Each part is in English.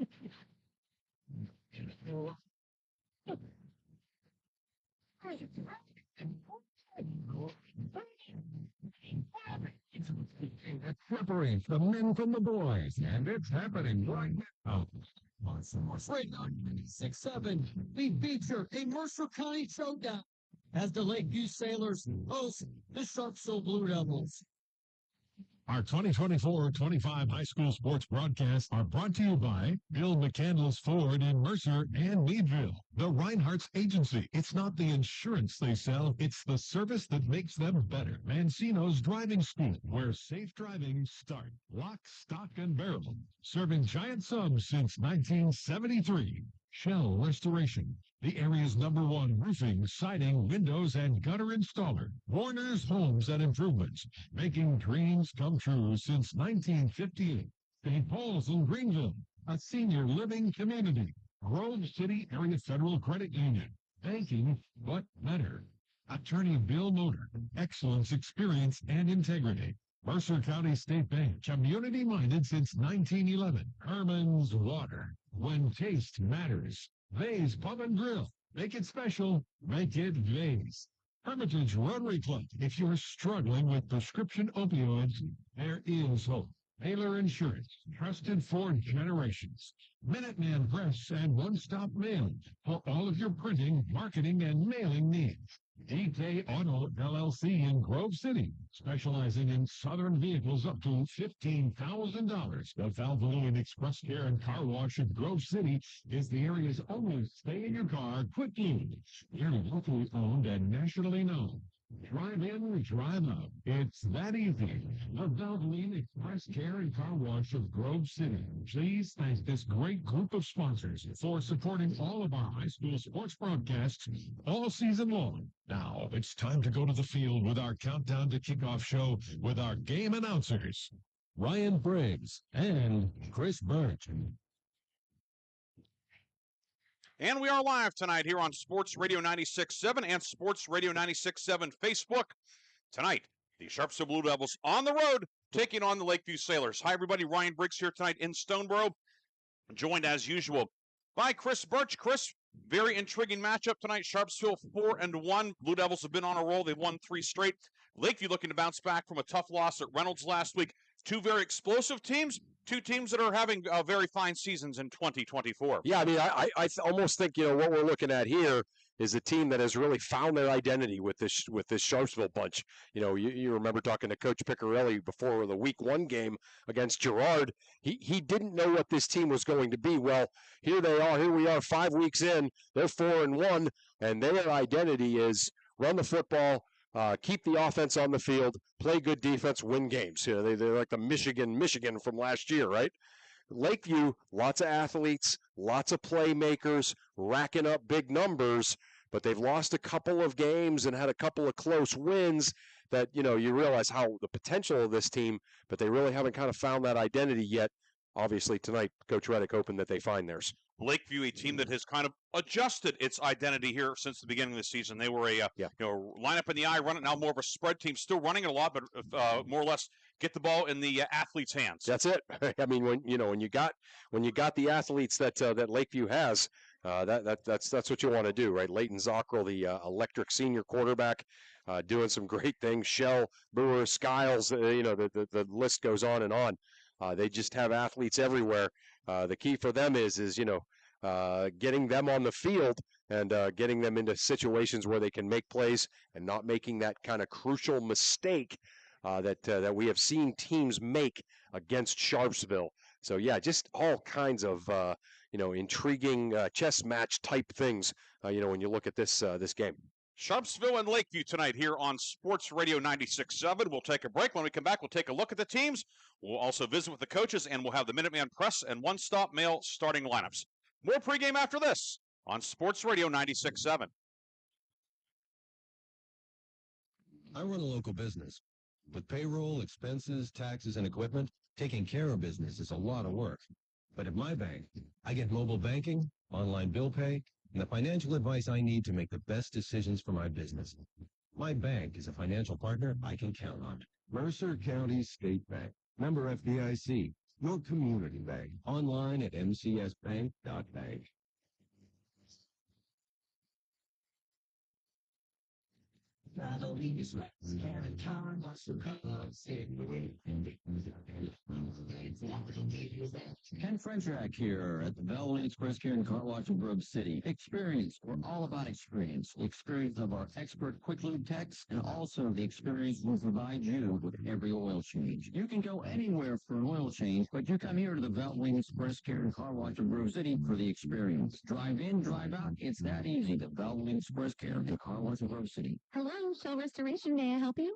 It separates the men from the boys, and it's happening right now. On Sports Radio 96.7, we feature a Mercer County showdown as the Lakeview Sailors host the Sharpsville Blue Devils. Our 2024-25 high school sports broadcasts are brought to you by Bill McCandless Ford in Mercer and Meadville. The Reinhardt's Agency. It's not the insurance they sell, it's the service that makes them better. Mancino's Driving School, where safe driving starts. Lock, stock, and barrel. Serving giant subs since 1973. Shell Restoration, the area's #1 roofing, siding, windows, and gutter installer. Warner's Homes and Improvements, making dreams come true since 1958. St. Paul's in Greenville, a senior living community. Grove City Area Federal Credit Union, banking but better. Attorney Bill Motor, excellence, experience, and integrity. Mercer County State Bank, community-minded since 1911. Herman's Water, when taste matters. Vay's Pub and Grill, make it special, make it Vay's. Hermitage Rotary Club, if you're struggling with prescription opioids, there is hope. Taylor Insurance, trusted for generations. Minuteman Press and One Stop Mail for all of your printing, marketing, and mailing needs. DK Auto LLC in Grove City, specializing in southern vehicles up to $15,000. The Valvoline Express Care and Car Wash in Grove City is the area's only stay-in-your-car quick lube. They're locally owned and nationally known. Drive in, drive out. It's that easy. The Valvoline Express Care and Car Wash of Grove City. Please thank this great group of sponsors for supporting all of our high school sports broadcasts all season long. Now, it's time to go to the field with our countdown to kickoff show with our game announcers, Ryan Briggs and Chris Birch. And we are live tonight here on Sports Radio 96.7 and Sports Radio 96.7 Facebook. Tonight, the Sharpsville Blue Devils on the road taking on the Lakeview Sailors. Hi, everybody. Ryan Briggs here tonight in Stoneboro, joined as usual by Chris Birch. Chris, very intriguing matchup tonight. Sharpsville 4-1. Blue Devils have been on a roll. They've won 3 straight. Lakeview looking to bounce back from a tough loss at Reynolds last week. 2 very explosive teams. 2 teams that are having very fine seasons in 2024. Yeah, I mean, I almost think, what we're looking at here is a team that has really found their identity with this Sharpsville bunch. You remember talking to Coach Piccarelli before the Week 1 game against Girard. He didn't know what this team was going to be. Well, here they are. Here we are 5 weeks in. They're 4-1, and their identity is run the football, keep the offense on the field, play good defense, win games. They're like the Michigan from last year, right? Lakeview, lots of athletes, lots of playmakers, racking up big numbers, but they've lost a couple of games and had a couple of close wins that, you realize how the potential of this team, but they really haven't kind of found that identity yet. Obviously, tonight, Coach Reddick hoping that they find theirs. Lakeview, a team that has kind of adjusted its identity here since the beginning of the season. They were a line up in the eye, run it, now more of a spread team, still running it a lot, but more or less get the ball in the athletes' hands. That's it. I mean, when you got the athletes that Lakeview has, that's what you want to do, right? Leighton Zockrell, the electric senior quarterback, doing some great things. Shell, Brewer, Skiles, the list goes on and on. They just have athletes everywhere. The key for them is getting them on the field and getting them into situations where they can make plays and not making that kind of crucial mistake that we have seen teams make against Sharpsville. So, yeah, just all kinds of, intriguing chess match type things, when you look at this game. Sharpsville and Lakeview tonight here on Sports Radio 96.7. We'll take a break. When we come back, we'll take a look at the teams. We'll also visit with the coaches, and we'll have the Minuteman Press and One Stop Mail starting lineups. More pregame after this on Sports Radio 96.7. I run a local business. With payroll, expenses, taxes, and equipment, taking care of business is a lot of work. But at my bank, I get mobile banking, online bill pay, and the financial advice I need to make the best decisions for my business. My bank is a financial partner I can count on. Mercer County State Bank, member FDIC, Your community bank. Online at mcsbank.bank. Ken Frederick here at the Bellwood Express here in Car Wash in Grove City. Experience. We're all about experience. The experience of our expert quick lube techs and also the experience we'll provide you with every oil change. You can go anywhere for an oil change, but you come here to the Bellwood Express here in Car Wash in Grove City for the experience. Drive in, drive out. It's that easy. The Bellwood Express care in Car Wash in Grove City. Hello, Shell Restoration. May I help you?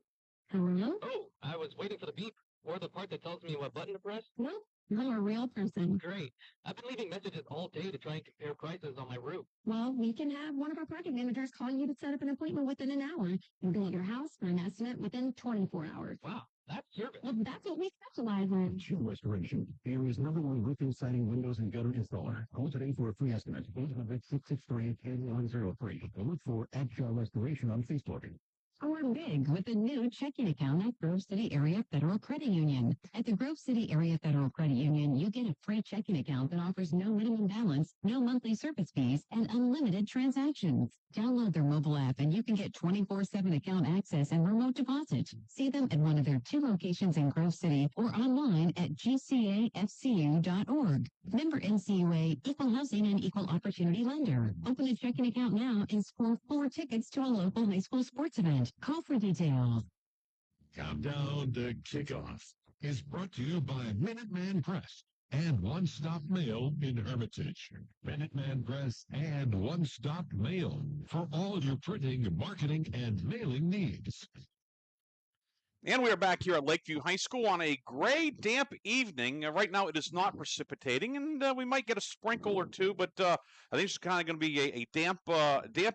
Hello? Oh, I was waiting for the beep or the part that tells me what button to press. No, you're a real person. Great. I've been leaving messages all day to try and compare prices on my roof. Well, we can have one of our project managers call you to set up an appointment within an hour and be at your house for an estimate within 24 hours. Wow, that's service. Well, that's what we specialize in. Shell Restoration, the area's #1 roofing, siding, windows, and gutter installer. Call today for a free estimate. 800-663-8103. Or look for Shell Restoration on Facebook. Score big with a new checking account at Grove City Area Federal Credit Union. At the Grove City Area Federal Credit Union, you get a free checking account that offers no minimum balance, no monthly service fees, and unlimited transactions. Download their mobile app and you can get 24/7 account access and remote deposit. See them at one of their 2 locations in Grove City or online at gcafcu.org. Member NCUA, Equal Housing and Equal Opportunity Lender. Open a checking account now and score 4 tickets to a local high school sports event. Call for details. Countdown to Kickoff is brought to you by Minuteman Press and One Stop Mail in Hermitage. Minuteman Press and One Stop Mail for all your printing, marketing, and mailing needs. And we are back here at Lakeview High School on a gray, damp evening. Right now it is not precipitating, and we might get a sprinkle or two, but I think it's kind of going to be a damp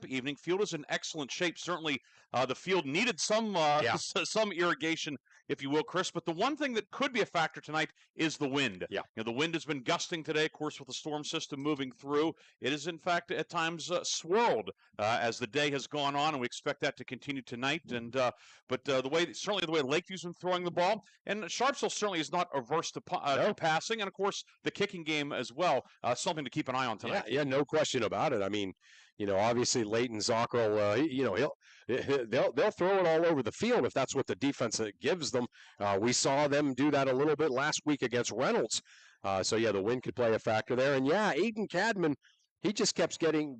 evening. Field is in excellent shape. Certainly the field needed some some irrigation, if you will, Chris. But the one thing that could be a factor tonight is the wind. Yeah. You know, the wind has been gusting today, of course, with the storm system moving through. It is, in fact, at times swirled as the day has gone on, and we expect that to continue tonight. And but the way Lakeview's been throwing the ball, and Sharpsville certainly is not averse to passing, and of course the kicking game as well. Something to keep an eye on tonight. Yeah, no question about it. I mean, obviously Leighton Zockel, they'll throw it all over the field if that's what the defense gives them. We saw them do that a little bit last week against Reynolds. So the wind could play a factor there. And Aiden Cadman, he just keeps getting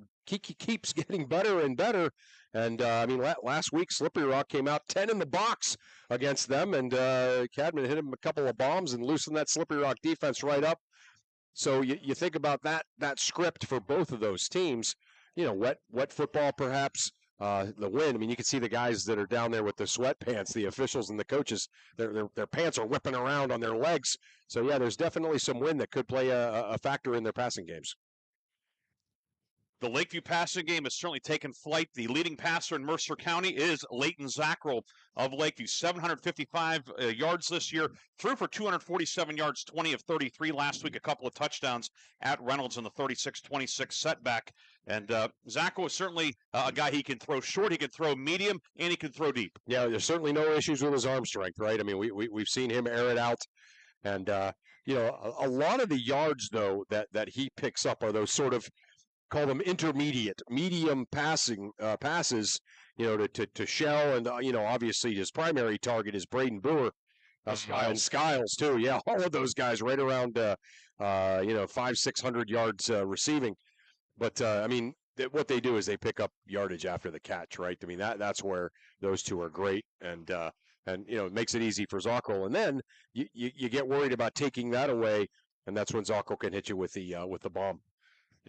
better and better. And last week Slippery Rock came out 10 in the box against them, and Cadman hit him a couple of bombs and loosened that Slippery Rock defense right up. So you think about that script for both of those teams. Wet football perhaps. The wind. I mean, you can see the guys that are down there with the sweatpants, the officials and the coaches. Their pants are whipping around on their legs. So there's definitely some wind that could play a factor in their passing games. The Lakeview passing game has certainly taken flight. The leading passer in Mercer County is Leighton Zackrell of Lakeview. 755 yards this year, threw for 247 yards, 20 of 33 last week, a couple of touchdowns at Reynolds in the 36-26 setback. And Zackrell is certainly a guy, he can throw short, he can throw medium, and he can throw deep. Yeah, there's certainly no issues with his arm strength, right? I mean, we've seen him air it out. And, a lot of the yards, though, that he picks up are those sort of, call them medium passing passes, to Shell, and obviously his primary target is Braden Brewer, and Skiles too. Yeah, all of those guys right around 500-600 yards receiving. But what they do is they pick up yardage after the catch, right? I mean that's where those two are great, and it makes it easy for Zockel. And then you get worried about taking that away, and that's when Zockel can hit you with the bomb.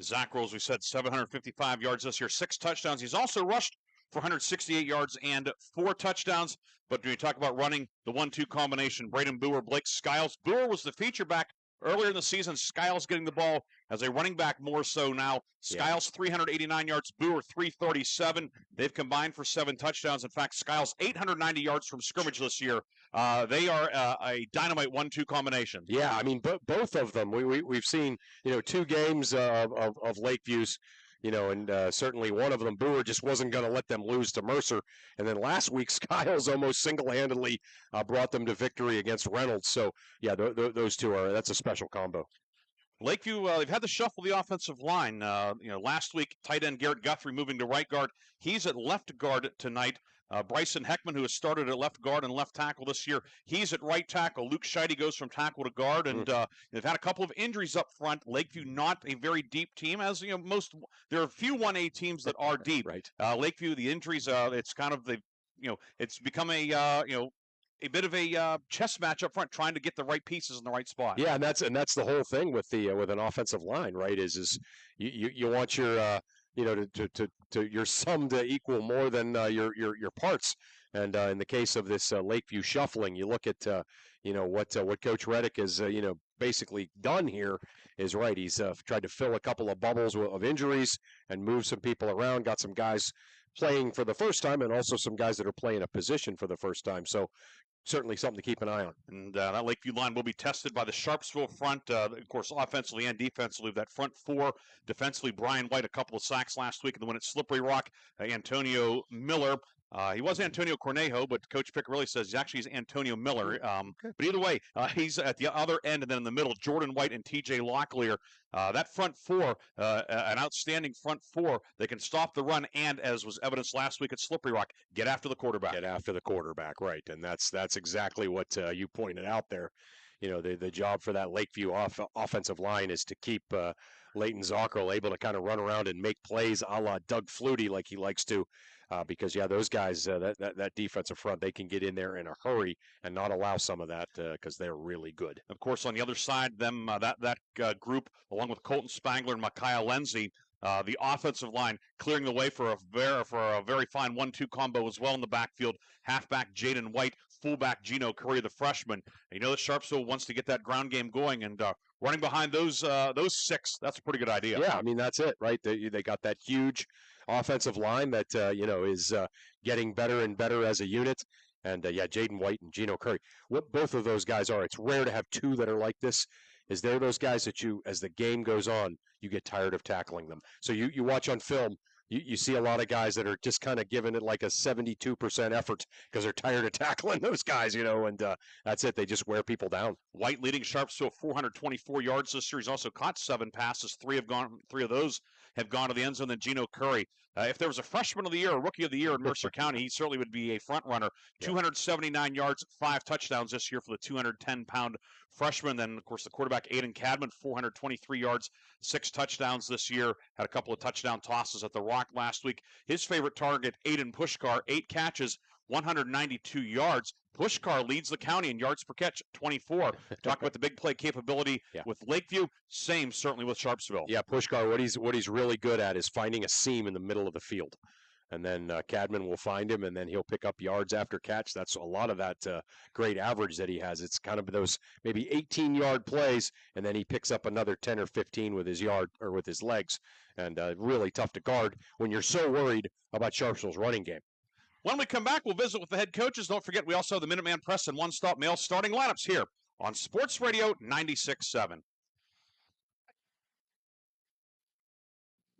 Zackrell, as we said, 755 yards this year, 6 touchdowns. He's also rushed for 168 yards and 4 touchdowns. But when you talk about running the 1-2 combination, Braden Brewer, Blake Skiles. Brewer was the feature back earlier in the season. Skiles getting the ball as a running back more so now. Skiles 389 yards, Brewer 337. They've combined for 7 touchdowns. In fact, Skiles 890 yards from scrimmage this year. They are a dynamite 1-2 combination. Yeah, I mean both of them. We've seen 2 games of Lakeview's. and certainly one of them, Boer, just wasn't going to let them lose to Mercer. And then last week, Skiles almost single-handedly brought them to victory against Reynolds. So, yeah, those two that's a special combo. Lakeview, they've had to shuffle the offensive line. Last week, tight end Garrett Guthrie moving to right guard. He's at left guard tonight. Bryson Heckman, who has started at left guard and left tackle this year, he's at right tackle. Luke Scheide goes from tackle to guard, and they've had a couple of injuries up front. Lakeview, not a very deep team, as there are a few 1A teams that are deep. Right. Lakeview, the injuries, it's kind of it's become a bit of a chess match up front, trying to get the right pieces in the right spot. Yeah, and that's the whole thing with an offensive line, right? Is you want your to your sum to equal more than your parts. And in the case of this Lakeview shuffling, you look at what Coach Reddick has basically done here is right. He's tried to fill a couple of bubbles of injuries and move some people around. Got some guys playing for the first time, and also some guys that are playing a position for the first time. So certainly something to keep an eye on. And that Lakeview line will be tested by the Sharpsville front, of course, offensively and defensively. That front four, defensively, Brian White, a couple of sacks last week, and the one at Slippery Rock, Antonio Miller. He was Antonio Cornejo, but Coach Piccarelli says he's Antonio Miller. But either way, he's at the other end, and then in the middle, Jordan White and TJ Locklear. That front four, an outstanding front four. They can stop the run, and as was evidenced last week at Slippery Rock, get after the quarterback. Get after the quarterback, right? And that's exactly what you pointed out there. The job for that Lakeview offensive line is to keep Leighton Zockerl able to kind of run around and make plays a la Doug Flutie like he likes to. Because those guys, that defensive front, they can get in there in a hurry and not allow some of that because they're really good. Of course, on the other side, that group, along with Colton Spangler and Micaiah Lenzi, the offensive line clearing the way for a very fine 1-2 combo as well in the backfield. Halfback Jaden White, fullback Gino Curry, the freshman. And that Sharpsville wants to get that ground game going, and running behind those six, that's a pretty good idea. Yeah, I mean, that's it, right? They got that huge offensive line that is getting better and better as a unit. And Jaden White and Gino Curry, what both of those guys are. It's rare to have two that are like this. Is they're those guys that as the game goes on, you get tired of tackling them. So you watch on film, you see a lot of guys that are just kind of giving it like a 72% effort because they're tired of tackling those guys, and that's it. They just wear people down. White leading Sharpsville 424 yards this year. He's also caught 7 passes. Three of those have gone to the end zone. Then Gino Curry. If there was a freshman of the year, a rookie of the year in Mercer County, he certainly would be a front runner. 279 yards, 5 touchdowns this year for the 210-pound freshman. Then, of course, the quarterback, Aiden Cadman, 423 yards, 6 touchdowns this year. Had a couple of touchdown tosses at the Rock last week. His favorite target, Aiden Pushkar, 8 catches, 192 yards. Pushkar leads the county in yards per catch, 24. Talk about the big play capability with Lakeview. Same certainly with Sharpsville. Yeah, Pushkar, what he's really good at is finding a seam in the middle of the field. And then Cadman will find him, and then he'll pick up yards after catch. That's a lot of that great average that he has. It's kind of those maybe 18-yard plays, and then he picks up another 10 or 15 with his legs. And really tough to guard when you're so worried about Sharpsville's running game. When we come back, we'll visit with the head coaches. Don't forget, we also have the Minuteman Press and One Stop Mail starting lineups here on Sports Radio 96.7.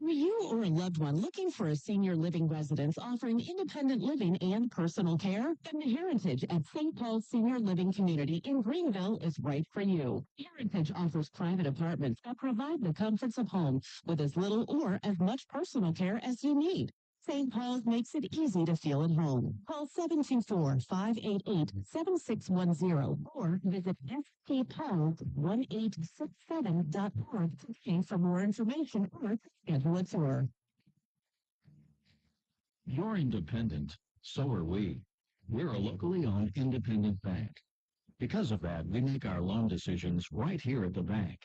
Are you or a loved one looking for a senior living residence offering independent living and personal care? Then the Heritage at St. Paul's Senior Living Community in Greenville is right for you. Heritage offers private apartments that provide the comforts of home with as little or as much personal care as you need. St. Paul's makes it easy to feel at home. Call 724-588-7610 or visit stpauls1867.org today for more information or to schedule a tour. You're independent. So are we. We're a locally owned independent bank. Because of that, we make our loan decisions right here at the bank.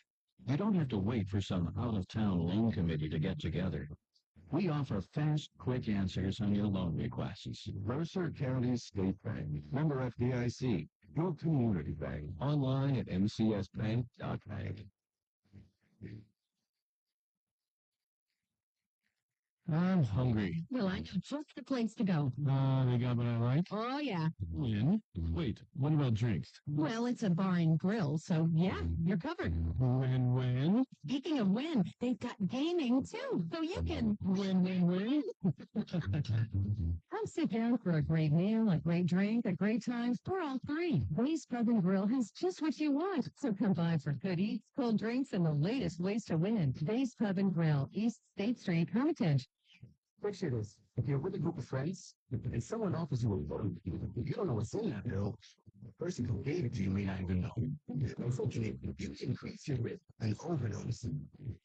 You don't have to wait for some out-of-town loan committee to get together. We offer fast, quick answers on your loan requests. Mercer County State Bank, member FDIC, your community bank. Online at mcsbank.bank. I'm hungry. Well, I know just the place to go. They got what I like? Oh, yeah. When? Wait, what about drinks? Well, it's a bar and grill, so yeah, you're covered. When? Because speaking of win, they've got gaming too, so you can win. Come sit down for a great meal, a great drink, a great time, or all three. Dave's Pub and Grill has just what you want. So come by for good eats, cold drinks, and the latest ways to win. Dave's Pub and Grill, East State Street, Hermitage. Picture this. If you're with a group of friends and someone offers you a loan, you don't know what's in that bill. The person who gave it to you may not even know. Unfortunately, you increase your risk and overdose.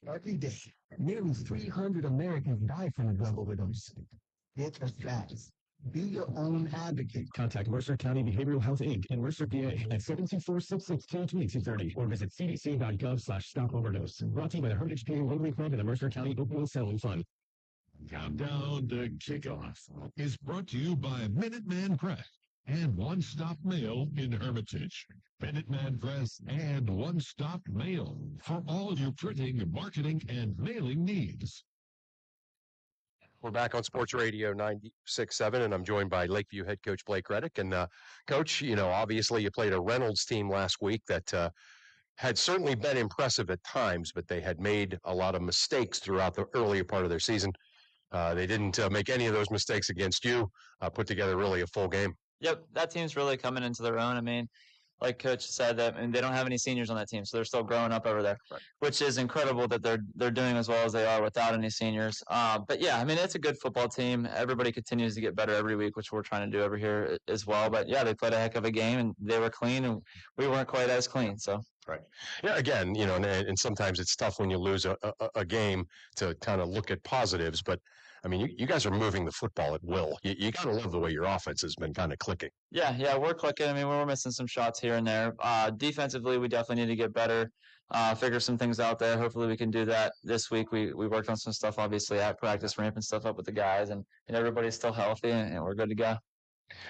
Every day, nearly 300 Americans die from a drug overdose. Get us fast. Be your own advocate. Contact Mercer County Behavioral Health Inc. and Mercer PA at 724-662-2230 or visit cdc.gov/stop overdose. Brought to you by the Hermitage PA Rotary Club and the Mercer County Opioid Settlement Fund. Countdown to Kickoff is brought to you by Minuteman Press and One Stop Mail in Hermitage. Minuteman Press and One Stop Mail for all your printing, marketing, and mailing needs. We're back on Sports Radio 96.7, and I'm joined by Lakeview head coach Blake Reddick. And Coach, obviously you played a Reynolds team last week that had certainly been impressive at times, but they had made a lot of mistakes throughout the earlier part of their season. They didn't make any of those mistakes against you, put together really a full game. Yep, that team's really coming into their own. I mean, like Coach said, that they don't have any seniors on that team, so they're still growing up over there, right, which is incredible that they're doing as well as they are without any seniors. But yeah, I mean, it's a good football team. Everybody continues to get better every week, which we're trying to do over here as well. But yeah, they played a heck of a game, and they were clean, and we weren't quite as clean. So. Right. Yeah. Again, and sometimes it's tough when you lose a game to kind of look at positives. But I mean, you guys are moving the football at will. You got to love the way your offense has been kind of clicking. Yeah, we're clicking. I mean, we're missing some shots here and there. Defensively, we definitely need to get better. Figure some things out there. Hopefully, we can do that this week. We worked on some stuff, obviously, at practice, ramping stuff up with the guys, and everybody's still healthy, and we're good to go.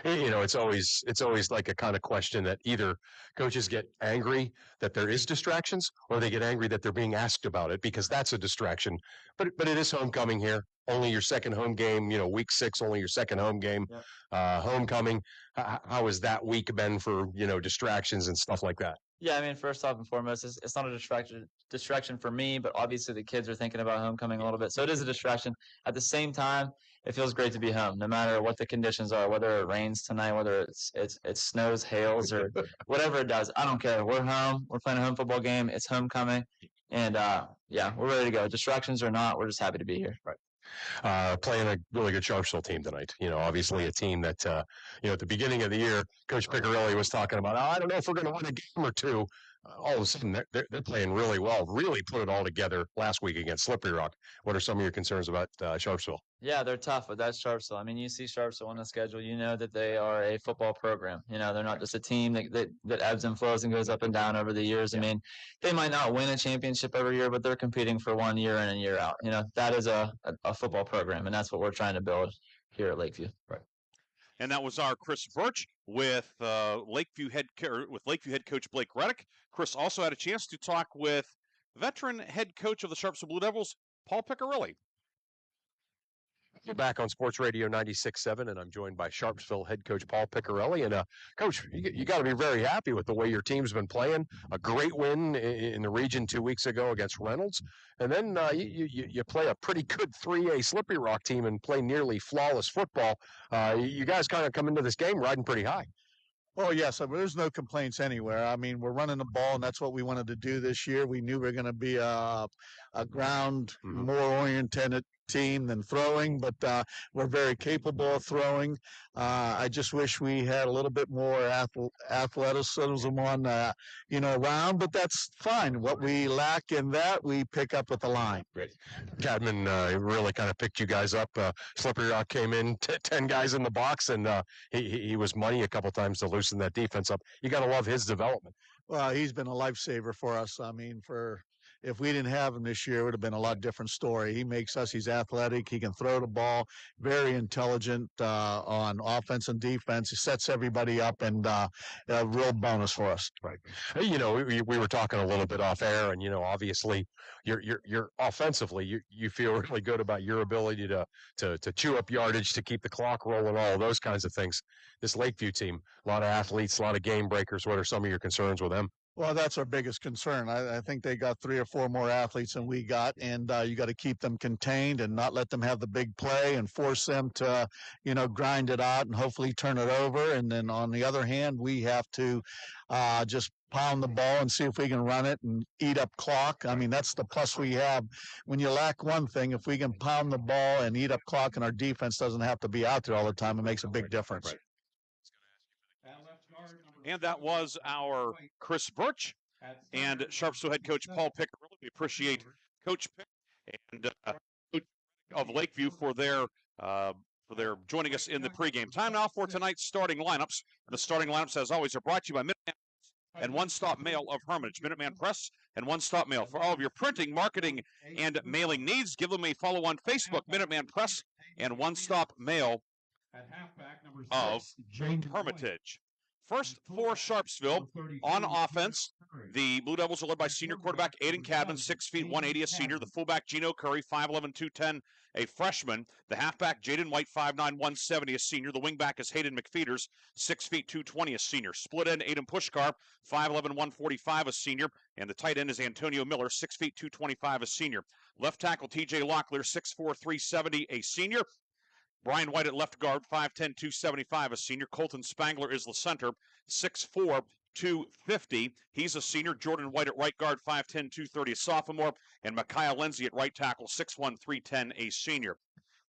It's always like a kind of question that either coaches get angry that there is distractions, or they get angry that they're being asked about it, because that's a distraction. But it is homecoming here. Only your second home game, week 6, only your second home game. Yep. Homecoming. How has that week been for, distractions and stuff like that? Yeah, I mean, first off and foremost, it's not a distraction for me, but obviously the kids are thinking about homecoming a little bit. So it is a distraction. At the same time, it feels great to be home, no matter what the conditions are, whether it rains tonight, whether it snows, hails, or whatever it does. I don't care. We're home. We're playing a home football game. It's homecoming. And, yeah, we're ready to go. Distractions or not, we're just happy to be here. Right. Playing a really good Sharpsville team tonight. Obviously a team that, at the beginning of the year, Coach Piccarelli was talking about, I don't know if we're going to win a game or two. All of a sudden, they're playing really well, really put it all together last week against Slippery Rock. What are some of your concerns about Sharpsville? Yeah, they're tough, but that's Sharpsville. I mean, you see Sharpsville on the schedule, that they are a football program. They're not just a team that ebbs and flows and goes up and down over the years. Yeah. I mean, they might not win a championship every year, but they're competing for 1 year in and year out. That is a football program, and that's what we're trying to build here at Lakeview. Right. And that was our Chris Birch with Lakeview head coach Blake Reddick. Chris also had a chance to talk with veteran head coach of the Sharpsville Blue Devils, Paul Piccarelli. We're back on Sports Radio 96.7, and I'm joined by Sharpsville head coach Paul Piccarelli. And Coach, you got to be very happy with the way your team's been playing. A great win in the region 2 weeks ago against Reynolds, and then you play a pretty good 3A Slippery Rock team and play nearly flawless football. You guys kind of come into this game riding pretty high. Oh, yes. There's no complaints anywhere. I mean, we're running the ball, and that's what we wanted to do this year. We knew we were going to be a ground more oriented team than throwing, but we're very capable of throwing. I just wish we had a little bit more athleticism on, around, but that's fine. What we lack in that, we pick up with the line. Great. Cadman really kind of picked you guys up. Slippery Rock came in, 10 guys in the box, and he was money a couple times to loosen that defense up. You got to love his development. Well, he's been a lifesaver for us. I mean, if we didn't have him this year, it would have been a lot different story. He's athletic. He can throw the ball, very intelligent on offense and defense. He sets everybody up, and a real bonus for us. Right. Hey, we were talking a little bit off air, and, obviously you're offensively, you feel really good about your ability to chew up yardage, to keep the clock rolling, all of those kinds of things. This Lakeview team, a lot of athletes, a lot of game breakers. What are some of your concerns with them? Well, that's our biggest concern. I think they got 3 or 4 more athletes than we got, and you got to keep them contained and not let them have the big play and force them to, grind it out and hopefully turn it over. And then on the other hand, we have to just pound the ball and see if we can run it and eat up clock. I mean, that's the plus we have. When you lack one thing, if we can pound the ball and eat up clock and our defense doesn't have to be out there all the time, it makes a big difference. Right. And that was our Chris Birch and Sharpsville head coach Paul Piccarelli. We appreciate Coach Pick and Coach of Lakeview for their joining us in the pregame. Time now for tonight's starting lineups. The starting lineups, as always, are brought to you by Minuteman and One Stop Mail of Hermitage. Minuteman Press and One Stop Mail. For all of your printing, marketing, and mailing needs, give them a follow on Facebook, Minuteman Press and One Stop Mail of Hermitage. First for Sharpsville on offense, the Blue Devils are led by senior quarterback Aiden Cadman, 6 feet 180, a senior. The fullback Gino Curry, 5'11", 210, a freshman. The halfback Jaden White, 5'9", 170, a senior. The wingback is Hayden McFeeters, 6 feet 220, a senior. Split end Aiden Pushkar, 5'11", 145, a senior. And the tight end is Antonio Miller, 6 feet 225, a senior. Left tackle TJ Locklear, 6'4", 370, a senior. Brian White at left guard, 5'10", 275, a senior. Colton Spangler is the center, 6'4", 250. He's a senior. Jordan White at right guard, 5'10", 230, a sophomore. And Micaiah Lindsay at right tackle, 6'1", 310, a senior.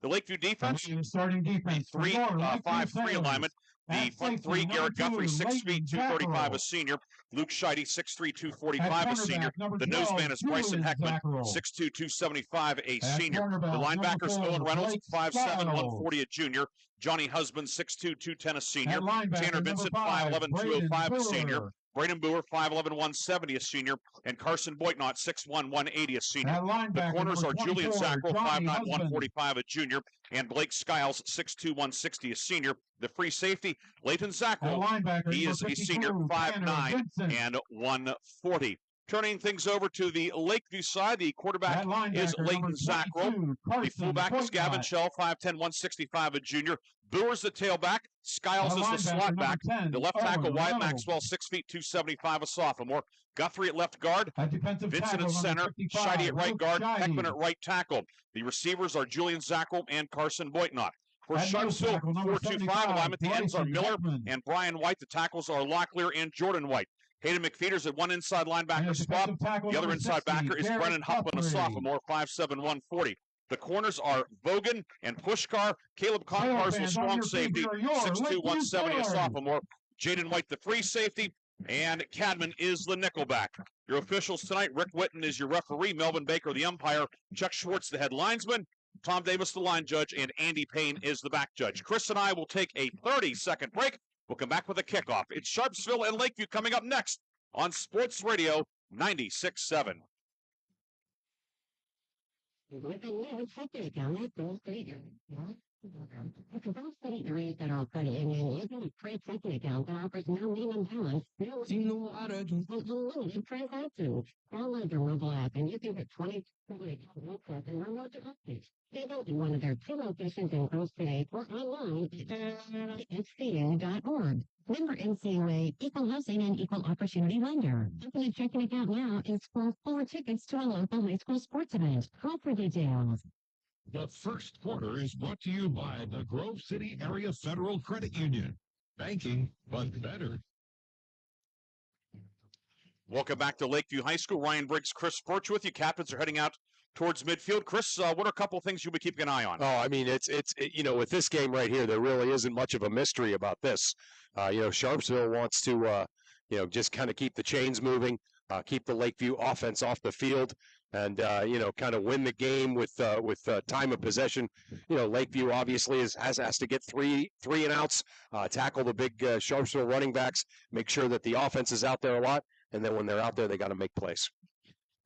The Lakeview defense, starting defense, 5-3 alignment. The front three, Garrett Guthrie, 6 feet 235, a senior. Luke Scheide, 6'3", 245, a senior. The noseman is Bryson Heckman, 6'2", 275, a senior. The linebackers, Owen Reynolds, 5'7", 140, a junior. Johnny Husband, 6'2", 210, a senior. Tanner Vincent, 5'11", 205, a senior. Braden Boer, 5'11", 170, a senior. And Carson Boitnott, 6'1", 180, a senior. The corners are Julian Zackrell, 5'9", 145, a junior. And Blake Skiles, 6'2", 160, a senior. The free safety, Leighton Zackrell, he is a senior, 5'9", and 140. Turning things over to the Lakeview side, the quarterback is Leighton Zackrell. The fullback is Gavin Shell, 5'10", 165, a junior. Boer's the tailback. Skiles is the slot back. The left tackle, Wyatt Maxwell, 6 feet 275, a sophomore. Guthrie at left guard. Vincent at center. Scheide at right guard. Heckman at right tackle. The receivers are Julian Zackrell and Carson Boitnott. For Sharpsville, 4-2-5 alignment, the ends are Miller and Brian White. The tackles are Locklear and Jordan White. Hayden McFeeters at one inside linebacker spot. The other inside backer is Brennan Huffman, a sophomore, 5'7", 140. The corners are Vogan and Pushkar. Caleb Concar's the strong safety, 6'2", 170, a sophomore. Jaden White, the free safety, and Cadman is the nickelback. Your officials tonight, Rick Witten is your referee, Melvin Baker, the umpire, Chuck Schwartz, the head linesman, Tom Davis, the line judge, and Andy Payne is the back judge. Chris and I will take a 30-second break. We'll come back with a kickoff. It's Sharpsville and Lakeview coming up next on Sports Radio 96.7. With a new checking account at Grove City Area Federal Credit Union, you can a free checking account that offers no minimum balance, no unlimited transactions. Download the mobile app and you can get 20 account and remote deposits. They open one of their 2 locations in Grove City or online at scu.org. Member NCUA, Equal Housing and Equal Opportunity Lender. Open a checking account now and score 4 tickets to a local high school sports event. Call for details. The first quarter is brought to you by the Grove City Area Federal Credit Union. Banking, but better. Welcome back to Lakeview High School. Ryan Briggs, Chris Birch with you. Captains are heading out towards midfield. Chris, what are a couple of things you'll be keeping an eye on? Oh, I mean, it's with this game right here, there really isn't much of a mystery about this. Sharpsville wants to, just kind of keep the chains moving, keep the Lakeview offense off the field, and kind of win the game with time of possession. Lakeview obviously has to get three and outs, tackle the big Sharpsville running backs, make sure that the offense is out there a lot, and then when they're out there, they got to make plays.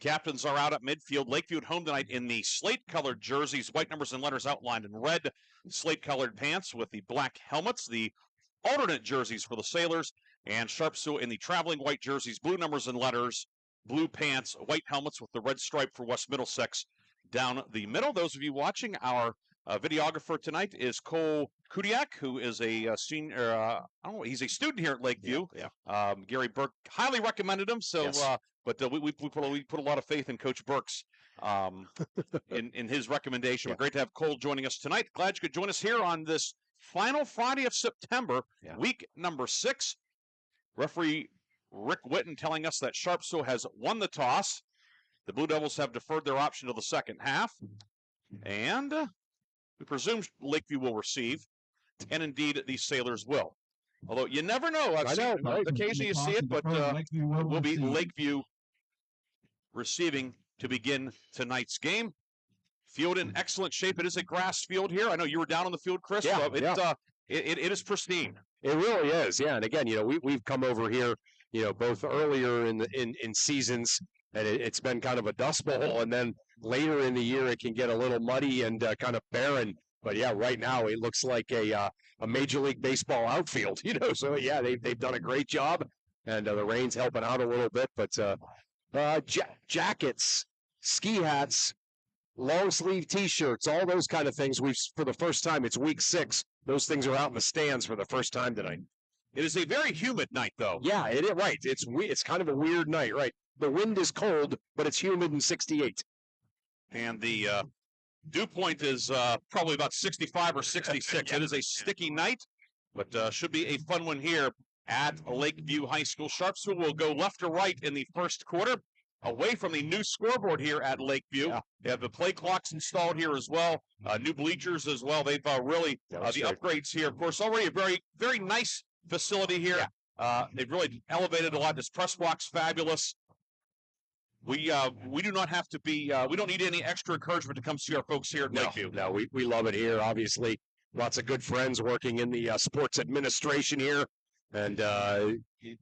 Captains are out at midfield. Lakeview at home tonight in the slate-colored jerseys, white numbers and letters outlined in red, slate-colored pants with the black helmets, the alternate jerseys for the Sailors, and Sharpsville in the traveling white jerseys, blue numbers and letters, blue pants, white helmets with the red stripe for West Middlesex down the middle. Those of you watching our Videographer tonight is Cole Kudiak, who is a senior. I don't know. He's a student here at Lakeview. Yeah. Gary Burke highly recommended him. So, Yes. but we put a lot of faith in Coach Burke's in his recommendation. Yeah. We're great to have Cole joining us tonight. Glad you could join us here on this final Friday of September, week number 6. Referee Rick Witten telling us that Sharpsville has won the toss. The Blue Devils have deferred their option to the second half, and we presume Lakeview will receive, and indeed the Sailors will. Although you never know. Occasionally you see it, but it will be Lakeview receiving to begin tonight's game. Field in excellent shape. It is a grass field here. I know you were down on the field, Chris. Yeah, It is pristine. It really is, yeah. And again, we've come over here, both earlier in seasons, and it's been kind of a dust bowl, and then later in the year it can get a little muddy and kind of barren. But yeah, right now it looks like a Major League Baseball outfield, So yeah, they've done a great job, and the rain's helping out a little bit. But jackets, ski hats, long sleeve T-shirts, all those kind of things. For the first time, it's week 6. Those things are out in the stands for the first time tonight. It is a very humid night, though. Yeah, it is right. It's kind of a weird night, right? The wind is cold, but it's humid and 68. And the dew point is probably about 65 or 66. It is a sticky night, but should be a fun one here at Lakeview High School. Sharpsville will go left to right in the first quarter, away from the new scoreboard here at Lakeview. Yeah. They have the play clocks installed here as well, new bleachers as well. They've really, the upgrades here, of course, already a very, very nice facility here. Yeah. They've really elevated a lot. This press box, fabulous. We do not have to be, we don't need any extra encouragement to come see our folks here at Lakeview. No, we love it here, obviously. Lots of good friends working in the sports administration here. And,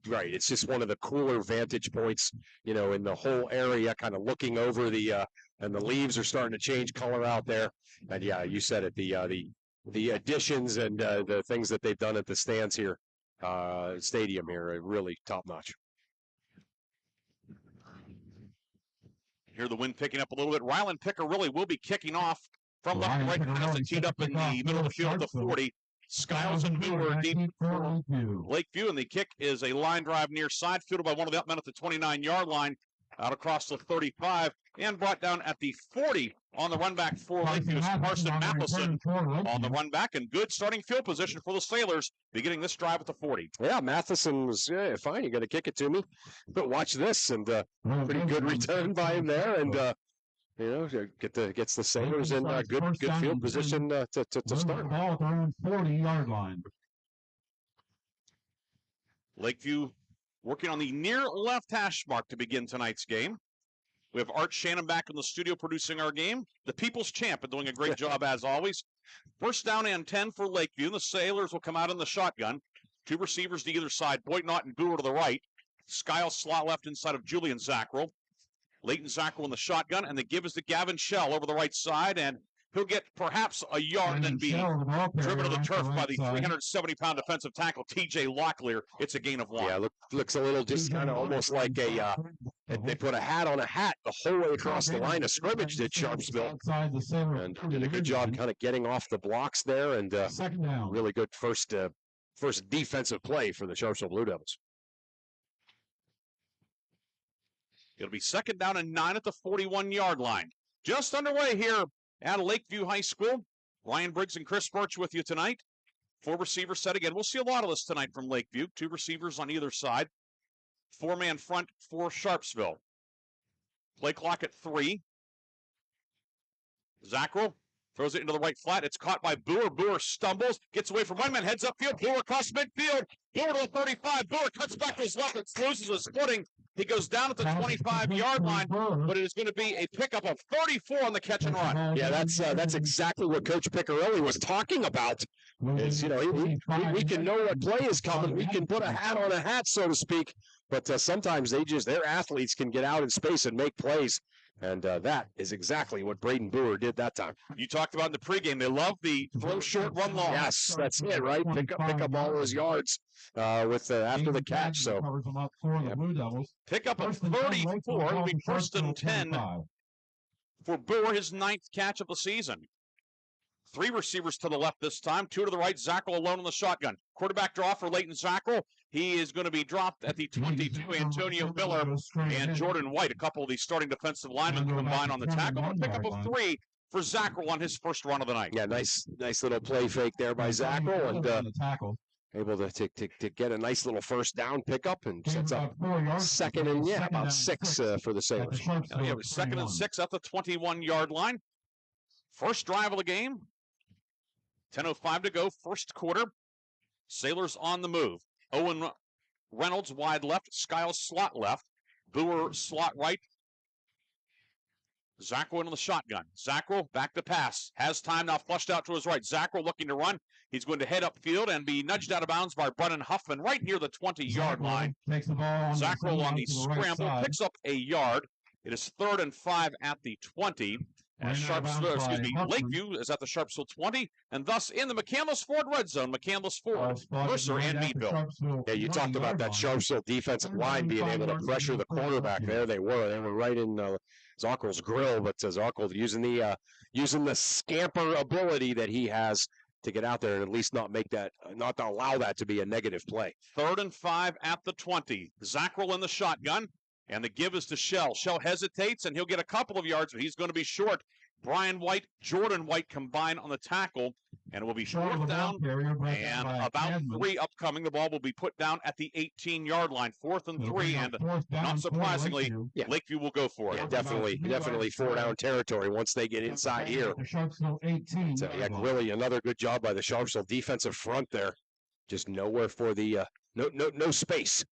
right, it's just one of the cooler vantage points, in the whole area, kind of looking over and the leaves are starting to change color out there. And yeah, you said it, the additions and the things that they've done at the stands here, stadium here, are really top notch. Hear the wind picking up a little bit. Rylan Picker really will be kicking off from left to right. Has it teed up in the middle of the field at the 40. Skiles and Boomer deep for Lakeview, and the kick is a line drive near side, fielded by one of the upmen at the 29-yard line, out across the 35, and brought down at the 40 on the run back for Lakeview. Carson Matheson on the run back, and good starting field position for the Sailors, beginning this drive at the 40. Yeah, Matheson was fine. You're going to kick it to me, but watch this, and pretty good return by him there, and gets the Sailors in good field position to start. Ball at their own 40-yard line. Lakeview working on the near left hash mark to begin tonight's game. We have Art Shannon back in the studio producing our game. The People's Champ doing a great job as always. First down and 10 for Lakeview. The Sailors will come out in the shotgun. 2 receivers to either side. Boynton and Boer to the right. Skiles slot left inside of Julian Zackrell. Leighton Zackrell in the shotgun, and the give is to Gavin Shell over the right side, and he'll get perhaps a yard and then be driven to the turf by the 370-pound defensive tackle, T.J. Locklear. It's a gain of 1. Yeah, looks a little just kind of almost like they put a hat on a hat the whole way across the line of scrimmage, did Sharpsville. And did a good job kind of getting off the blocks there, and really good first defensive play for the Sharpsville Blue Devils. It'll be second down and 9 at the 41-yard line. Just underway here at Lakeview High School. Ryan Briggs and Chris Birch with you tonight. 4 receivers set again. We'll see a lot of this tonight from Lakeview. 2 receivers on either side. 4-man front for Sharpsville. Play clock at 3. Zackrell throws it into the right flat. It's caught by Boer. Boer stumbles, gets away from one man, heads upfield. Boer across midfield. Boer to the 35. Boer cuts back to his left and loses his footing. He goes down at the 25-yard line, but it is going to be a pickup of 34 on the catch and run. Yeah, that's exactly what Coach Piccarelli was talking about. Is we can know what play is coming. We can put a hat on a hat, so to speak. But sometimes their athletes can get out in space and make plays. And that is exactly what Braden Boer did that time. You talked about in the pregame, they love the throw short, run long. Yes, that's it, right? Pick up all those yards with after the catch. So pick up a 34. It'll be first and 10 for Boer, his 9th catch of the season. Three receivers to the left this time, two to the right. Zackrell alone in the shotgun. Quarterback draw for Leighton Zackrell. He is going to be dropped at the 22. Antonio Miller and Jordan White, a couple of the starting defensive linemen combined on the tackle. A pickup of 3 for Zackrell on his first run of the night. Yeah, nice little play fake there by Zackrell, and able to get a nice little first down pickup, and sets up second and about 6 for the Sailors. Yeah, second and 6 at the 21-yard line. First drive of the game. 10:05 to go, first quarter. Sailors on the move. Owen Reynolds wide left, Skiles slot left, Boer slot right. Zackrell into the shotgun. Zackrell back to pass. Has time now, flushed out to his right. Zackrell looking to run. He's going to head upfield and be nudged out of bounds by Brennan Huffman right near the 20-yard line. Takes the ball Zackrell on the scramble picks up a yard. It is 3rd and 5 at the 20. As Lakeview is at the Sharpsville 20, and thus in the McCandless Ford red zone. McCandless Ford, Mercer, and Meadville. Yeah, you talked about that Sharpsville defensive line being able to pressure the quarterback. There they were right in Zackrell's grill, but Zackrell using the scamper ability that he has to get out there and at least not to allow that to be a negative play. 3rd and 5 at the 20. Zackrell in the shotgun. And the give is to Shell. Shell hesitates, and he'll get a couple of yards, but he's going to be short. Brian White, Jordan White combined on the tackle, and it will be 4th down and about 3 upcoming. The ball will be put down at the 18-yard line. 4th and 3, and not surprisingly, Lakeview will go for it. Yeah, definitely 4-down territory once they get inside here. So, really another good job by the Sharpsville defensive front there. Just nowhere for the no space.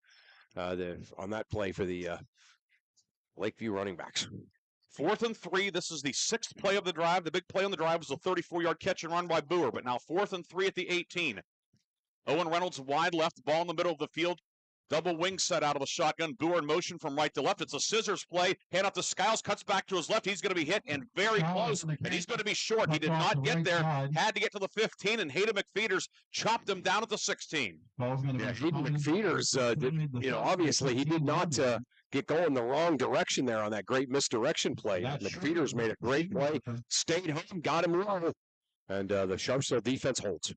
On that play for the Lakeview running backs. 4th and 3. This is the 6th play of the drive. The big play on the drive was a 34-yard catch and run by Boer, but now 4th and 3 at the 18. Owen Reynolds wide left, ball in the middle of the field. Double wing set out of the shotgun. Boer in motion from right to left. It's a scissors play. Hand up to Skiles, cuts back to his left. He's going to be hit and very close, and he's going to be short. He did not get there. Had to get to the 15, and Hayden McFeeters chopped him down at the 16. Hayden McFeeters, obviously he did not get going the wrong direction there on that great misdirection play. McFeeters made a great play, stayed home, got him low, and the Sharpsville defense holds.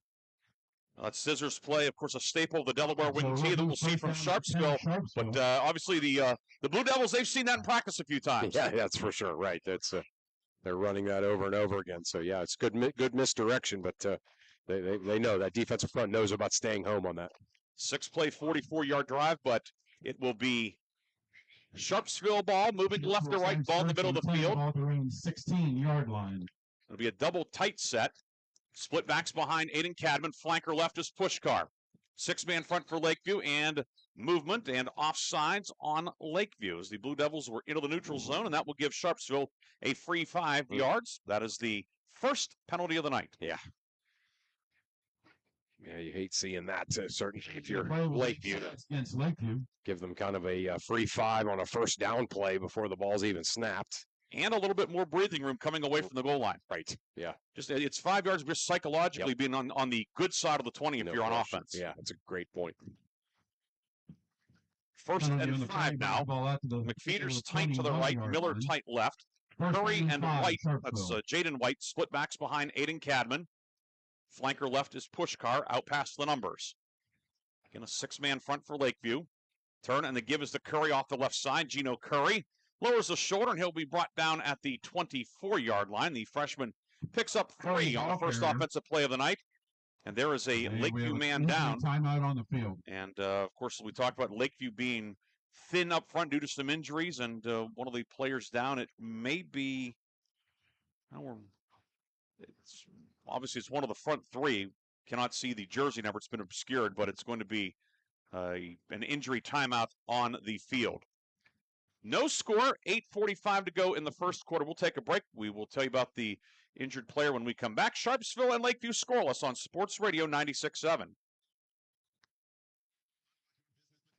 That scissors play, of course, a staple of the Delaware wing tee that we'll see from Sharpsville. But obviously the Blue Devils, they've seen that in practice a few times. Yeah, that's for sure. Right. That's they're running that over and over again. So yeah, it's good misdirection, but they know that defensive front knows about staying home on that. 6-play, 44-yard drive, but it will be Sharpsville ball moving left to right, ball in the middle of the field. 16-yard line. It'll be a double tight set. Split backs behind Aiden Cadman. Flanker left is Pushkar. 6-man front for Lakeview, and movement and offsides on Lakeview as the Blue Devils were into the neutral zone, and that will give Sharpsville a free 5 yards. That is the first penalty of the night. Yeah. Yeah, you hate seeing that, certainly if you're Lakeview. Against Lakeview. Give them kind of a free 5 on a first down play before the ball's even snapped. And a little bit more breathing room coming away from the goal line. Right, yeah. Just it's 5 yards just psychologically being on the good side of the 20 if you're on offense. Yeah, that's a great point. 1st and 5 now. McFeeters tight to the right, Miller tight left. Curry and White, that's Jaden White, split backs behind Aiden Cadman. Flanker left is Pushkar, out past the numbers. Again, a 6-man front for Lakeview. Turn, and the give is to Curry off the left side. Gino Curry lowers the shoulder, and he'll be brought down at the 24-yard line. The freshman picks up 3 on the first offensive play of the night. And there is a Lakeview man down. Timeout on the field. And, of course, we talked about Lakeview being thin up front due to some injuries, and one of the players down, it may be, obviously it's one of the front 3. Cannot see the jersey number. It's been obscured, but it's going to be an injury timeout on the field. No score, 8:45 to go in the first quarter. We'll take a break. We will tell you about the injured player when we come back. Sharpsville and Lakeview scoreless on Sports Radio 96.7.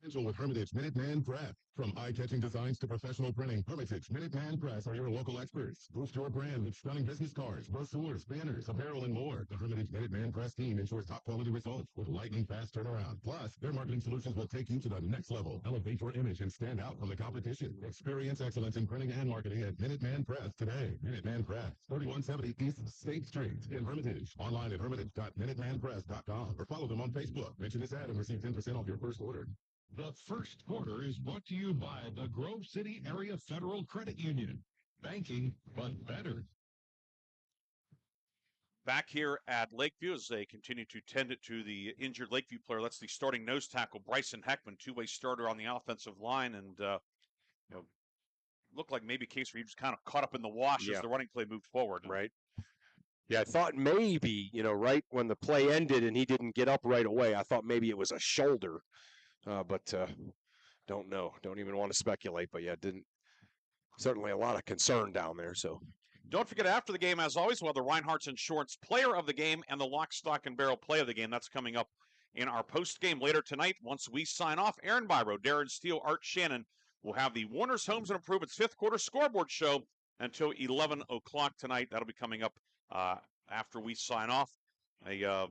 With Hermitage Minuteman Press. From eye-catching designs to professional printing, Hermitage Minuteman Press are your local experts. Boost your brand with stunning business cards, brochures, banners, apparel, and more. The Hermitage Minuteman Press team ensures top-quality results with lightning-fast turnaround. Plus, their marketing solutions will take you to the next level. Elevate your image and stand out from the competition. Experience excellence in printing and marketing at Minuteman Press today. Minuteman Press, 3170 East State Street in Hermitage. Online at hermitage.minutemanpress.com or follow them on Facebook. Mention this ad and receive 10% off your first order. The first quarter is brought to you by the Grove City Area Federal Credit Union. Banking, but better. Back here at Lakeview as they continue to tend it to the injured Lakeview player. That's the starting nose tackle, Bryson Heckman, two-way starter on the offensive line. And, looked like maybe a case where he was kind of caught up in the wash as the running play moved forward. Right. Yeah, I thought maybe, right when the play ended and he didn't get up right away, I thought maybe it was a shoulder. But don't know. Don't even want to speculate. But, yeah, certainly a lot of concern down there. So don't forget, after the game, as always, we'll have the Reinhardt's Insurance Player of the Game and the Lock, Stock, and Barrel Play of the Game. That's coming up in our post-game later tonight. Once we sign off, Aaron Byro, Darren Steele, Art Shannon will have the Warner's Homes and Improvements fifth quarter scoreboard show until 11 o'clock tonight. That'll be coming up after we sign off. A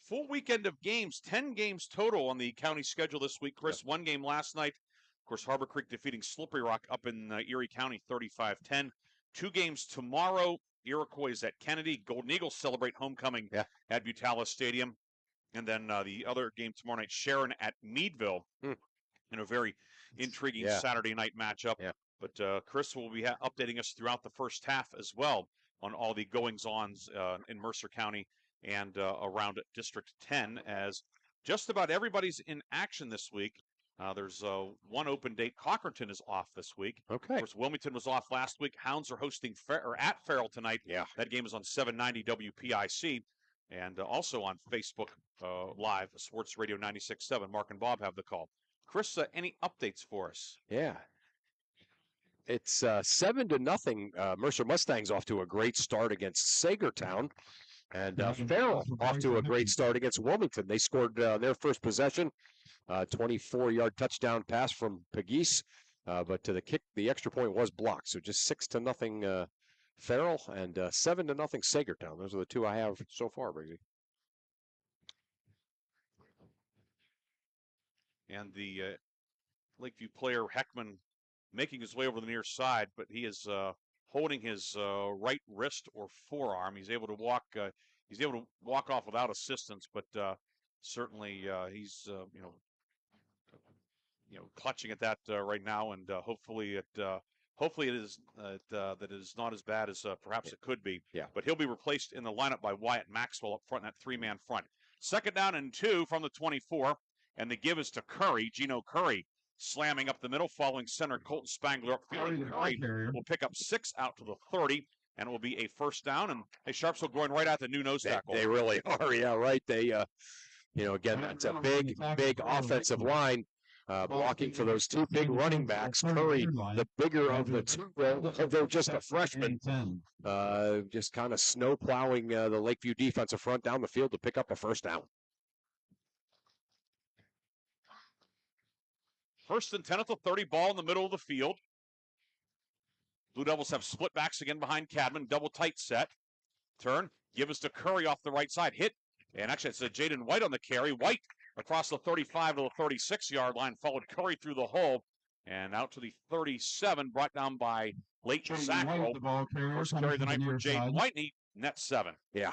full weekend of games, 10 games total on the county schedule this week. Chris, one game last night. Of course, Harbor Creek defeating Slippery Rock up in Erie County 35-10. 2 games tomorrow. Iroquois is at Kennedy. Golden Eagles celebrate homecoming at Butalis Stadium. And then the other game tomorrow night, Sharon at Meadville in a very intriguing Saturday night matchup. Yeah. But Chris will be updating us throughout the first half as well on all the goings-ons in Mercer County and around District 10, as just about everybody's in action this week. There's one open date. Cochranton is off this week. Okay. Of course, Wilmington was off last week. Hounds are hosting at Farrell tonight. Yeah. That game is on 790 WPIC. And also on Facebook Live, Sports Radio 96.7. Mark and Bob have the call. Chris, any updates for us? Yeah. It's 7-0. Mercer Mustangs off to a great start against Sagertown. And Farrell off to a great start against Wilmington. They scored their first possession, 24-yard touchdown pass from Pegues, but to the extra point was blocked. So just 6-0 Farrell and 7-0 Sagertown. Those are the two I have so far, Briggsy. And the Lakeview player Heckman making his way over the near side, but he is holding his right wrist or forearm. He's able to walk. He's able to walk off without assistance, but certainly he's clutching at that right now, and hopefully it is that it is not as bad as perhaps it could be. Yeah. But he'll be replaced in the lineup by Wyatt Maxwell up front in that 3-man front. 2nd down and 2 from the 24, and the give is to Curry. Gino Curry slamming up the middle, following center Colton Spangler upfield. Curry will pick up 6 out to the 30, and it will be a 1st down. And hey, Sharpsville going right at the new nose tackle. They really are, yeah, right. They, again, that's a big offensive line. Blocking for those 2 big running backs. Curry, the bigger of the 2, although just a freshman, just kind of snow plowing the Lakeview defensive front down the field to pick up a 1st down. 1st and 10 at the 30, ball in the middle of the field. Blue Devils have split backs again behind Cadman, double tight set. Turn, give us to Curry off the right side, hit, and actually it's Jaden White on the carry. White across the 35 to the 36-yard line, followed Curry through the hole, and out to the 37, brought down by Leighton Sacco. First carry of the night for Jaden White, and he net 7. Yeah.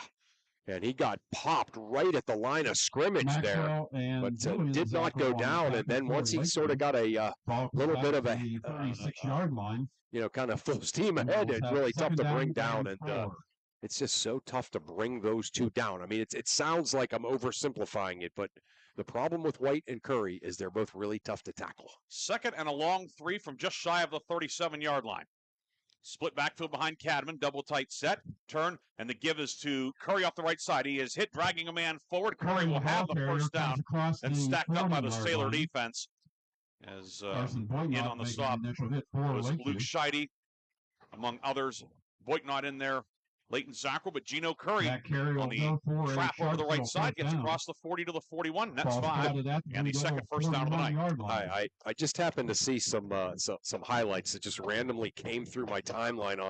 And he got popped right at the line of scrimmage there, but did not go down. And then once he sort of got a little bit of a 36-yard line, kind of full steam ahead, it's really tough to bring down. And it's just so tough to bring those 2 down. I mean, it sounds like I'm oversimplifying it, but the problem with White and Curry is they're both really tough to tackle. 2nd and a long 3 from just shy of the 37-yard line. Split backfield behind Cadman, double tight set, turn, and the give is to Curry off the right side. He is hit, dragging a man forward. Curry will have the 1st down, and stacked up by the Sailor defense. As in on the stop was Luke Scheide, among others. Boyk not in there. Leighton Zackrell, but Gino Curry That carry will on the go for a trap over the right Sharpsville side first gets down. across the 40 to the 41. That's Cross 5, out of that and the Blue second Devil first down of the night. 49-yard line. I just happened to see some highlights that just randomly came through my timeline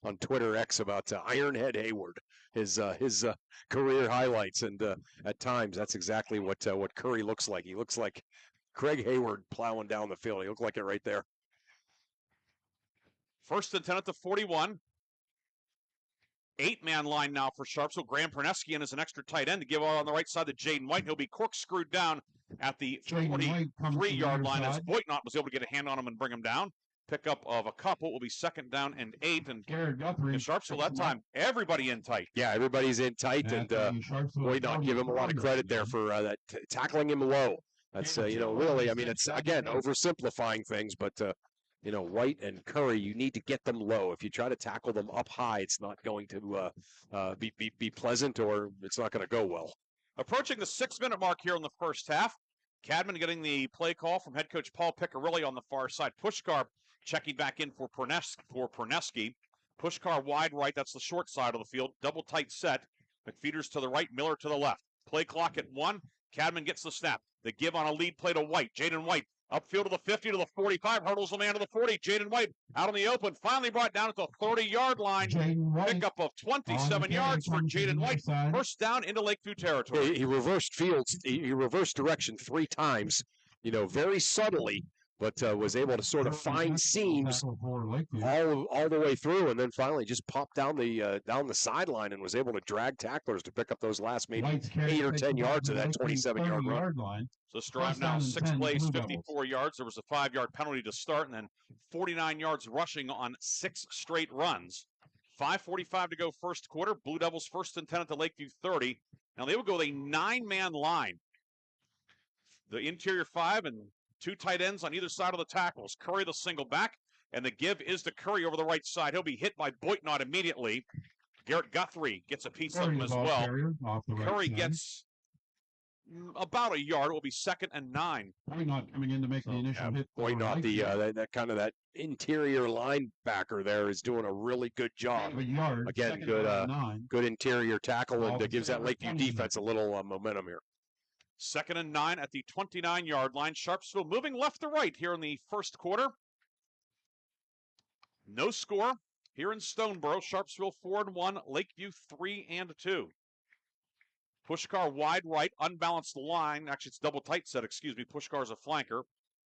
on Twitter X about Ironhead Hayward, his career highlights, and at times that's exactly what Curry looks like. He looks like Craig Hayward plowing down the field. He looked like it right there. First and 10 at the 41. 8-man line now for Sharpsville. Graham Perneskian is an extra tight end to give out on the right side to Jaden White. He'll be corkscrewed down at the 43-yard line as Boitnott was able to get a hand on him and bring him down. Pickup of a couple will be 2nd down and 8. And in Sharpsville that time, everybody in tight. Yeah, everybody's in tight, and Boitnott, give him a lot of credit there for that tackling him low. That's really, I mean, it's again oversimplifying things, but White and Curry, you need to get them low. If you try to tackle them up high, it's not going to be pleasant, or it's not going to go well. Approaching the 6-minute mark here in the first half. Cadman getting the play call from head coach Paul Piccarilli on the far side. Pushkar checking back in for Perneski. Pushkar wide right, that's the short side of the field. Double tight set. McFeeters to the right, Miller to the left. Play clock at 1. Cadman gets the snap. The give on a lead play to White. Jaden White upfield to the 50 to the 45. Hurdles the man to the 40. Jaden White out in the open. Finally brought down at the 30-yard line. Pickup of 27 yards for Jaden White. First down into Lakeview territory. He reversed fields. He reversed direction 3 times, very subtly, but was able to sort of find seams all the way through, and then finally just popped down the sideline and was able to drag tacklers to pick up those last maybe 8 or 10 yards of that 27-yard run. So this drive now 6 plays, 54 yards. There was a 5-yard penalty to start, and then 49 yards rushing on 6 straight runs. 5:45 to go first quarter. Blue Devils 1st and 10 at the Lakeview 30. Now they will go with a 9-man line. The interior 5 and 2 tight ends on either side of the tackles. Curry the single back, and the give is to Curry over the right side. He'll be hit by Boitnott immediately. Garrett Guthrie gets a piece of him as well. Curry gets about a yard. It will be 2nd and 9. Boitnott coming in to make the initial hit. Boitnott, that kind of that interior linebacker there, is doing a really good job. Again, good interior tackle, and gives that Lakeview defense a little momentum here. 2nd and 9 at the 29-yard line. Sharpsville moving left to right here in the first quarter. No score here in Stoneboro. Sharpsville 4-1, Lakeview 3-2. Pushkar wide right, unbalanced line. Actually, it's double tight set, excuse me. Pushkar's a flanker.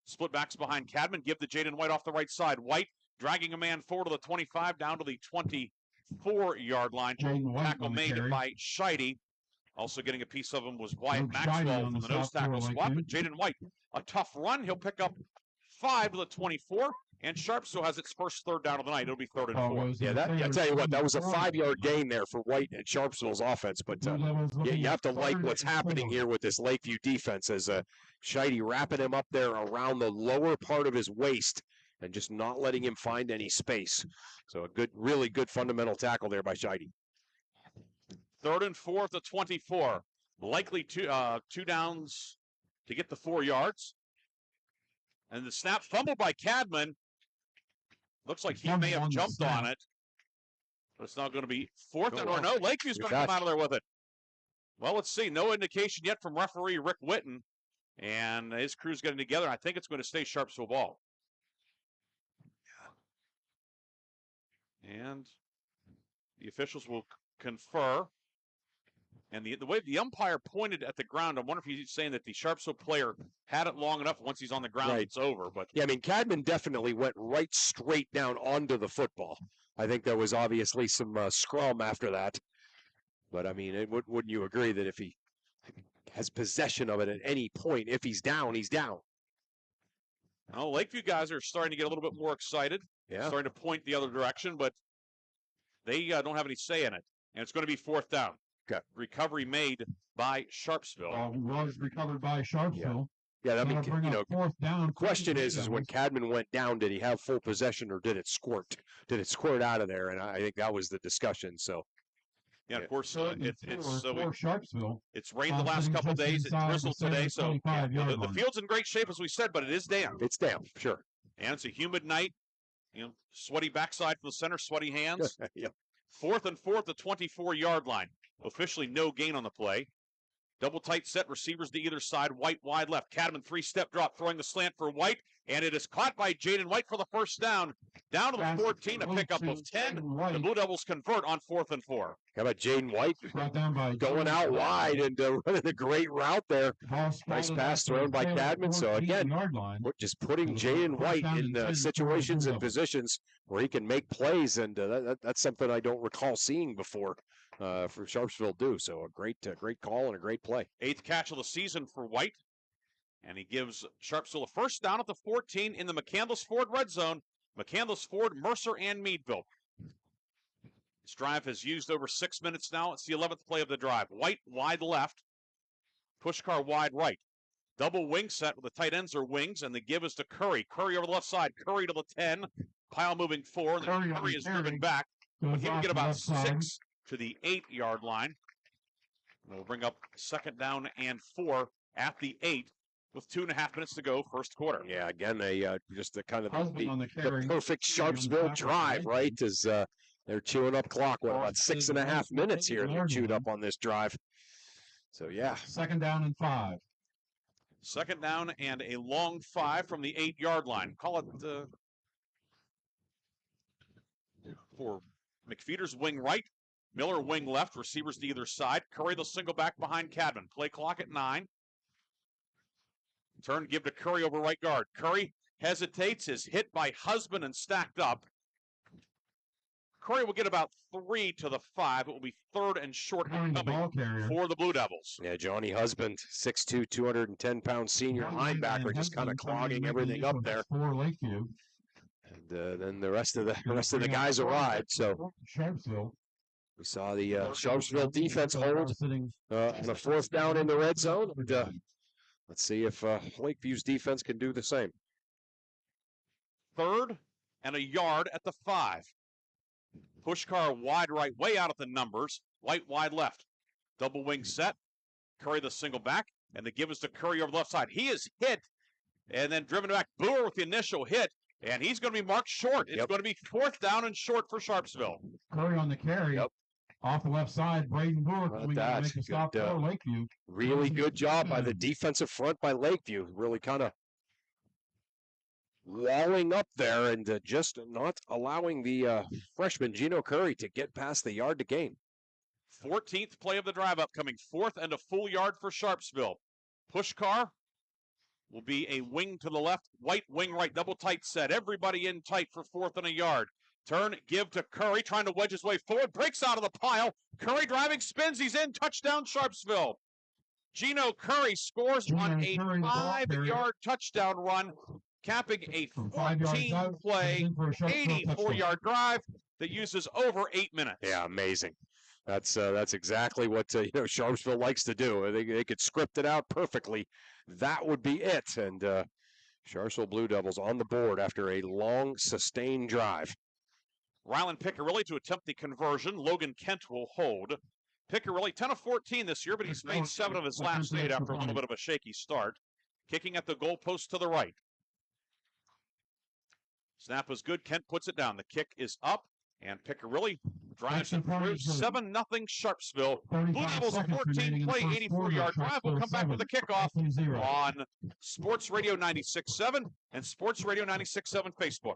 Split backs behind Cadman. Give to Jaden White off the right side. White dragging a man forward to the 25, down to the 24-yard line. Tackle made by Scheide. Also getting a piece of him was Wyatt Maxwell from the nose tackle spot. But Jaden White, a tough run. He'll pick up 5 to the 24. And Sharpsville has its first 3rd down of the night. It'll be 3rd and 4. Yeah, I tell you what, that was a 5-yard gain there for White and Sharpsville's offense. But you have to like what's happening here with this Lakeview defense, as Scheide wrapping him up there around the lower part of his waist and just not letting him find any space. So a really good fundamental tackle there by Scheide. 3rd and 4 at the 24. Likely 2 downs to get the 4 yards. And the snap fumbled by Cadman. Looks like he may have jumped on it. But it's now going to be 4th and or no. Lakeview's going to come out of there with it. Well, let's see. No indication yet from referee Rick Witten. And his crew's getting together. I think it's going to stay Sharpsville ball. And the officials will confer. And the way the umpire pointed at the ground, I wonder if he's saying that the Sharpsville player had it long enough. Once he's on the ground, it's over. But yeah, I mean, Cadman definitely went right straight down onto the football. I think there was obviously some scrum after that. But, I mean, wouldn't you agree that if he has possession of it at any point, if he's down, he's down? Well, Lakeview guys are starting to get a little bit more excited. Yeah. Starting to point the other direction, but they don't have any say in it. And it's going to be 4th down. Okay. Recovery made by Sharpsville. Was recovered by Sharpsville. Yeah, I mean, the question is when Cadman went down, did he have full possession or did it squirt? Did it squirt out of there? And I think that was the discussion. So, yeah, of course, it's Sharpsville. It's rained the last couple of days. It drizzled today, so the field's in great shape, as we said, but it is damp. It's damp, sure. And it's a humid night. Sweaty backside from the center, sweaty hands. Yep. 4th and 4 at the 24-yard line. Officially no gain on the play. Double tight set, receivers to either side. White wide left. Cadman 3-step drop, throwing the slant for White, and it is caught by Jaden White for the first down. Down to the 14, a pickup of 10. The Blue Devils convert on 4th and 4. How about Jaden White going out wide and running a great route there. Nice pass thrown by Cadman. So again, we're just putting Jaden White in situations and positions where he can make plays, and that's something I don't recall seeing before. For Sharpsville do. So a great call and a great play. 8th catch of the season for White. And he gives Sharpsville a first down at the 14 in the McCandless Ford red zone. McCandless Ford, Mercer, and Meadville. This drive has used over 6 minutes now. It's the 11th play of the drive. White wide left. Pushkar wide right. Double wing set with the tight ends are wings, and the give is to Curry. Curry over the left side. Curry to the 10. Pile moving 4, and then Curry is driven back. But he will get about 6 to the 8-yard line. We'll bring up 2nd down and 4 at the 8 with 2.5 minutes to go, first quarter. Yeah, again, just the kind of the perfect Sharpsville drive, right? As they're chewing up clock. What, about 6.5 minutes here they're chewed up on this drive. So, yeah. 2nd down and 5. 2nd down and a long 5 from the 8-yard line. Call it for McFeeder's wing right. Miller wing left, receivers to either side. Curry the single back behind Cadman. Play clock at 9. Turn give to Curry over right guard. Curry hesitates, is hit by Husband and stacked up. Curry will get about 3 to the 5. It will be 3rd and short coming for the Blue Devils. Yeah, Johnny Husband, 6'2", 210-pound senior linebacker, just kind of clogging everything up there. For Lakeview. And then the rest of the guys arrived. So Sharpsville. We saw the Sharpsville defense hold on a 4th down in the red zone. And, let's see if Lakeview's defense can do the same. 3rd and a yard at the 5. Pushkar wide right, way out at the numbers. White wide left. Double wing set. Curry the single back, and the give is to Curry over the left side. He is hit and then driven back. Boer with the initial hit, and he's going to be marked short. It's going to be 4th down and short for Sharpsville. Curry on the carry. Yep. Off the left side, Braden Boer coming in to make a stop for Lakeview. Really good job by the defensive front by Lakeview. Really kind of walling up there and just not allowing the freshman Gino Curry to get past the yard to gain. 14th play of the drive upcoming. 4th and a full yard for Sharpsville. Pushkar will be a wing to the left. White wing right. Double tight set. Everybody in tight for 4th and a yard. Turn, give to Curry, trying to wedge his way forward. Breaks out of the pile. Curry driving, spins. He's in. Touchdown, Sharpsville. Gino Curry scores on a 5-yard touchdown run, capping a 14-play, 84-yard drive that uses over 8 minutes. Yeah, amazing. That's exactly what Sharpsville likes to do. They could script it out perfectly. That would be it. And Sharpsville Blue Devils on the board after a long, sustained drive. Rylan Piccarilli to attempt the conversion. Logan Kent will hold. Piccarilli, 10 of 14 this year, but he's made 7 of his last 8 after a little bit of a shaky start. Kicking at the goalpost to the right. Snap is good. Kent puts it down. The kick is up, and Piccarilli drives it through. 7-0 Sharpsville. Blue Devils 14-play, 84-yard drive. We'll come back with the kickoff on Sports Radio 96.7 and Sports Radio 96.7 Facebook.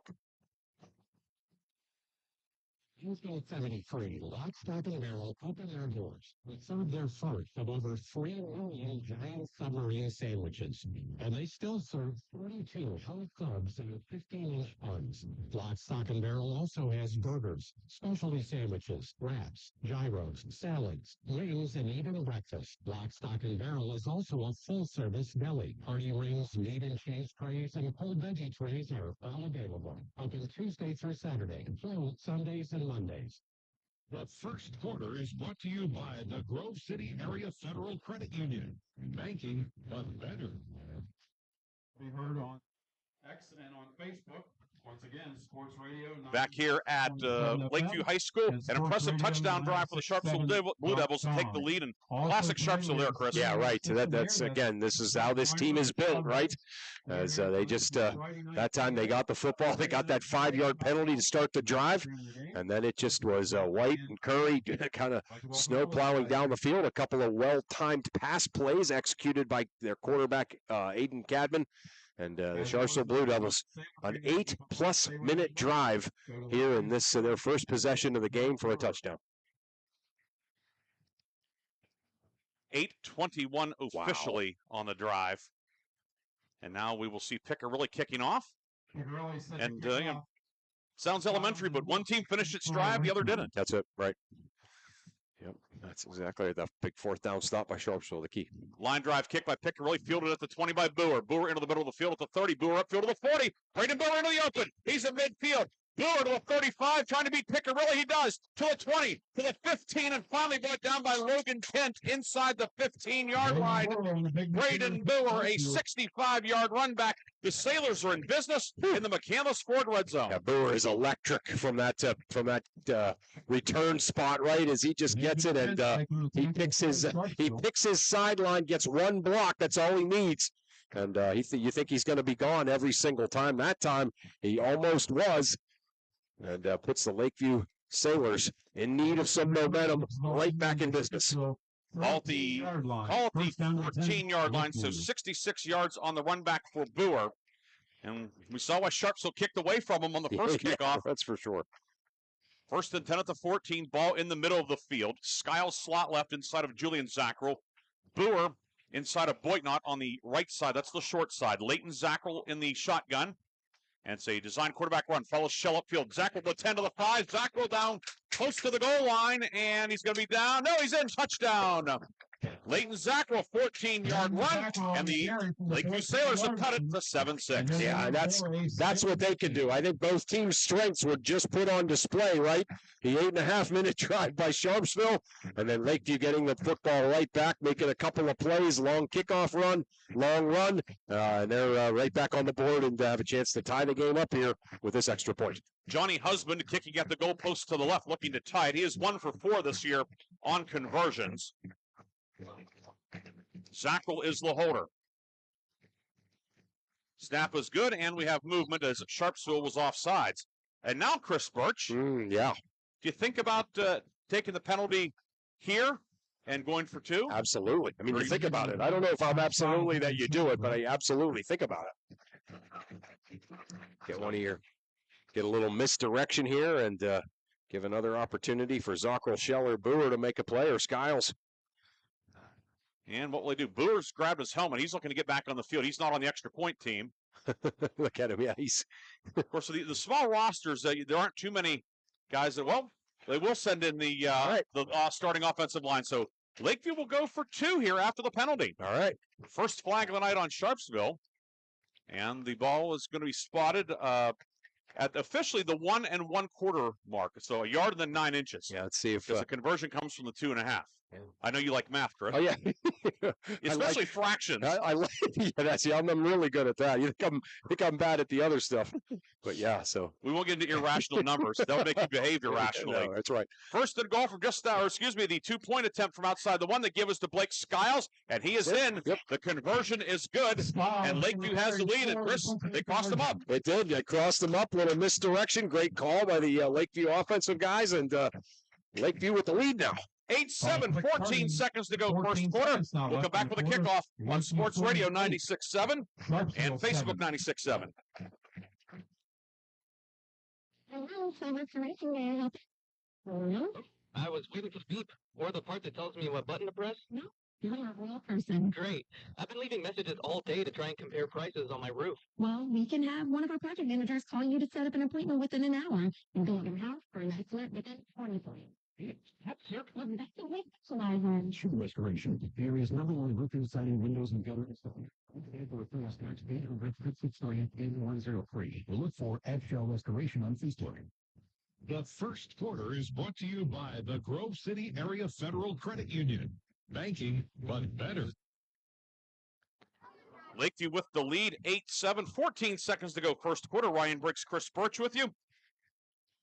Houston 73, Lock, Stock, and Barrel open their doors. We serve their first of over 3 million giant submarine sandwiches. And they still serve 42 hot clubs and 15-inch buns. Lock, Stock, and Barrel also has burgers, specialty sandwiches, wraps, gyros, salads, wings, and even breakfast. Lock, Stock, and Barrel is also a full-service deli. Party rings, meat and cheese trays, and whole veggie trays are all available. Open Tuesday through Saturday, closed Sundays and Mondays. The first quarter is brought to you by the Grove City Area Federal Credit Union. Banking, but better. Be heard on X and on Facebook. Once again, Sports Radio. Back here at Lakeview High School, an impressive touchdown drive for the Sharpsville Blue Devils to take the lead, and classic Sharpsville there, Chris. Yeah, right. So that's again, this is how this team is built, right? As they just that time they got the football, they got that 5-yard penalty to start the drive, and then it just was White and Curry kind of snow plowing down the field. A couple of well-timed pass plays executed by their quarterback Aiden Cadman. And the Sharpsville Blue Devils, an 8+ minute drive here in this their first possession of the game for a touchdown. 8:21 officially on the drive. And now we will see Picker really kicking off. And sounds elementary, but one team finished its drive, the other didn't. That's it, right. Yep, that's exactly the big 4th down stop by Sharpsville, the key. Line drive kick by Picker, really fielded at the 20 by Boer. Boer into the middle of the field at the 30. Boer upfield to the 40. Braden Boer into the open. He's in midfield. Boer to the 35, trying to beat Piccarelli. He does. To the 20, to the 15, and finally brought down by Logan Kent inside the 15-yard line. Braden Boer, a 65-yard run back. The Sailors are in business in the McCandless Ford red zone. Yeah, Boer is electric from that return spot, right? As he just gets it, and he picks his sideline, gets one block. That's all he needs. And you think he's going to be gone every single time. That time, he almost was. And puts the Lakeview Sailors in need of some momentum right back in business. Call it the 14-yard line, so 66 yards on the run back for Boer. And we saw why Sharpsville kicked away from him on the first kickoff. That's for sure. 1st and 10 at the 14, ball in the middle of the field. Skiles slot left inside of Julian Zackrell. Boer inside of Boitnott on the right side. That's the short side. Leighton Zackrell in the shotgun. And it's a design quarterback run. Follows Shell upfield. Zackrell to 10 to the 5. Zackrell down close to the goal line, and he's going to be down. No, he's in. Touchdown. Leighton Zackrell, 14-yard run, and the Lakeview Sailors have cut it to 7-6. Yeah, that's what they can do. I think both teams' strengths were just put on display, right? The 8.5-minute drive by Sharpsville, and then Lakeview getting the football right back, making a couple of plays, long kickoff run, long run, and they're right back on the board and have a chance to tie the game up here with this extra point. Johnny Husband kicking at the goalpost to the left, looking to tie it. He is 1 for 4 this year on conversions. Zackrell is the holder. Snap is good, and we have movement as Sharpsville was offsides. And now Chris Birch. Yeah. Do you think about taking the penalty here and going for 2? Absolutely. I mean, you think about it. I don't know if I'm absolutely that you do it, but I absolutely think about it. Get a little misdirection here and give another opportunity for Zackrell, Scheller, Boer to make a play, or Skiles. And what will they do? Boer's grabbed his helmet. He's looking to get back on the field. He's not on the extra point team. Look at him. Yeah, he's. Of course, the small rosters, there aren't too many guys that, well, they will send in the starting offensive line. So Lakeview will go for 2 here after the penalty. All right. First flag of the night on Sharpsville. And the ball is going to be spotted at officially the 1 1/4 mark. So 1 yard and then 9 inches. Yeah, let's see if the conversion comes from the 2.5. I know you like math, Chris. Oh yeah, especially fractions. I'm really good at that. You think I'm bad at the other stuff, but yeah. So we won't get into irrational numbers. That'll make you behave irrationally. No, that's right. 1st and goal from the 2-point attempt from outside the 1 that gives us to Blake Skiles, and he is in. Yep. The conversion is good, and Lakeview has the lead. And Chris, they crossed them up. They did. They crossed them up. Little misdirection. Great call by the Lakeview offensive guys, and Lakeview with the lead now. 8-7, 14 seconds to go first quarter. We'll come back with a kickoff on Sports Radio 96.7 and Facebook 96.7. I was waiting for the beep or the part that tells me what button to press. No, you're a real person. Great. I've been leaving messages all day to try and compare prices on my roof. Well, we can have one of our project managers call you to set up an appointment within an hour and go to your house for an estimate within 24 hours. True restoration. The area's number 1 roofing, siding, windows, and gutter installation. We'll look for Eggshell Restoration on Facebook. The first quarter is brought to you by the Grove City Area Federal Credit Union. Banking, but better. Lakeview with the lead, 8-7, 14 seconds to go first quarter. Ryan Briggs, Chris Birch with you.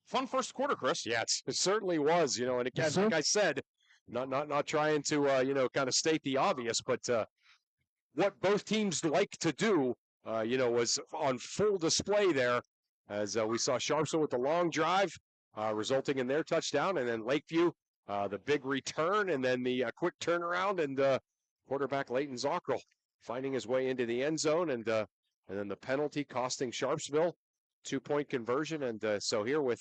Fun first quarter, Chris. Yeah, it certainly was, and again, like I said, not trying to, kind of state the obvious, but what both teams like to do, was on full display there as we saw Sharpsville with the long drive, resulting in their touchdown, and then Lakeview, the big return, and then the quick turnaround, and quarterback Leighton Zockrell finding his way into the end zone, and then the penalty costing Sharpsville 2-point conversion, and so here with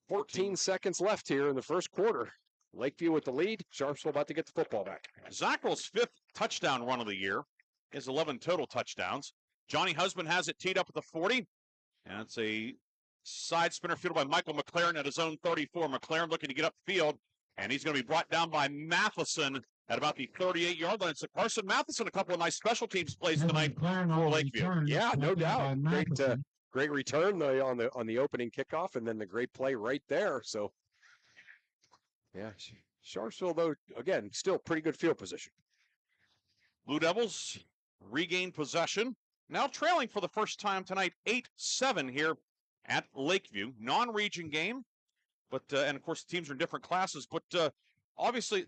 14 seconds left here in the first quarter, Lakeview with the lead. Sharpsville about to get the football back. Zockrell's 5th touchdown run of the year. His 11 total touchdowns. Johnny Husband has it teed up at the 40, and it's a side spinner fielded by Michael McLaren at his own 34. McLaren looking to get upfield, and he's going to be brought down by Matheson at about the 38-yard line. So Carson Matheson, a couple of nice special teams plays tonight for Lakeview. Yeah, no doubt. Great return on the opening kickoff, and then the great play right there. So, yeah, Sharpsville, though, again, still pretty good field position. Blue Devils regain possession. Now trailing for the first time tonight, 8-7 here at Lakeview. Non-region game, but and of course the teams are in different classes, but obviously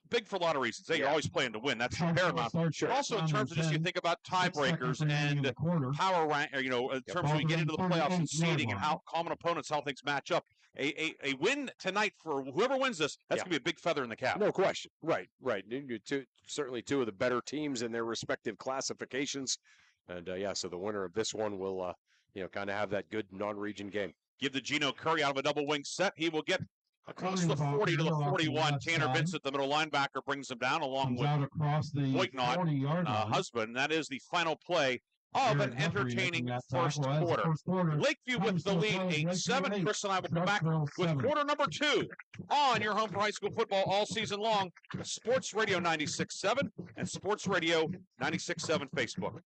big for a lot of reasons. You're always playing to win. That's paramount. But also in terms of just you think about tiebreakers and power rank, in terms of we get into the playoffs and seeding and how common opponents, how things match up. A win tonight for whoever wins this, that's going to be a big feather in the cap. No question. Right. Certainly two of the better teams in their respective classifications. And, so the winner of this one will, kind of have that good non-region game. Give the Gino Curry out of a double wing set. He will get across the 40 to the 41. Tanner Vincent, the middle linebacker, brings him down along with Boyknott, Husband. That is the final play of an entertaining first quarter. Lakeview with the lead, 8-7. Chris and I will come back with quarter number 2 on your home for high school football all season long. Sports Radio 96.7 and Sports Radio 96.7 Facebook.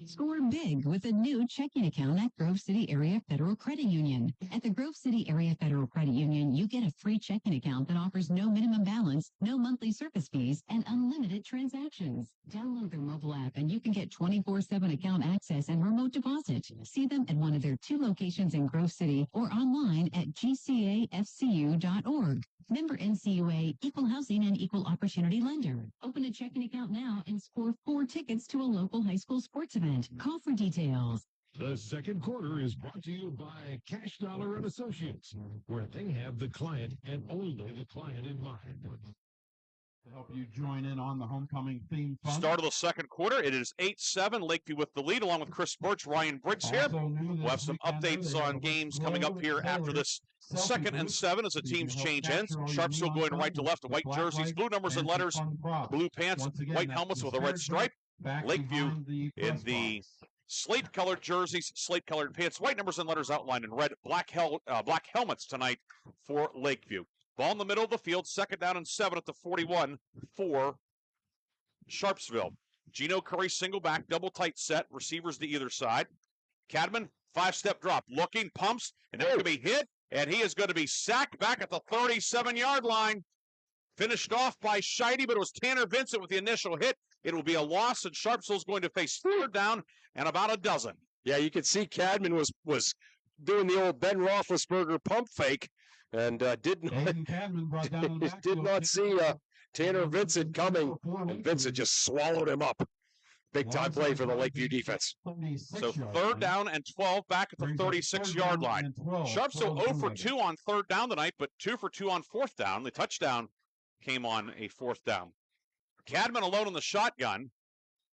Score big with a new checking account at Grove City Area Federal Credit Union. At the Grove City Area Federal Credit Union, you get a free checking account that offers no minimum balance, no monthly service fees, and unlimited transactions. Download their mobile app and you can get 24/7 account access and remote deposit. See them at one of their 2 locations in Grove City or online at gcafcu.org. Member NCUA, Equal Housing and Equal Opportunity Lender. Open a checking account now and score 4 tickets to a local high school sports event. Call for details. The second quarter is brought to you by Cash Dollar and Associates, where they have the client and only the client in mind. To help you join in on the homecoming theme fun. Start of the second quarter. It is 8-7. Lakeview with the lead, along with Chris Birch, Ryan Briggs here. We'll have some updates on games coming up here after this 2nd and 7 as the teams change ends. Sharpsville going right to left, white jerseys, blue numbers and letters, blue pants, white helmets with a red stripe. Lakeview in the slate-colored jerseys, slate-colored pants, white numbers and letters outlined in red, black helmets tonight for Lakeview. Ball in the middle of the field, 2nd down and 7 at the 41 for Sharpsville. Gino Curry single back, double tight set, receivers to either side. Cadman, 5-step drop, looking, pumps, and that's going to be hit, and he is going to be sacked back at the 37-yard line. Finished off by Scheide, but it was Tanner Vincent with the initial hit. It will be a loss, and Sharpsville's going to face 3rd down and about a dozen. Yeah, you could see Cadman was doing the old Ben Roethlisberger pump fake, and did not see Tanner Vincent coming, and Vincent just swallowed him up. Big-time play for the Lakeview defense. So 3rd down and 12 back at the 36-yard line. Sharpsville 0 for 2 on 3rd down tonight, but 2 for 2 on 4th down. The touchdown came on a 4th down. Cadman alone in the shotgun.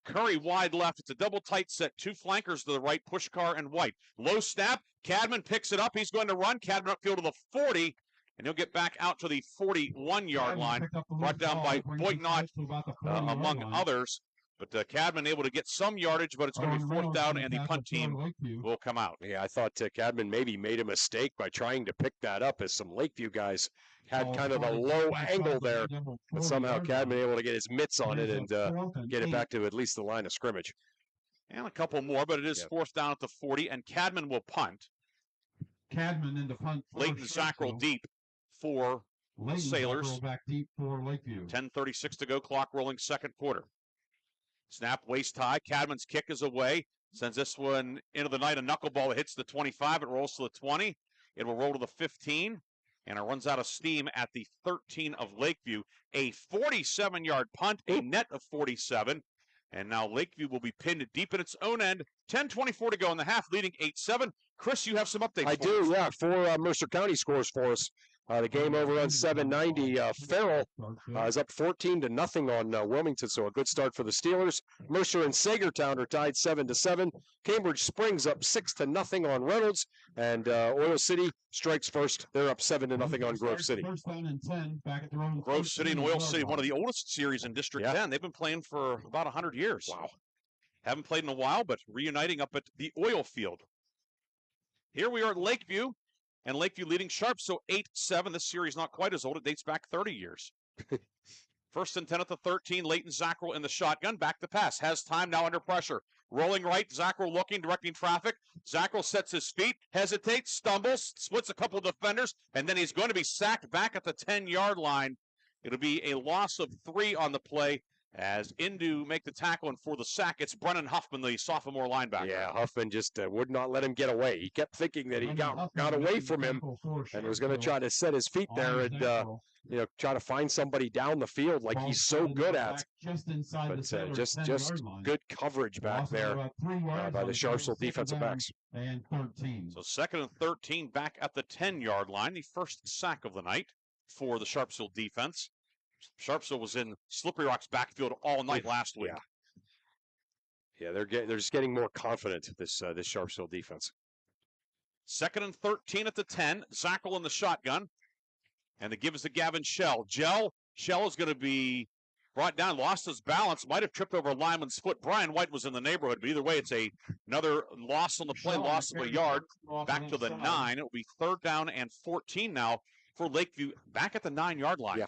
Curry wide left. It's a double tight set. 2 flankers to the right, Pushkar and White. Low snap. Cadman picks it up. He's going to run. Cadman upfield to the 40, and he'll get back out to the 41-yard line. Brought down by Boyknott, among others. But Cadman able to get some yardage, but it's going to be 4th down, and the punt team will come out. Yeah, I thought Cadman maybe made a mistake by trying to pick that up, as some Lakeview guys had kind of a low angle there, but somehow Cadman able to get his mitts on it and get it back to at least the line of scrimmage. And a couple more, but it is 4th down at the 40, and Cadman will punt. Cadman in the punt. Leighton Zockrell deep for Sailors. Back deep for Lakeview. 10:36 to go, clock rolling, second quarter. Snap, waist high. Cadman's kick is away. Sends this one into the night. A knuckleball hits the 25. It rolls to the 20. It will roll to the 15. And it runs out of steam at the 13 of Lakeview. A 47-yard punt, a net of 47. And now Lakeview will be pinned deep in its own end. 10:24 to go in the half, leading 8-7. Chris, you have some updates. I do, yeah. 4 Mercer County scores for us. The game over on 790. Farrell is up 14-0 on Wilmington, so a good start for the Steelers. Mercer and Sagertown are tied 7-7. Cambridge Springs up 6-0 on Reynolds, and Oil City strikes first. They're up 7-0 on Grove City. First down and 10 back at their own. Grove City and Oil City, one of the oldest series in District 10. They've been playing for about 100 years. Wow. Haven't played in a while, but reuniting up at the oil field. Here we are at Lakeview. And Lakeview leading Sharpsville 8-7. This series not quite as old. It dates back 30 years. First and 10 at the 13. Leighton Zackrell in the shotgun. Back to pass. Has time now under pressure. Rolling right. Zackrell looking, directing traffic. Zackrell sets his feet, hesitates, stumbles, splits a couple of defenders, and then he's going to be sacked back at the 10-yard line. It'll be a loss of 3 on the play. As Indu make the tackle, and for the sack, it's Brennan Huffman, the sophomore linebacker. Yeah, Huffman just would not let him get away. He kept thinking that he got away from him and was going to try to set his feet there and try to find somebody down the field like he's so good at. But just good coverage back there by the Sharpsville defensive backs. And 13. So second and 13 back at the 10-yard line, the first sack of the night for the Sharpsville defense. Sharpsville was in Slippery Rock's backfield all night last week. Yeah, they're just getting more confident, this Sharpsville defense. Second and 13 at the 10. Zackrell in the shotgun. And the give is to Gavin Shell. Shell is going to be brought down, lost his balance, might have tripped over a lineman's foot. Brian White was in the neighborhood, but either way, it's another loss on the play, loss of a yard. Back to the 9. It'll be third down and 14 now for Lakeview, back at the 9-yard line. Yeah.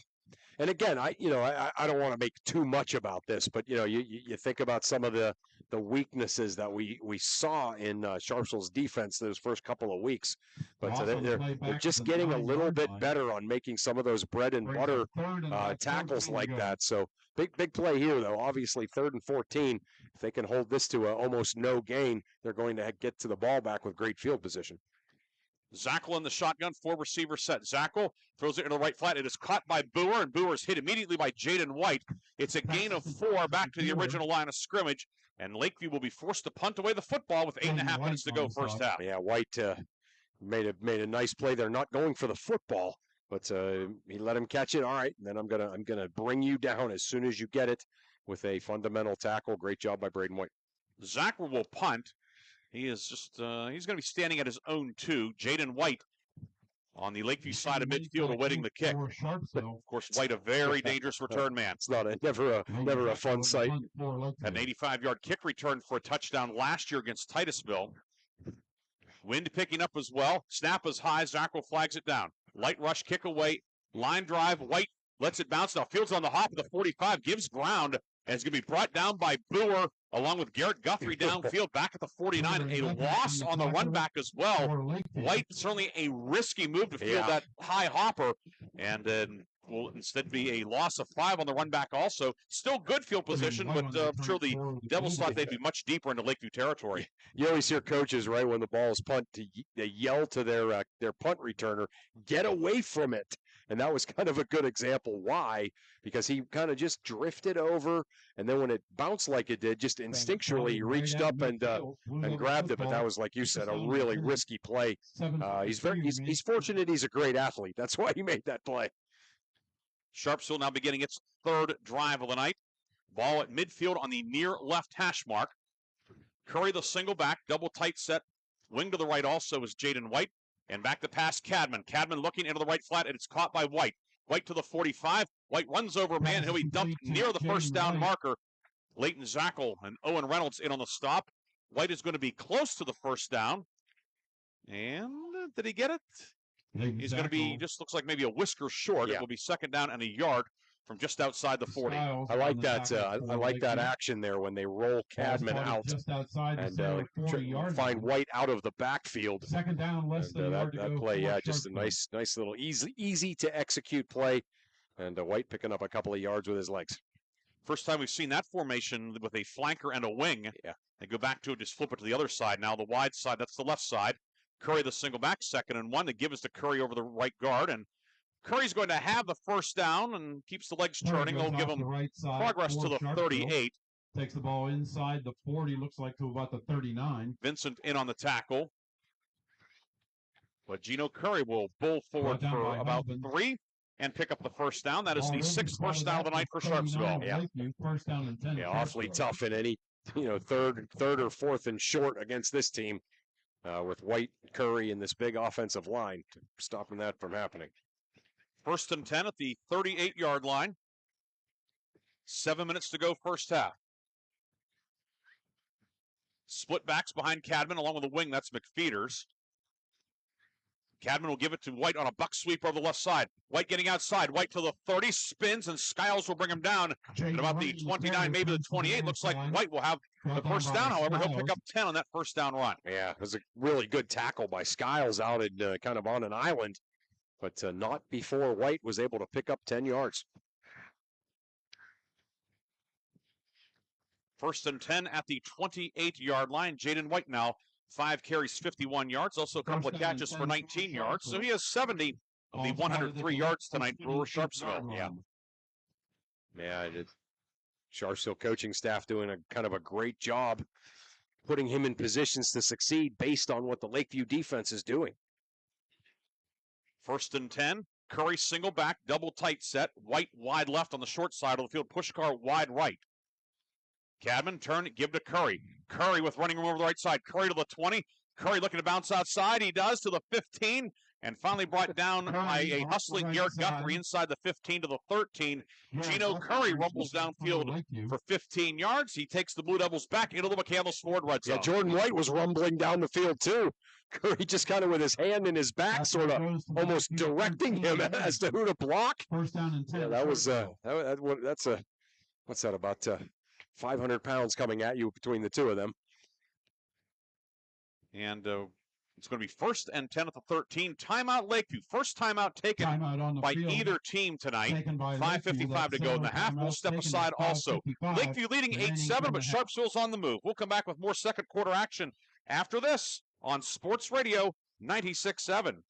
And again, I don't want to make too much about this, but you think about some of the weaknesses that we saw in Sharpsville's defense those first couple of weeks, but they're just getting a little bit better on making some of those bread and butter tackles like that. So big play here, though. Obviously, 3rd and 14. If they can hold this to almost no gain, they're going to get to the ball back with great field position. Zackrell in the shotgun, 4 receivers set. Zackrell throws it into the right flat. It is caught by Boer, and Boer is hit immediately by Jaden White. It's a gain of 4 back to the original line of scrimmage, and Lakeview will be forced to punt away the football with 8.5 minutes to go first half. Yeah, White made a nice play there, not going for the football, but he let him catch it. All right, and then I'm gonna bring you down as soon as you get it with a fundamental tackle. Great job by Braden White. Zackrell will punt. He is just, he's going to be standing at his own 2. Jaden White on the Lakeview side of midfield awaiting the kick. Of course, White, a very dangerous return man. It's never a fun sight. An 85-yard kick return for a touchdown last year against Titusville. Wind picking up as well. Snap is high. Zackrell flags it down. Light rush kick away. Line drive. White lets it bounce. Now Fields on the hop of the 45. Gives ground. And it's going to be brought down by Boer along with Garrett Guthrie downfield back at the 49. A loss on the run back as well. White, certainly a risky move to field that high hopper. And then will instead be a loss of 5 on the run back also. Still good field position, but I'm sure the Devils thought they'd be much deeper into Lakeview territory. You always hear coaches, right, when the ball is punted, they yell to their punt returner, get away from it. And that was kind of a good example. Why? Because he kind of just drifted over, and then when it bounced like it did, just instinctually he reached up and grabbed it. But that was, like you said, a really risky play. He's fortunate he's a great athlete. That's why he made that play. Sharpsville now beginning its 3rd drive of the night. Ball at midfield on the near left hash mark. Curry the single back, double tight set. Wing to the right also is Jaden White. And back to pass Cadman. Cadman looking into the right flat, and it's caught by White. White to the 45. White runs over a man. He'll be dumped near the first down marker. Leighton Zackrell and Owen Reynolds in on the stop. White is going to be close to the first down. And did he get it? He's going to be, just looks like maybe a whisker short. It will be 2nd down and a yard from just outside the 40. Styles I like on the that. tackle I for like that Lakeview. action there when they roll Cadman Ball spotted out just outside the and Sailor 40-yard find line. White out of the backfield. Second down, less And than a yard to that go. play, for just a Sharpsville. nice little easy to execute play, and White picking up a couple of yards with his legs. First time we've seen that formation with a flanker and a wing. Yeah. They go back to it, just flip it to the other side. Now the wide side, that's the left side. Curry the single back, 2nd and 1. The give is to Curry over the right guard, and Curry's going to have the first down and keeps the legs Curry turning. goes It'll give off him the right side progress for to the Sharpsville. 38. Takes the ball inside the 40, looks like to about the 39. Vincent in on the tackle. But Gino Curry will bull forward Brought down for by about Melvin. 3 and pick up the first down. That is the Already 6th spotted first down of the that night for with 39 Sharpsville. of Yeah. Lakeview, first down and 10. Yeah, for awfully Sharpsville. tough in any third or fourth and short against this team, with White, Curry, and this big offensive line stopping that from happening. 1st and 10 at the 38-yard line. 7 minutes to go first half. Split backs behind Cadman along with the wing. That's McFeeters. Cadman will give it to White on a buck sweep over the left side. White getting outside. White to the 30, spins, and Skiles will bring him down. At about the 29, maybe the 28. Looks like White will have the first down. However, he'll pick up 10 on that first down run. Yeah, it was a really good tackle by Skiles out at kind of on an island, but not before White was able to pick up 10 yards. 1st and 10 at the 28-yard line. Jaden White now 5 carries, 51 yards. Also a couple of catches for 19 yards. So he has 70 of the 103 yards tonight for Sharpsville. Yeah, Sharpsville coaching staff doing a kind of a great job putting him in positions to succeed based on what the Lakeview defense is doing. 1st and 10. Curry single back, double tight set. White wide left on the short side of the field. Pushkar wide right. Cadman turn, give to Curry. Curry with running room over the right side. Curry to the 20. Curry looking to bounce outside. He does to the 15. And finally brought down by a hustling Garrett Guthrie inside the 15 to the 13. Gino Curry rumbles downfield for 15 yards. He takes the Blue Devils back into the McCandless Ford red zone. Yeah, Jordan White was rumbling down the field too. Curry just kind of with his hand in his back, sort of almost directing him as to who to block. First down and 10. Yeah, that was what's that, about 500 pounds coming at you between the two of them. And it's going to be 1st and 10 at the 13. Timeout Lakeview. First timeout taken by either team tonight. 5:55 to go in the half. We'll step aside also. Lakeview leading 8-7, but Sharpsville's on the move. We'll come back with more second quarter action after this on Sports Radio 96.7.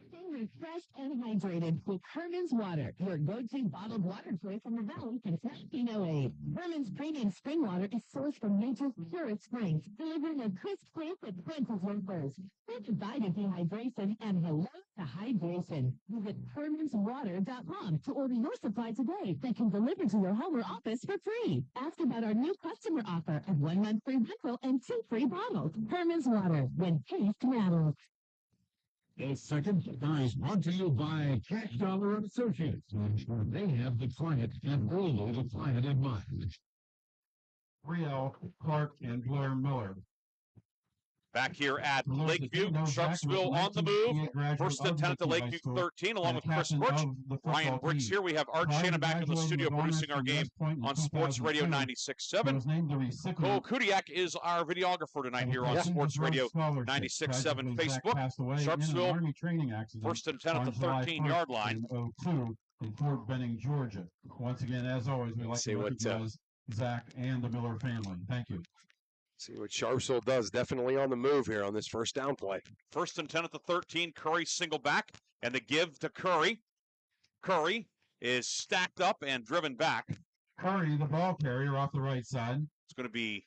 Stay refreshed and hydrated with Herman's Water, your go-to bottled water choice from the Valley since 1908. Herman's premium spring water is sourced from nature's purest springs, delivering a crisp taste that quenches your thirst. Say goodbye to dehydration and hello to hydration. Visit hermanswater.com to order your supply today that can deliver to your home or office for free. Ask about our new customer offer of 1 month free rental and 2 free bottles. Herman's Water, when taste matters. This second is brought to you by Cash Dollar and Associates. They have the client and only the client in mind. Riel, Clark, and Blair Miller. Back here at Lakeview, Sharpsville on the move. 1st and 10 at the Lakeview 13, along with Chris Birch. Ryan Briggs here. We have Art Shannon back in the studio producing our game on Sports Radio 96.7. Cole Kudiak is our videographer tonight here on Sports Radio 96.7 Facebook. Sharpsville, 1st and 10 at the 13-yard line. In Fort Benning, Georgia. Once again, as always, we like to recognize Zach and the Miller family. Thank you. See what Sharpsville does. Definitely on the move here on this first down play. 1st and 10 at the 13. Curry single back and the give to Curry. Curry is stacked up and driven back. Curry, the ball carrier off the right side. It's going to be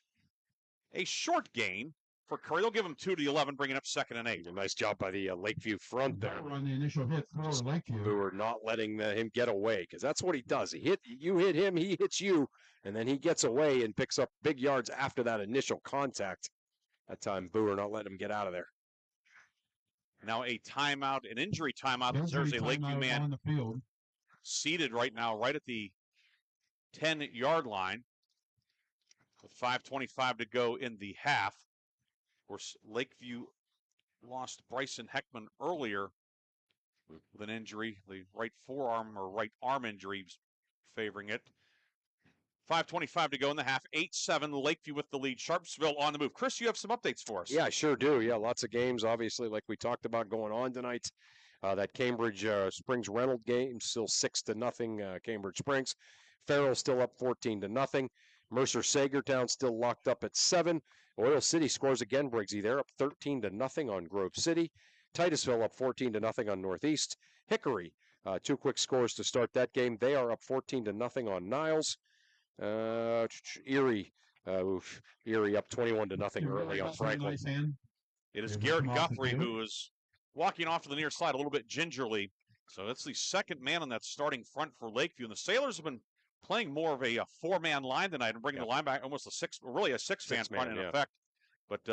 a short gain for Curry. They'll give him 2 to the 11, bringing up 2nd and 8. A nice job by the Lakeview front there. On the initial hit for Lakeview. Who are not letting him get away, because that's what he does. You hit him, he hits you, and then he gets away and picks up big yards after that initial contact. That time, Booer not letting him get out of there. Now a timeout, an injury timeout. There's a Lakeview man on the field, seated right now, right at the 10-yard line, with 5:25 to go in the half. Of course, Lakeview lost Bryson Heckman earlier with an injury, the right forearm or right arm injury favoring it. 5:25 to go in the half. 8-7, Lakeview with the lead. Sharpsville on the move. Chris, you have some updates for us. Yeah, I sure do. Yeah, lots of games, obviously, like we talked about going on tonight. That Cambridge Springs Reynolds game, still 6-0, Cambridge Springs. Farrell still up 14-0. Mercer Sagertown still locked up at 7. Oil City scores again, Briggsy. They're up 13-0 on Grove City. Titusville up 14-0 on Northeast. Hickory, 2 quick scores to start that game. They are up 14-0 on Niles. Erie up 21-0 early on Franklin. It is Garrett Guthrie who is walking off to the near side a little bit gingerly. So that's the second man on that starting front for Lakeview. And the Sailors have been playing more of a 4-man line tonight and bringing the line back almost a 6-man front in effect. But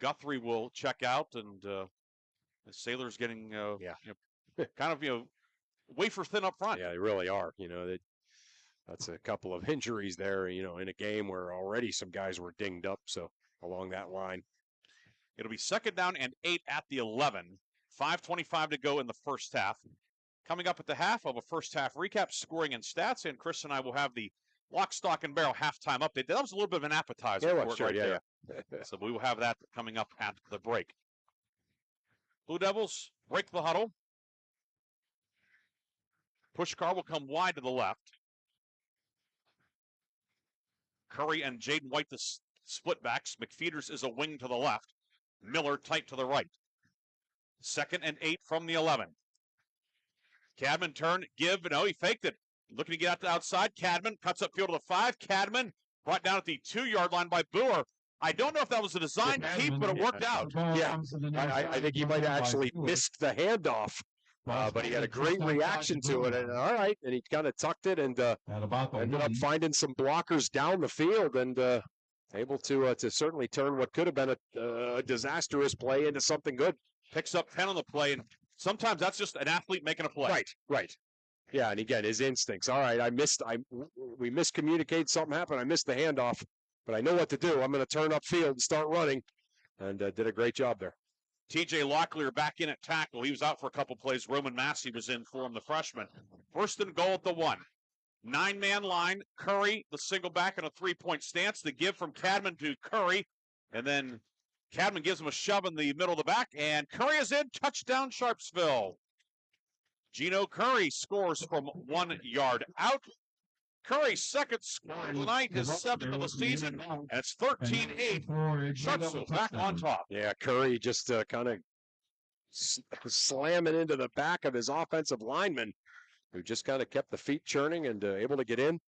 Guthrie will check out, and the Sailors getting kind of wafer thin up front. Yeah, they really are. That's a couple of injuries there, in a game where already some guys were dinged up. So along that line. It'll be 2nd down and 8 at the 11. 5:25 to go in the first half. Coming up at the half of a first half recap, scoring and stats, and Chris and I will have the lock, stock, and barrel halftime update. That was a little bit of an appetizer for it right there. So we will have that coming up at the break. Blue Devils break the huddle. Pushkar will come wide to the left. Curry and Jaden White, the split backs. McFeeters is a wing to the left. Miller tight to the right. 2nd and 8 from the 11. Cadman turn, give, he faked it. Looking to get out to outside. Cadman cuts upfield to the 5. Cadman brought down at the 2-yard line by Boer. I don't know if that was a design keep, but it worked out. Yeah, I think he might have actually missed the handoff. But he had a great reaction to it, and all right, and he kind of tucked it and ended up finding some blockers down the field and able to certainly turn what could have been a disastrous play into something good. Picks up 10 on the play, and sometimes that's just an athlete making a play. Right. Yeah, and again, his instincts. All right, we miscommunicated, something happened. I missed the handoff, but I know what to do. I'm going to turn upfield and start running, and did a great job there. TJ Locklear back in at tackle. He was out for a couple plays. Roman Massey was in for him, the freshman. 1st and goal at the 1. 9-man line. Curry, the single back in a 3-point stance. The give from Cadman to Curry. And then Cadman gives him a shove in the middle of the back. And Curry is in. Touchdown, Sharpsville. Gino Curry scores from 1 yard out. Curry's second score tonight, his 7th of the season, and it's 13-8. Sharpsville back on top. Yeah, Curry just kind of slamming into the back of his offensive lineman, who just kind of kept the feet churning and able to get in.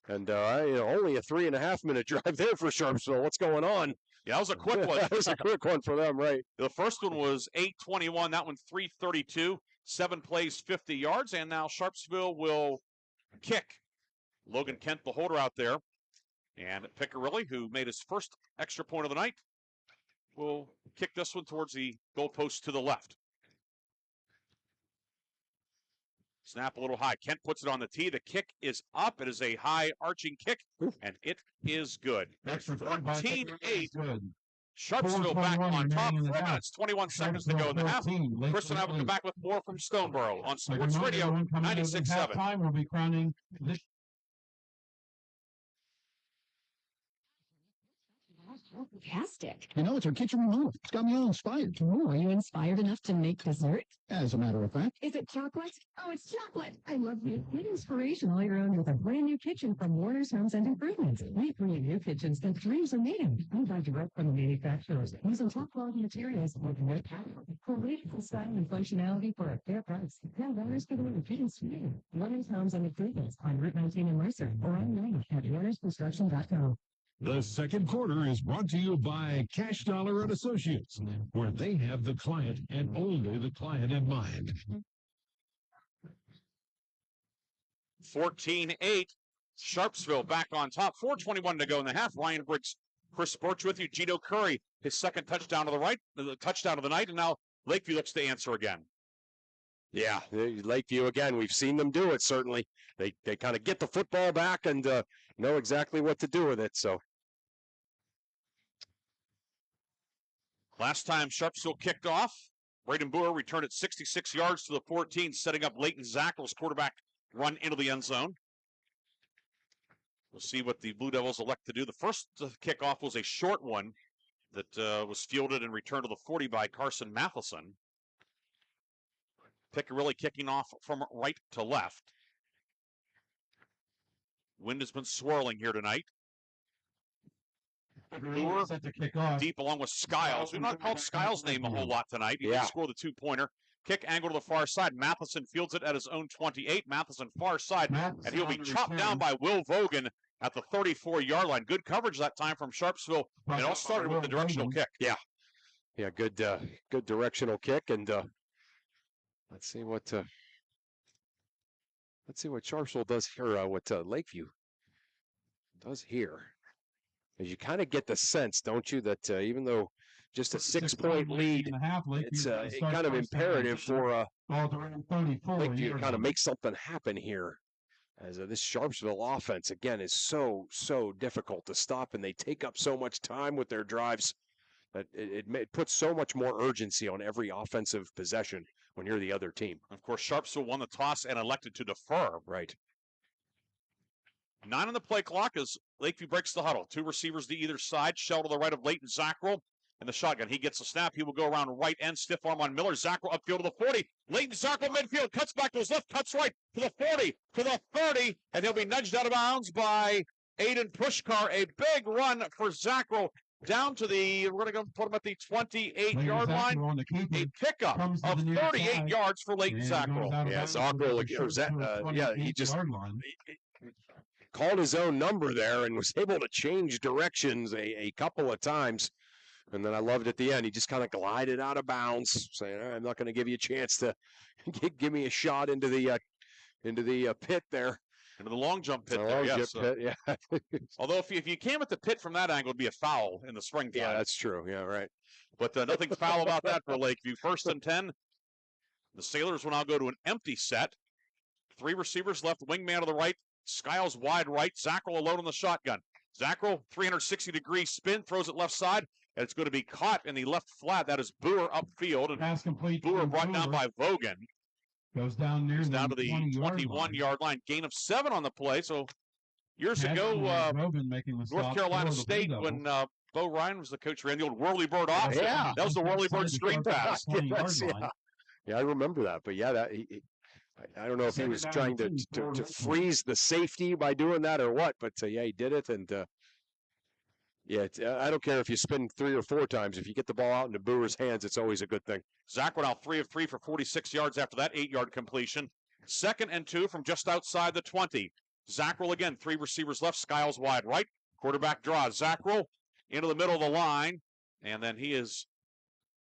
And only a 3.5-minute drive there for Sharpsville. What's going on? Yeah, that was a quick one. That was a quick one for them, right? The first one was 8:21. That one 3:32. 7 plays, 50 yards, and now Sharpsville will kick. Logan Kent, the holder out there, and Piccarilli, who made his first extra point of the night, will kick this one towards the goalpost to the left. Snap a little high. Kent puts it on the tee. The kick is up. It is a high arching kick, and it is good. 13-8. Sharpsville back on top. 4 minutes, 21 seconds to go in the half. Chris and I will come back with more from Stoneboro on Sports Radio 96.7. We'll be crowning Fantastic. It's our kitchen remote. It's got me all inspired. Oh, are you inspired enough to make dessert? As a matter of fact. Is it chocolate? Oh, it's chocolate. I love you. Get inspiration all year round with a brand new kitchen from Warner's Homes and Improvements. We bring new kitchens that dreams are made of. We buy direct from the manufacturers using top quality materials with more power. Great style and functionality for a fair price. Now Warner's for the kitchen's free. Warner's Homes and Improvements on Route 19 in Mercer or online at warnersconstruction.com. The second quarter is brought to you by Cash Dollar and Associates, where they have the client and only the client in mind. 14-8. Sharpsville back on top. 4:21 to go in the half. Ryan Briggs, Chris Birch with you. Gino Curry, his second touchdown of the touchdown of the night, and now Lakeview looks to answer again. Yeah, Lakeview again. We've seen them do it. Certainly, they kind of get the football back and know exactly what to do with it. So. Last time Sharpsville kicked off, Braden Boer returned it 66 yards to the 14, setting up Leighton Zackrell's quarterback run into the end zone. We'll see what the Blue Devils elect to do. The first kickoff was a short one that was fielded and returned to the 40 by Carson Matheson. Piccarilli kicking off from right to left. Wind has been swirling here tonight. Boer Set to kick off. deep along with Skiles. We've not called Skiles' name a whole lot tonight. He did score the two-pointer. Kick angle to the far side. Matheson fields it at his own 28. Matheson far side. And he'll be chopped down by Will Vogan at the 34-yard line. Good coverage that time from Sharpsville. And it all started with the directional kick. Yeah, good directional kick. And let's see what Sharpsville does here. What Lakeview does here. As you kind of get the sense, don't you, that even though just a 6-point lead, it's kind of imperative for Lakeview to kind of make something happen here. As this Sharpsville offense, again, is so difficult to stop, and they take up so much time with their drives that it puts so much more urgency on every offensive possession when you're the other team. Of course, Sharpsville won the toss and elected to defer. Right. 9 on the play clock as Lakeview breaks the huddle. 2 receivers to either side. Shell to the right of Leighton Zackrell in the shotgun. He gets a snap. He will go around right end. Stiff arm on Miller. Zackrell upfield to the 40. Leighton Zackrell midfield. Cuts back to his left. Cuts right to the 40. To the 30. And he'll be nudged out of bounds by Aiden Pushkar. A big run for Zackrell down to we're going to put him at the 28-yard line. A pickup of 38 yards for Leighton Zackrell. Yeah, Zackrell, he just called his own number there and was able to change directions a couple of times. And then I loved at the end, he just kind of glided out of bounds, saying, I'm not going to give you a chance to give me a shot into the pit there. Into the long jump pit there, yes. Pit, yeah. Although if you came at the pit from that angle, it'd be a foul in the springtime. Yeah, that's true. Yeah, right. But nothing foul about that for Lakeview. 1st and 10. The Sailors will now go to an empty set. 3 receivers left, wingman to the right. Skiles wide right. Zackrell alone in the shotgun. Zackrell, 360-degree spin, throws it left side, and it's going to be caught in the left flat. That is Boer upfield. And pass complete. Boer brought down by Vogan. Goes down near down to the 21-yard line. Gain of 7 on the play. So years ago, North Carolina State, when Bo Ryan was the coach, ran the old whirly bird off. Yeah. That was the whirly bird screen pass. Yeah, I remember that. But yeah, I don't know if he was trying to freeze the safety by doing that or what, but yeah, he did it. And I don't care if you spin 3 or 4 times. If you get the ball out into Boer's hands, it's always a good thing. Zackrell out 3 of 3 for 46 yards after that 8-yard completion. 2nd and 2 from just outside the 20. Zackrell again, 3 receivers left, Skiles wide right. Quarterback draw. Zackrell into the middle of the line, and then he is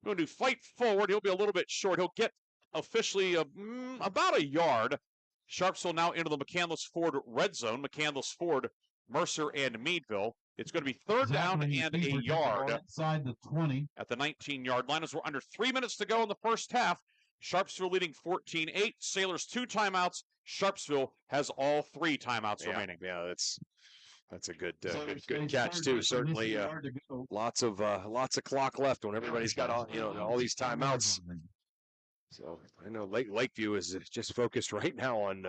going to fight forward. He'll be a little bit short. He'll get officially about a yard. Sharpsville now into the McCandless Ford red zone. McCandless Ford, Mercer, and Meadville. It's going to be 3rd down and a yard inside the 20 at the 19-yard line as we're under 3 minutes to go in the first half. Sharpsville leading 14-8. Sailors 2 timeouts. Sharpsville has all 3 timeouts remaining. Yeah, that's a good catch too. Certainly, lots of clock left when everybody's got all these timeouts. So I know Lakeview is just focused right now on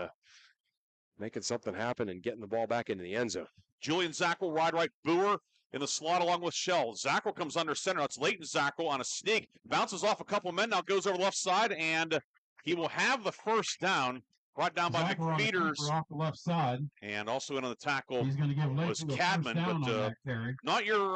making something happen and getting the ball back into the end zone. Julian Zackrell, wide right. Boer in the slot along with Shell. Zackrell comes under center. It's Leighton Zackrell on a sneak. Bounces off a couple men. Now goes over the left side, and he will have the first down. Brought down by McFeeters. Off the left side. And also in on the tackle He's going to give was Cadman. But not your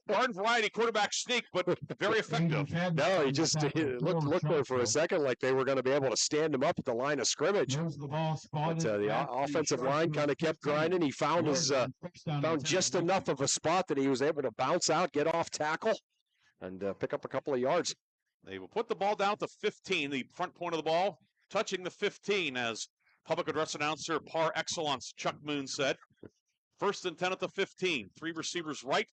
garden variety quarterback sneak, but very effective. No, he just looked there for a second like they were going to be able to stand him up at the line of scrimmage. But the offensive line kind of kept grinding. He found just enough of a spot that he was able to bounce out, get off tackle, and pick up a couple of yards. They will put the ball down at the 15, the front point of the ball, touching the 15, as public address announcer par excellence Chuck Moon said. 1st and 10 at the 15. 3 receivers right,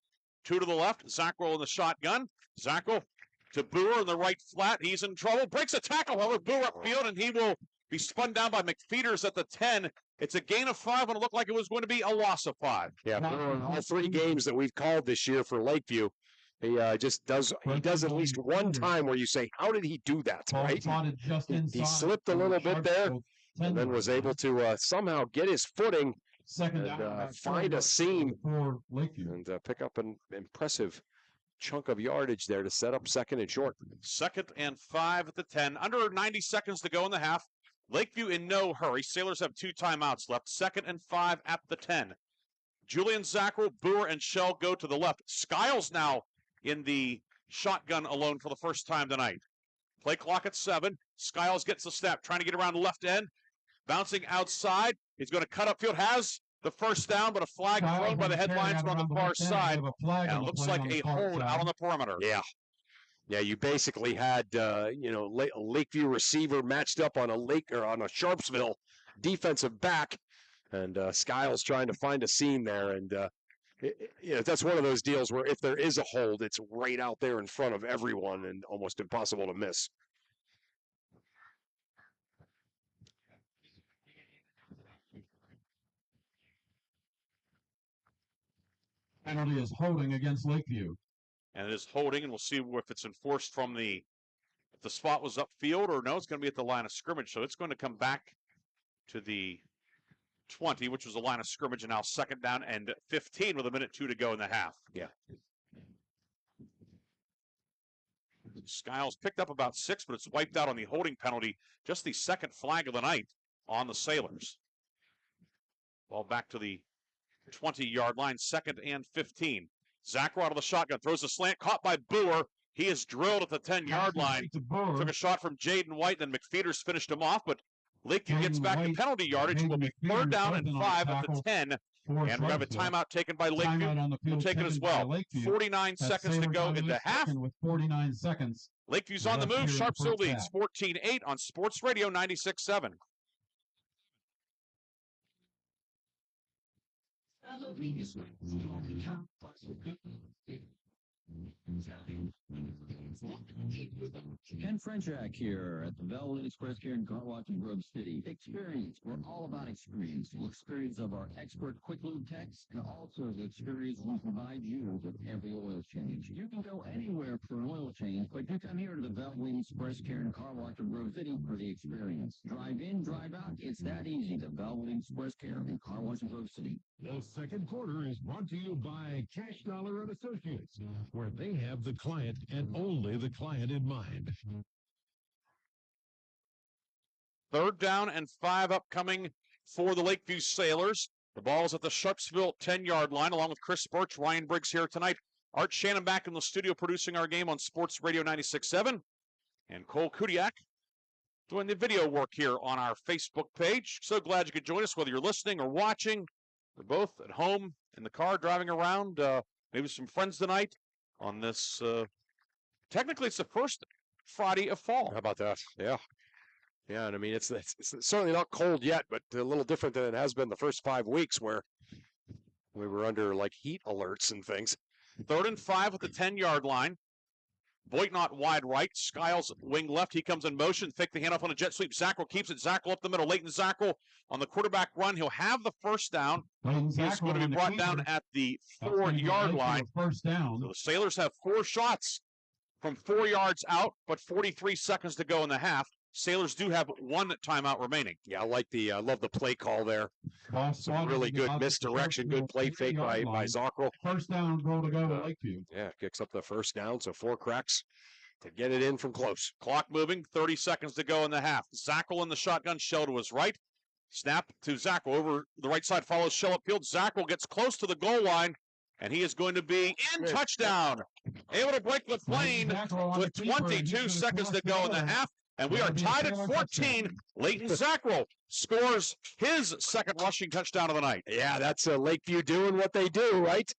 2 to the left. Zackrell in the shotgun. Zackrell to Boer in the right flat. He's in trouble. Breaks a tackle, however, Boer upfield, and he will be spun down by McFeeters at the 10. It's a gain of 5, and it looked like it was going to be a loss of 5. Yeah, all 3 games that we've called this year for Lakeview, He just does. He does at least one time where you say, "How did he do that?" Right? He slipped a little bit there, and then was able to somehow get his footing and find a seam and pick up an impressive chunk of yardage there to set up 2nd and short. 2nd and 5 at the 10. Under 90 seconds to go in the half. Lakeview in no hurry. Sailors have 2 timeouts left. 2nd and 5 at the 10. Julian Zackrell, Boer, and Shell go to the left. Skiles now in the shotgun alone for the first time tonight. Play clock at 7. Skiles gets the snap, trying to get around the left end. Bouncing outside. He's going to cut upfield. Has the first down, but a flag thrown by the headlinesman on the far side. And it looks like a hold out on the perimeter. Yeah. Yeah, you basically had a Lakeview receiver matched up on a Sharpsville defensive back, and Skiles trying to find a seam there. And that's one of those deals where if there is a hold, it's right out there in front of everyone and almost impossible to miss. Penalty is holding against Lakeview. And it is holding, and we'll see if it's enforced from if the spot was upfield or no, it's going to be at the line of scrimmage. So it's going to come back to the 20, which was the line of scrimmage, and now 2nd down and 15 with 1:02 to go in the half. Yeah. Skiles picked up about 6, but it's wiped out on the holding penalty. Just the 2nd flag of the night on the Sailors. Ball back to the 20-yard line, 2nd and 15. Zackrell out of the shotgun, throws a slant, caught by Boer. He is drilled at the 10-yard line. Took a shot from Jaden White, then McFeeters finished him off, but Lakeview gets back to penalty yardage. It will be 3rd down and 5 at the 10. And we have a timeout taken by Lakeview. We'll take it as well. 49 seconds to go in the half. With 49 seconds. Lakeview's on the move. Sharpsville leads 14-8 on Sports Radio 96.7. Ken Frenchak here at the Velvet Express here in Car Wash in Grove City. Experience. We're all about experience. The experience of our expert quick lube techs and also the experience we provide you with every oil change. You can go anywhere for an oil change, but you come here to the Velvet Express here in Car Wash in Grove City for the experience. Drive in, drive out. It's that easy. The Velvet Express here in Car Wash in Grove City. The second quarter is brought to you by Cash Dollar and Associates, where they have the client and only the client in mind. 3rd down and 5 upcoming for the Lakeview Sailors. The ball's at the Sharpsville 10-yard line, along with Chris Birch, Ryan Briggs here tonight. Art Shannon back in the studio producing our game on Sports Radio 96.7. And Cole Kudiak doing the video work here on our Facebook page. So glad you could join us, whether you're listening or watching. We're both at home, in the car, driving around, maybe some friends tonight on this. Technically, it's the first Friday of fall. How about that? Yeah. Yeah, and I mean, it's certainly not cold yet, but a little different than it has been the first 5 weeks where we were under, like, heat alerts and things. 3rd and 5 at the 10-yard line. Boitnott wide right. Skiles wing left. He comes in motion. Fake the handoff on a jet sweep. Zackrell keeps it. Zackrell up the middle. Leighton Zackrell on the quarterback run. He'll have the first down. He's going to be brought down at the 4-yard line. First down. So the Sailors have 4 shots from 4 yards out, but 43 seconds to go in the half. Sailors do have 1 timeout remaining. Yeah, I love the play call there. Some really good misdirection, good play fake by Zackrell. First down, goal to go to Lakeview. Yeah, kicks up the first down, so 4 cracks to get it in from close. Clock moving, 30 seconds to go in the half. Zackrell in the shotgun, Shell to his right. Snap to Zackrell over the right side, follows Shell upfield. Zackrell gets close to the goal line, and he is going to be in. Touchdown. Able to break the plane with 22 seconds to go in the half. And we are tied at 14. Leighton Zackrell scores his 2nd rushing touchdown of the night. Yeah, that's Lakeview doing what they do, right?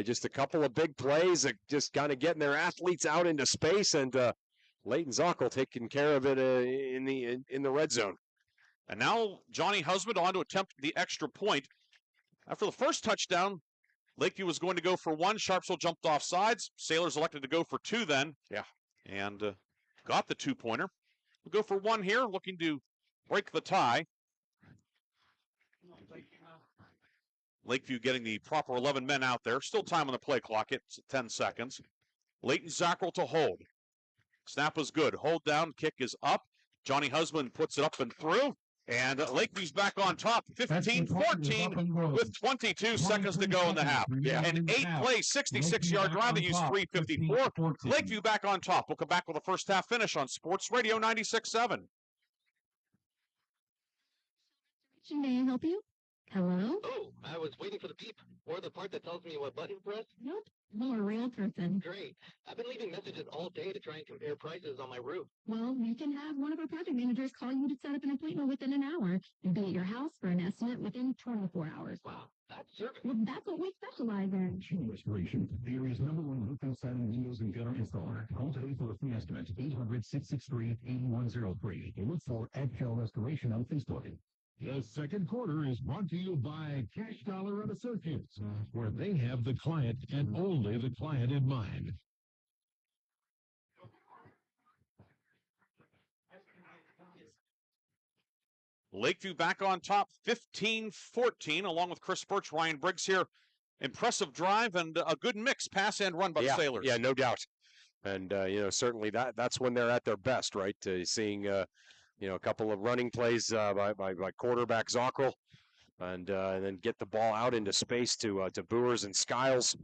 Just a couple of big plays, just kind of getting their athletes out into space, and Leighton Zackrell taking care of it in the red zone. And now Johnny Husband on to attempt the extra point. After the first touchdown, Lakeview was going to go for 1. Sharpsville jumped off sides. Sailors elected to go for 2 then. Yeah. And got the 2-pointer. We'll go for 1 here, looking to break the tie. Lakeview getting the proper 11 men out there. Still time on the play clock. It's 10 seconds. Leighton Zackrell to hold. Snap is good. Hold down. Kick is up. Johnny Husband puts it up and through. And Lakeview's back on top, 15-14 with 22 seconds to go in the half. An 8-play, 66-yard drive that used 3:54. Lakeview back on top. We'll come back with a first half finish on Sports Radio 96.7. May I help you? Hello? Oh, I was waiting for the beep or the part that tells me what button to press. Nope. I'm a real person. Great. I've been leaving messages all day to try and compare prices on my roof. Well, you can have one of our project managers call you to set up an appointment within an hour and be at your house for an estimate within 24 hours. Wow, that's service. Well, that's what we specialize in. Machine Restoration, the area's #1 roofing, siding, windows, and gutter installer. Call today for a free estimate. 800-663-8103. And look for Eggshell Restoration on Facebook. The second quarter is brought to you by Cash Dollar and Associates, where they have the client and only the client in mind. Lakeview back on top, 15-14, along with Chris Birch, Ryan Briggs here. Impressive drive and a good mix, pass and run by the Sailors. Yeah, no doubt. And, certainly that's when they're at their best, right? Seeing, a couple of running plays by quarterback Zackrell, and then get the ball out into space to Boers and Skiles,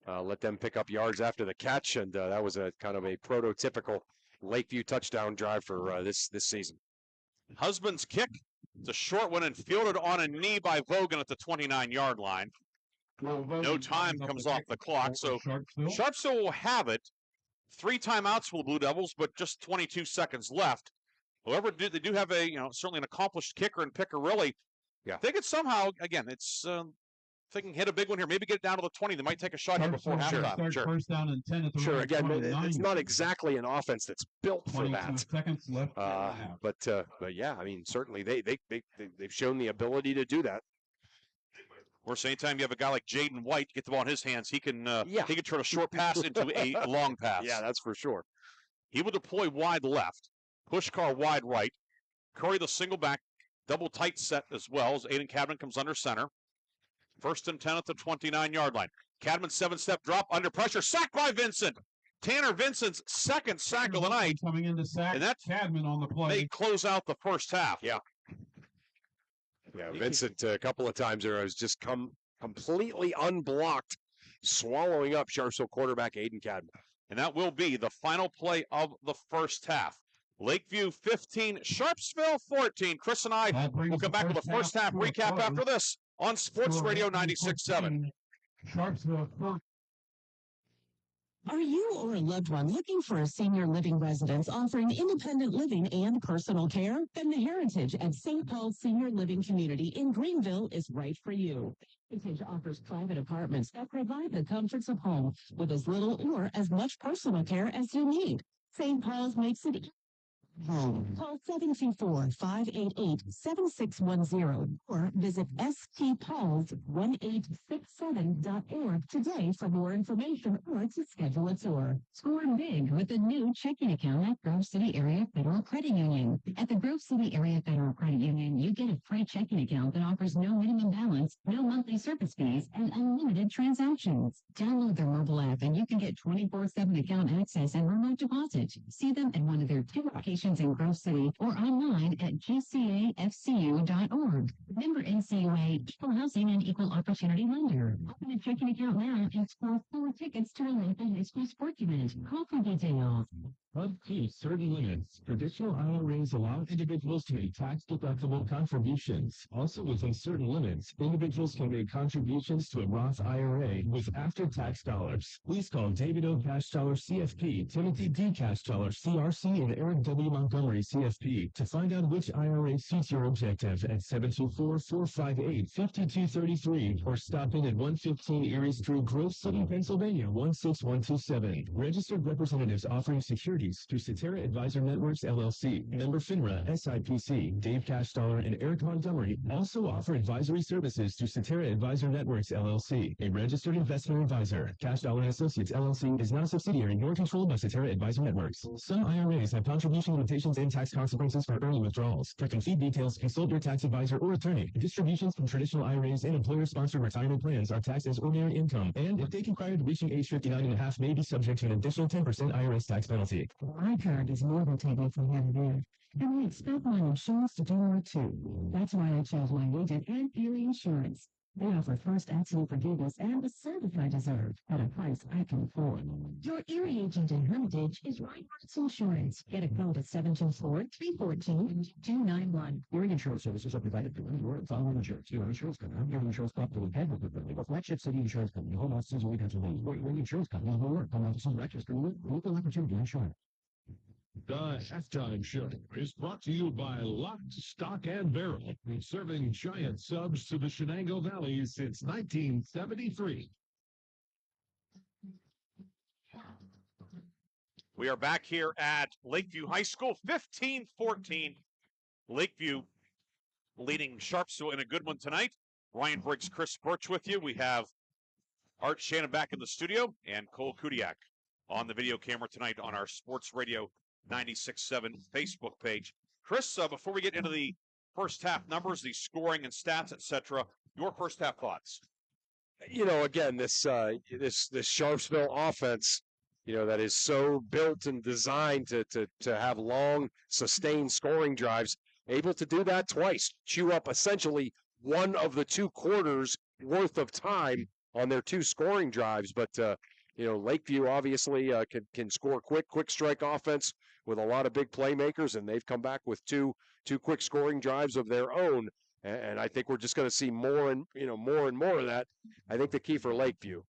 let them pick up yards after the catch, and that was a kind of a prototypical Lakeview touchdown drive for this season. Husband's kick, it's a short one and fielded on a knee by Vogan at the 29-yard line. No time comes off the clock, so Sharpsville will have it. 3 timeouts for the Blue Devils, but just 22 seconds left. However, they do have certainly an accomplished kicker in Piccarelli. Yeah. They could somehow, again, it's if they can hit a big one here, maybe get it down to the 20. They might take a shot here before halftime. Sure. First down and 10 at the Sure. line, Again, 29. it's not exactly an offense that's built for 22 that. seconds left. But yeah, I mean, certainly they've shown the ability to do that. Of course, anytime you have a guy like Jaden White get the ball in his hands, he can turn a short pass into a long pass. Yeah, that's for sure. He will deploy wide left, push car wide right, Curry the single back, double tight set as well as Aiden Cadman comes under center. 1st and 10 at the 29-yard line. Cadman 7-step drop under pressure, sacked by Vincent. Tanner Vincent's second sack of the night. Coming in to sack And that Cadman on the play. They close out the first half. Yeah. Yeah, Vincent a couple of times there was just completely unblocked, swallowing up Sharpsville quarterback Aiden Cadman. And that will be the final play of the first half. Lakeview 15, Sharpsville 14. Chris and I will come back with a first half recap after this on Sports Radio 96.7. Sharpsville 14. Are you or a loved one looking for a senior living residence offering independent living and personal care? Then the Heritage at St. Paul's Senior Living Community in Greenville is right for you. Heritage offers private apartments that provide the comforts of home with as little or as much personal care as you need. St. Paul's makes it Call 724-588-7610 or visit stpauls1867.org today for more information or to schedule a tour. Score big with a new checking account at Grove City Area Federal Credit Union. At the Grove City Area Federal Credit Union, you get a free checking account that offers no minimum balance, no monthly service fees, and unlimited transactions. Download their mobile app and you can get 24/7 account access and remote deposit. See them at one of their 2 locations in Grove City or online at gcafcu.org. Member NCUA, Equal Housing and Equal Opportunity Lender. Open a checking account now and score 4 tickets to a local high school sports event. Call for details. Up to certain limits, traditional IRAs allow individuals to make tax-deductible contributions. Also within certain limits, individuals can make contributions to a Roth IRA with after-tax dollars. Please call David O. Cashdollar CFP, Timothy D. Cashdollar CRC, and Eric W. Montgomery CFP to find out which IRA suits your objective at 724-458-5233 or stop in at 115 Erie Street, Grove City, Pennsylvania 16127. Registered representatives offering security fees to Cetera Advisor Networks LLC, member FINRA, SIPC. Dave Cashdollar and Eric Montgomery also offer advisory services to Cetera Advisor Networks LLC, a registered investment advisor. Cashdollar and Associates LLC is not a subsidiary nor controlled by Cetera Advisor Networks. Some IRAs have contribution limitations and tax consequences for early withdrawals. For complete details, consult your tax advisor or attorney. Distributions from traditional IRAs and employer-sponsored retirement plans are taxed as ordinary income, and if taken prior to reaching age 59.5, may be subject to an additional 10% IRS tax penalty. My card is more than taken from here to there, and I expect my insurance to do more too. That's why I chose my agent and Erie Insurance. They offer first accident forgiveness and the service I deserve at a price I can afford. Your Erie agent in Hermitage is Reinhart's Insurance. Get a call to 724-314-291. Erie Insurance Services are provided through your following insurance. Erie Insurance Company, Erie Insurance Company, with head with the flagship city insurance company, home offices in Pennsylvania. Erie Insurance Company, New York, home offices in Rochester, local opportunity insurance. The halftime show is brought to you by Locked, Stock, and Barrel, serving giant subs to the Shenango Valley since 1973. We are back here at Lakeview High School, 15-14. Lakeview leading Sharpsville in a good one tonight. Ryan Briggs, Chris Birch with you. We have Art Shannon back in the studio and Cole Kudiak on the video camera tonight on our Sports Radio 96.7 Facebook page. Chris, before we get into the first half numbers, the scoring and stats, etc., your first half thoughts. Again, this Sharpsville offense, that is so built and designed to have long, sustained scoring drives, able to do that twice, chew up essentially one of the 2 quarters worth of time on their 2 scoring drives. But Lakeview obviously can score quick strike offense with a lot of big playmakers, and they've come back with two quick scoring drives of their own. And I think we're just going to see more and more of that. I think the key for Lakeview,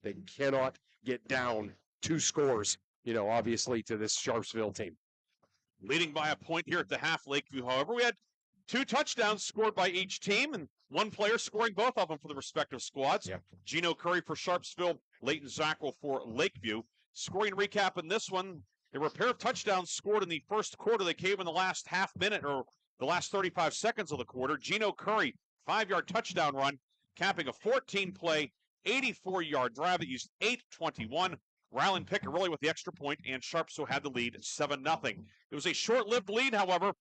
they cannot get down 2 scores, obviously, to this Sharpsville team. Leading by a point here at the half, Lakeview, however, we had 2 touchdowns scored by each team, and one player scoring both of them for the respective squads. Yep. Gino Curry for Sharpsville, Leighton Zackrell for Lakeview. Scoring recap in this one, there were a pair of touchdowns scored in the first quarter. They came in the last half minute or the last 35 seconds of the quarter. Gino Curry, 5-yard touchdown run, capping a 14-play, 84-yard drive that used 8:21. Rylan Piccarelli with the extra point, and Sharpsville had the lead 7-0. It was a short-lived lead, however.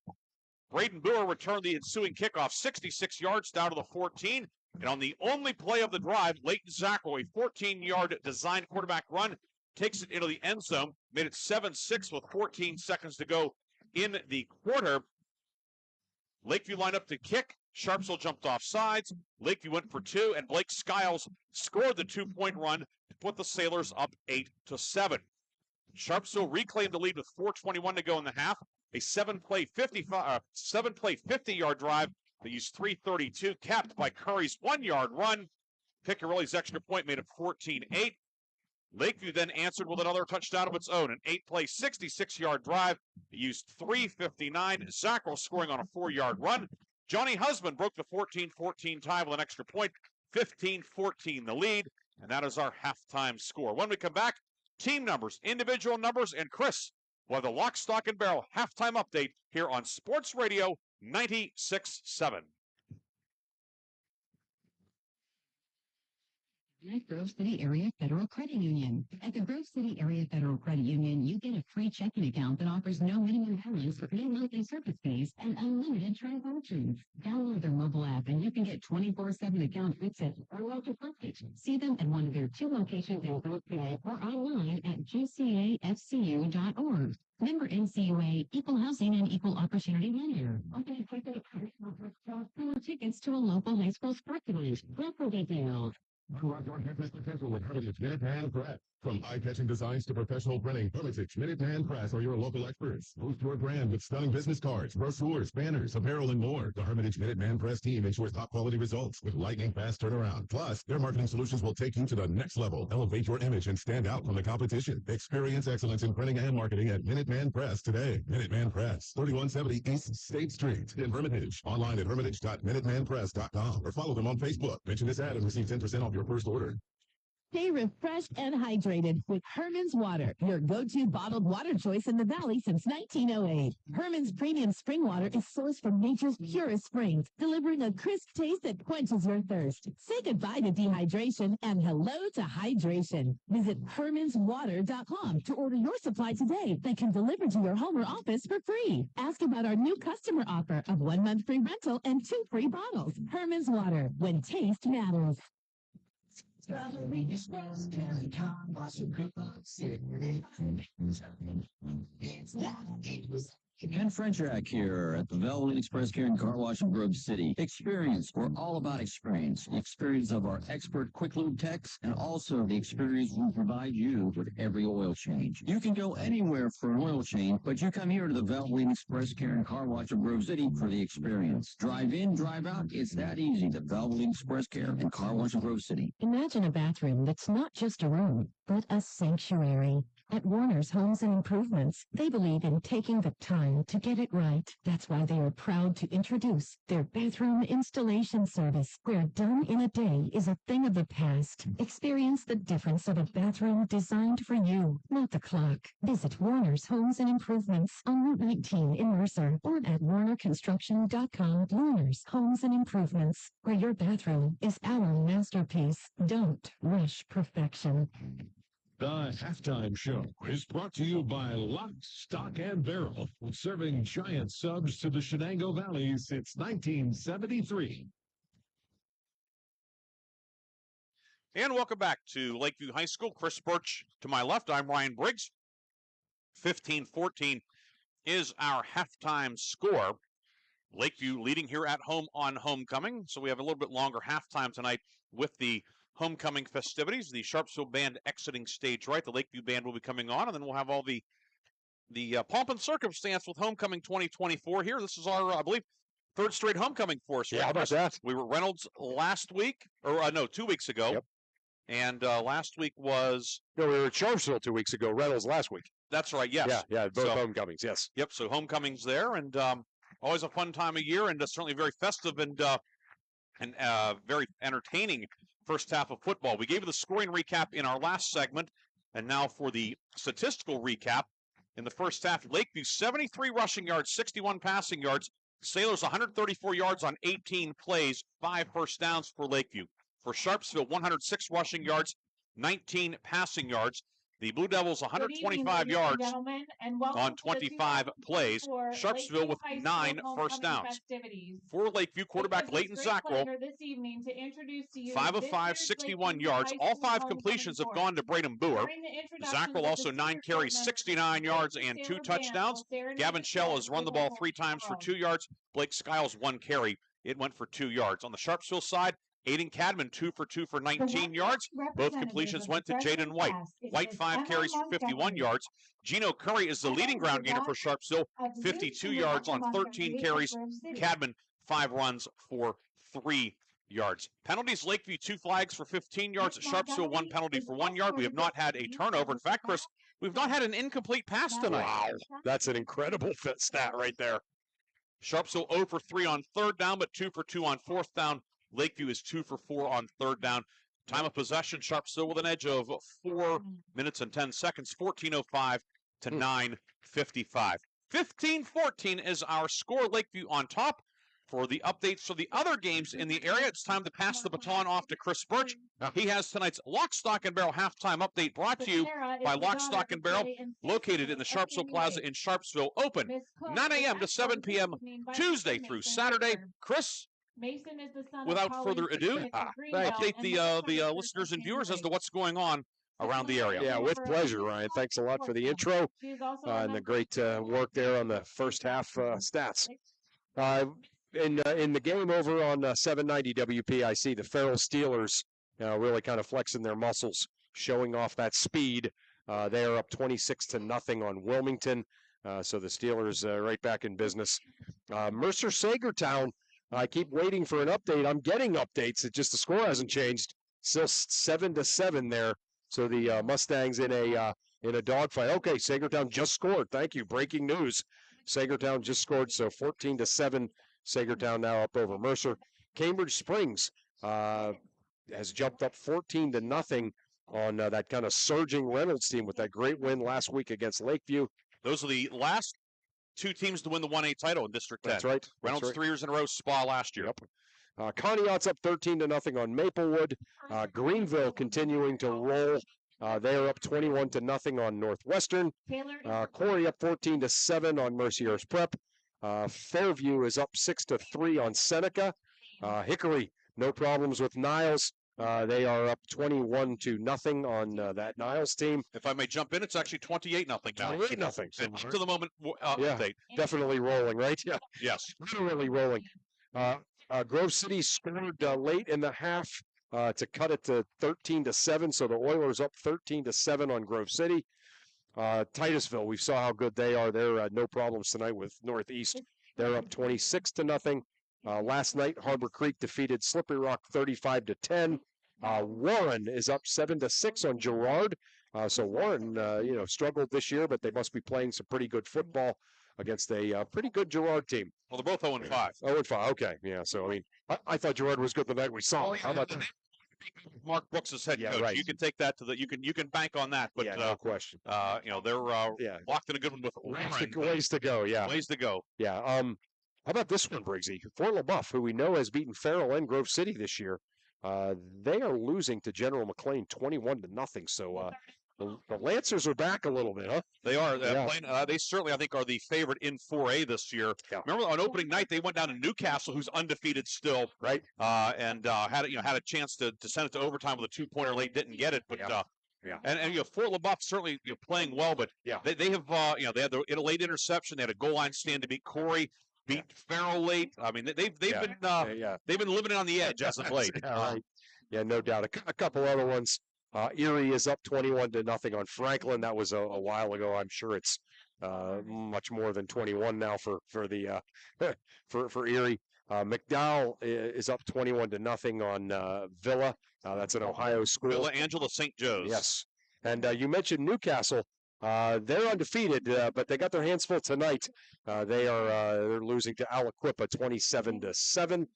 Braden Boer returned the ensuing kickoff 66 yards down to the 14. And on the only play of the drive, Leighton Zackrell, a 14-yard designed quarterback run, takes it into the end zone, made it 7-6 with 14 seconds to go in the quarter. Lakeview lined up to kick. Sharpsville jumped off sides. Lakeview went for 2, and Blake Skiles scored the 2-point run to put the Sailors up 8-7. Sharpsville reclaimed the lead with 4:21 to go in the half. A 7-play 50-yard drive that used 3:32, capped by Curry's 1-yard run. Piccarelli's extra point made it 14-8. Lakeview then answered with another touchdown of its own, an 8-play 66-yard drive that used 3:59. Zackrell scoring on a 4-yard run. Johnny Husband broke the 14-14 tie with an extra point, 15-14 the lead, and that is our halftime score. When we come back, team numbers, individual numbers, and Chris will have the Lock, Stock, and Barrel halftime update here on Sports Radio 96.7. At Grove City Area Federal Credit Union. At the Grove City Area Federal Credit Union, you get a free checking account that offers no minimum balance, no monthly service fees, and unlimited transactions. Download their mobile app and you can get 24/7 account access or local frontage. See them at one of their 2 locations in Grove City or online at gcafcu.org. Member NCUA, Equal Housing and Equal Opportunity Lender. Open tickets to a local high school sports event. Local details. Unlock your business potential with Hermitage Minuteman Press. From eye-catching designs to professional printing, Hermitage Minuteman Press are your local experts. Boost your brand with stunning business cards, brochures, banners, apparel, and more. The Hermitage Minuteman Press team ensures top-quality results with lightning-fast turnaround. Plus, their marketing solutions will take you to the next level. Elevate your image and stand out from the competition. Experience excellence in printing and marketing at Minuteman Press today. Minuteman Press, 3170 East State Street in Hermitage. Online at hermitage.minutemanpress.com or follow them on Facebook. Mention this ad and receive 10% off your first order. Stay refreshed and hydrated with Herman's Water, your go-to bottled water choice in the Valley since 1908. Herman's premium spring water is sourced from nature's purest springs, delivering a crisp taste that quenches your thirst. Say goodbye to dehydration and hello to hydration. Visit hermanswater.com to order your supply today. They can deliver to your home or office for free. Ask about our new customer offer of 1 month free rental and 2 free bottles. Herman's Water, when taste matters. Ken Frenchak here at the Velveteen Express Care and Car Wash in Grove City. Experience. We're all about experience. The experience of our expert quick lube techs and also the experience we provide you with every oil change. You can go anywhere for an oil change, but you come here to the Velveteen Express Care and Car Wash in Grove City for the experience. Drive in, drive out. It's that easy. The Velveteen Express Care and Car Wash in Grove City. Imagine a bathroom that's not just a room, but a sanctuary. At Warner's Homes and Improvements, they believe in taking the time to get it right. That's why they are proud to introduce their bathroom installation service, where done in a day is a thing of the past. Experience the difference of a bathroom designed for you, not the clock. Visit Warner's Homes and Improvements on Route 19 in Mercer or at warnerconstruction.com. Warner's Homes and Improvements, where your bathroom is our masterpiece. Don't rush perfection. The halftime show is brought to you by Lock, Stock, and Barrel, serving giant subs to the Shenango Valley since 1973. And welcome back to Lakeview High School. Chris Birch to my left. I'm Ryan Briggs. 15-14 is our halftime score. Lakeview leading here at home on homecoming. So we have a little bit longer halftime tonight with the homecoming festivities. The Sharpsville band exiting stage right. The Lakeview band will be coming on, and then we'll have all the pomp and circumstance with homecoming 2024 here. This is our, I believe, third straight homecoming for us. Yeah, how about that? We were Reynolds last week, or no, 2 weeks ago. Yep. And last week was... No, we were at Sharpsville 2 weeks ago. Reynolds last week. That's right, yes. Yeah, both homecomings, yes. Yep, so homecoming's there, and always a fun time of year, and certainly very festive and very entertaining first half of football. We gave you the scoring recap in our last segment, and now for the statistical recap. In the first half, Lakeview 73 rushing yards, 61 passing yards. Sailors 134 yards on 18 plays, 5 first downs for Lakeview. For Sharpsville, 106 rushing yards, 19 passing yards. The Blue Devils 125 yards on 25 plays. Sharpsville with 9 first downs. For Lakeview, quarterback Leighton Zackrell, 5 of 5, 61 yards. All 5 completions have gone to Braden Boer. Zackrell also 9 carries, 69 yards, and 2 touchdowns. Gavin Shell has run the ball 3 times for 2 yards. Blake Skiles 1 carry. It went for 2 yards. On the Sharpsville side, Aiden Cadman 2 for 2 for 19 yards. Both completions went to Jaden White. White 5 carries for 51 yards. Gino Curry is the leading ground gainer for Sharpsville, 52 yards on 13 carries. Cadman 5 runs for 3 yards. Penalties, Lakeview 2 flags for 15 yards. Sharpsville 1 penalty for 1 yard. We have not had a turnover. In fact, Chris, we've not had an incomplete pass tonight. Wow, that's an incredible stat right there. Sharpsville 0 for 3 on third down, but 2 for 2 on fourth down. Lakeview is 2 for 4 on third down. Time of possession, Sharpsville with an edge of 4 minutes and 10 seconds, 14:05 to 9:55. 15-14 is our score. Lakeview on top. For the updates for the other games in the area, it's time to pass the baton off to Chris Birch. He has tonight's Lock, Stock, and Barrel halftime update brought to you by Lock, Stock, and Barrel, located in the Sharpsville Plaza in Sharpsville. Open 9 a.m. to 7 p.m. Tuesday through Saturday. Chris, without further ado, update the listeners and viewers as to what's going on around the area. Yeah, with pleasure, Ryan. Thanks a lot for the intro and the great work there on the first half stats. In the game over on 790 WPIC, the Farrell Steelers really kind of flexing their muscles, showing off that speed. They are up 26-0 on Wilmington, so the Steelers right back in business. Mercer Sagertown, I keep waiting for an update. I'm getting updates. It's just the score hasn't changed. Still 7-7 there. So the Mustangs in a dogfight. Okay, Sagertown just scored. Thank you. Breaking news. Sagertown just scored. So 14-7. Sagertown now up over Mercer. Cambridge Springs has jumped up 14-0 on that kind of surging Reynolds team with that great win last week against Lakeview. Those are the last two teams to win the 1A title in District 10. That's right. Reynolds 3 years in a row, Spa last year. Yep. Conneaut's up 13-0 on Maplewood. Greenville continuing to roll. They are up 21-0 on Northwestern. Corey up 14-7 on Mercyhurst Prep. Fairview is up 6-3 on Seneca. Hickory, no problems with Niles. They are up 21-0 on that Niles team. If I may jump in, it's actually 28-0 now. 28-0. Up to the moment update. Definitely rolling, right? Yeah. Yes. Literally rolling. Grove City scored late in the half to cut it to 13-7. So the Oilers up 13-7 on Grove City. Titusville, we saw how good they are. They're no problems tonight with Northeast. They're up 26-0. Last night, Harbor Creek defeated Slippery Rock 35-10. Warren is up 7-6 on Girard. So Warren, struggled this year, but they must be playing some pretty good football against a pretty good Girard team. Well, they're both 0-5. 0-5. Okay, yeah. So I mean, I thought Girard was good the night we saw him. How about that? Mark Brooks is head coach. Right. You can take that to the. You can bank on that. But no question. They're locked in a good one with Warren. Ways to go. Yeah. Ways to go. Yeah. How about this one, Briggsy? Fort LaBeouf, who we know has beaten Farrell and Grove City this year, they are losing to General McLean 21-0. So the Lancers are back a little bit, huh? They are. They certainly, I think, are the favorite in 4A this year. Yeah. Remember on opening night they went down to Newcastle, who's undefeated still, right? And had a chance to send it to overtime with a 2-pointer late, didn't get it, but. Yeah. And Fort LaBeouf certainly playing well, but they have they had a late interception. They had a goal line stand to beat Corey. Beat Farrell late. I mean, they've been living on the edge as of late. Right. Yeah, no doubt. A couple other ones. Erie is up 21-0 on Franklin. That was a while ago. I'm sure it's much more than 21 now for the for Erie. McDowell is up 21-0 on Villa. That's an Ohio school. Villa Angela St. Joe's. Yes. And you mentioned Newcastle. They're undefeated, but they got their hands full tonight. They're losing to Aliquippa 27-7.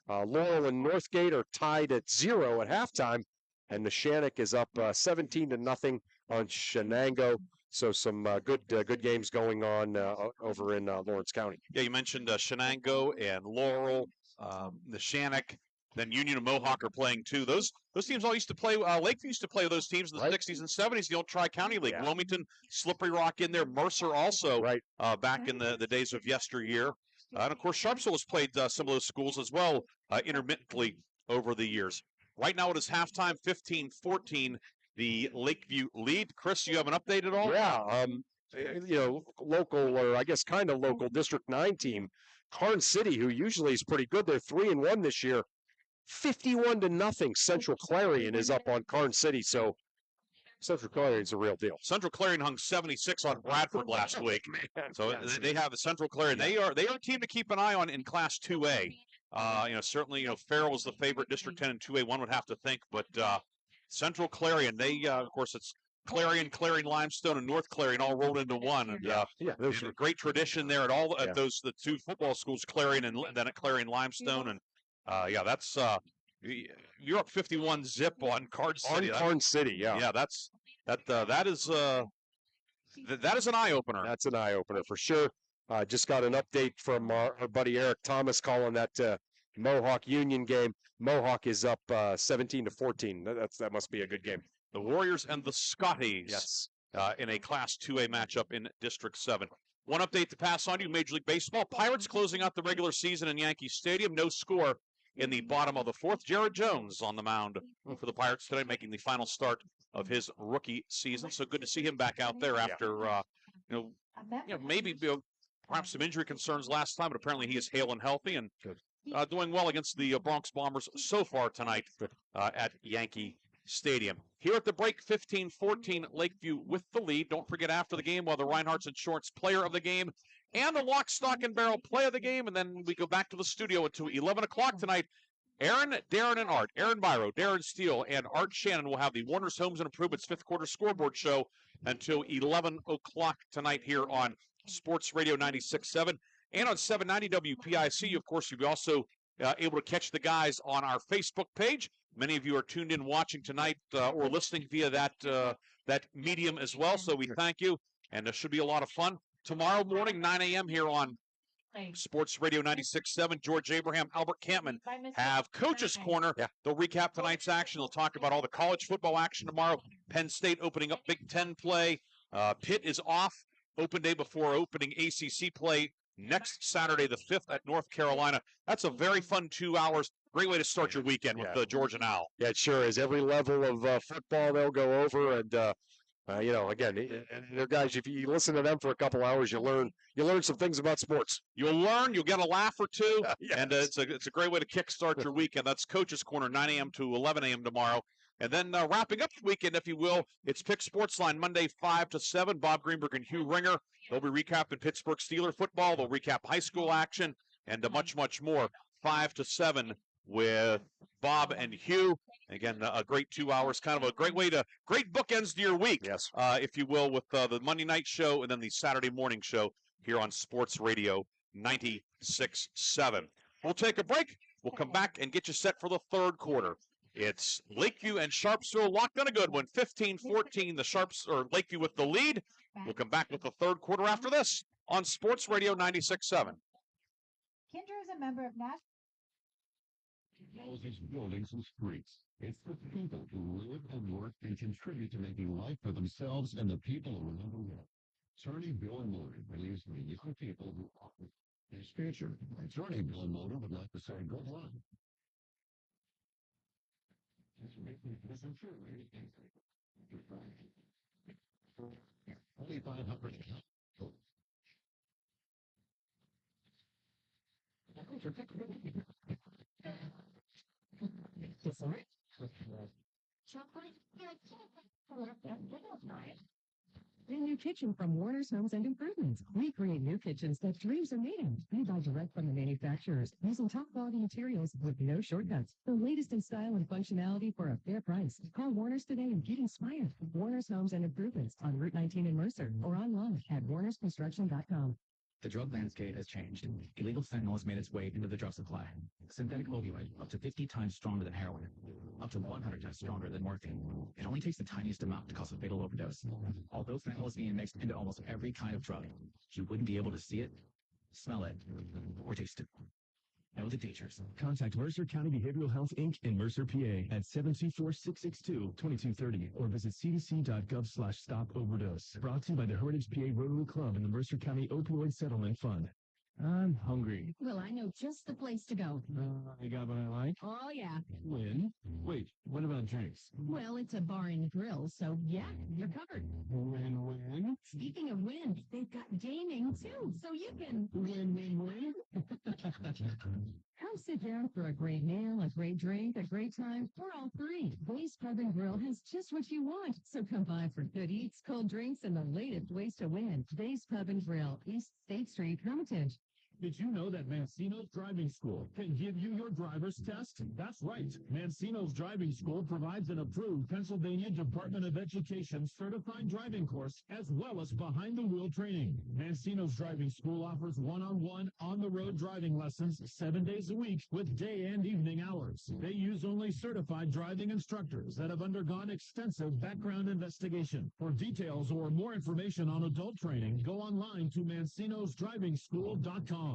Laurel and Northgate are tied at 0 at halftime, and Neshannock is up 17-0 on Shenango. So some good games going on over in Lawrence County. Yeah, you mentioned Shenango and Laurel, Neshannock. Then Union and Mohawk are playing too. Those teams all used to play. Lakeview used to play those teams in the 60s and 70s. The old Tri-County League. Wilmington, Slippery Rock in there. Mercer also back in the days of yesteryear. And of course, Sharpsville has played some of those schools as well intermittently over the years. Right now it is halftime, 15-14. The Lakeview lead. Chris, you have an update at all? Yeah. Local, or I guess kind of local District 9 team, Karn City, who usually is pretty good. They're 3-1 this year. 51-0. Central Clarion is up on Karn City. So Central Clarion's a real deal. Central Clarion hung 76 on Bradford last week. So they have the Central Clarion. They are a team to keep an eye on in Class 2A. Certainly, Farrell was the favorite District 10 and 2A. One would have to think, but Central Clarion, they of course it's Clarion, Limestone, and North Clarion all rolled into one. And there's a great tradition there at the two football schools, Clarion and then at Clarion Limestone, and that's you're up 51 zip on Karn City. On Karn City, yeah. That is an eye opener. That's an eye opener for sure. Just got an update from our buddy Eric Thomas calling that Mohawk Union game. Mohawk is up 17-14. That must be a good game. The Warriors and the Scotties in a Class 2A matchup in District 7. One update to pass on to you, Major League Baseball. Pirates closing out the regular season in Yankee Stadium. No score in the bottom of the fourth. Jared Jones on the mound for the Pirates today, making the final start of his rookie season. So good to see him back out there after, maybe perhaps some injury concerns last time, but apparently he is hale and healthy and doing well against the Bronx Bombers so far tonight at Yankee Stadium. Here at the break, 15-14, Lakeview with the lead. Don't forget after the game, while the Reinhardt's Insurance Player of the Game and the Lock, Stock, and Barrel Play of the Game, and then we go back to the studio until 11 o'clock tonight. Aaron, Darren, and Art, Aaron Byro, Darren Steele, and Art Shannon will have the Warner's Homes and Improvements fifth quarter scoreboard show until 11 o'clock tonight here on Sports Radio 96.7 and on 790 WPIC. Of course, you'll be also able to catch the guys on our Facebook page. Many of you are tuned in watching tonight or listening via that medium as well, so we thank you, and it should be a lot of fun. Tomorrow morning, 9 a.m. here on Sports Radio 96.7, George Abraham, Albert Campman have Coach's Corner. Yeah. They'll recap tonight's action. They'll talk about all the college football action tomorrow. Penn State opening up Big Ten play. Pitt is off. Open day before opening ACC play next Saturday, the 5th at North Carolina. That's a very fun 2 hours. Great way to start your weekend with George and Al. Yeah, it sure is. Every level of football they'll go over, and again, guys, if you listen to them for a couple hours, you learn some things about sports. You'll learn, you'll get a laugh or two, Yes. and it's a great way to kickstart your weekend. That's Coach's Corner, 9 a.m. to 11 a.m. tomorrow. And then wrapping up the weekend, if you will, it's Pick Sportsline Monday 5 to 7. Bob Greenberg and Hugh Ringer. They'll be recapping Pittsburgh Steeler football. They'll recap high school action and much, much more. 5 to 7 with Bob and Hugh. Again, a great 2 hours, kind of a great bookends to your week, yes, if you will, with the Monday night show and then the Saturday morning show here on Sports Radio 96.7. We'll take a break. We'll come back and get you set for the third quarter. It's Lakeview and Sharpsville locked on a good one, 15-14. Lakeview with the lead. We'll come back with the third quarter after this on Sports Radio 96.7. Kinder is a member of National. Houses, buildings, and streets. It's the people who live and work and contribute to making life for themselves and the people around the world. Attorney Bill and Motor believes in the young people who offer his future. Attorney Bill and Motor would like to say good luck. A new kitchen from Warner's Homes and Improvements. We create new kitchens that dreams are made of. We buy direct from the manufacturers, using top quality materials with no shortcuts. The latest in style and functionality for a fair price. Call Warner's today and get inspired. Warner's Homes and Improvements on Route 19 in Mercer or online at warnersconstruction.com. The drug landscape has changed. Illegal fentanyl has made its way into the drug supply. Synthetic opioid, up to 50 times stronger than heroin, up to 100 times stronger than morphine. It only takes the tiniest amount to cause a fatal overdose. Although fentanyl is being mixed into almost every kind of drug, you wouldn't be able to see it, smell it, or taste it. Know the dangers. Contact Mercer County Behavioral Health, Inc. in Mercer, PA at 724-662-2230 or visit cdc.gov/stop-overdose. Brought to you by the Heritage PA Rotary Club and the Mercer County Opioid Settlement Fund. I'm hungry. Well, I know just the place to go. You got what I like? Oh, yeah. Win? Wait, what about drinks? Well, it's a bar and grill, so yeah, you're covered. Win? Speaking of win, they've got gaming too, so you can win. Come sit down for a great meal, a great drink, a great time, or all three. Blaze Pub and Grill has just what you want. So come by for good eats, cold drinks, and the latest ways to win. Blaze Pub and Grill, East State Street, Hermitage. Did you know that Mancino's Driving School can give you your driver's test? That's right. Mancino's Driving School provides an approved Pennsylvania Department of Education certified driving course as well as behind-the-wheel training. Mancino's Driving School offers one-on-one, on-the-road driving lessons 7 days a week with day and evening hours. They use only certified driving instructors that have undergone extensive background investigation. For details or more information on adult training, go online to mancinosdrivingschool.com.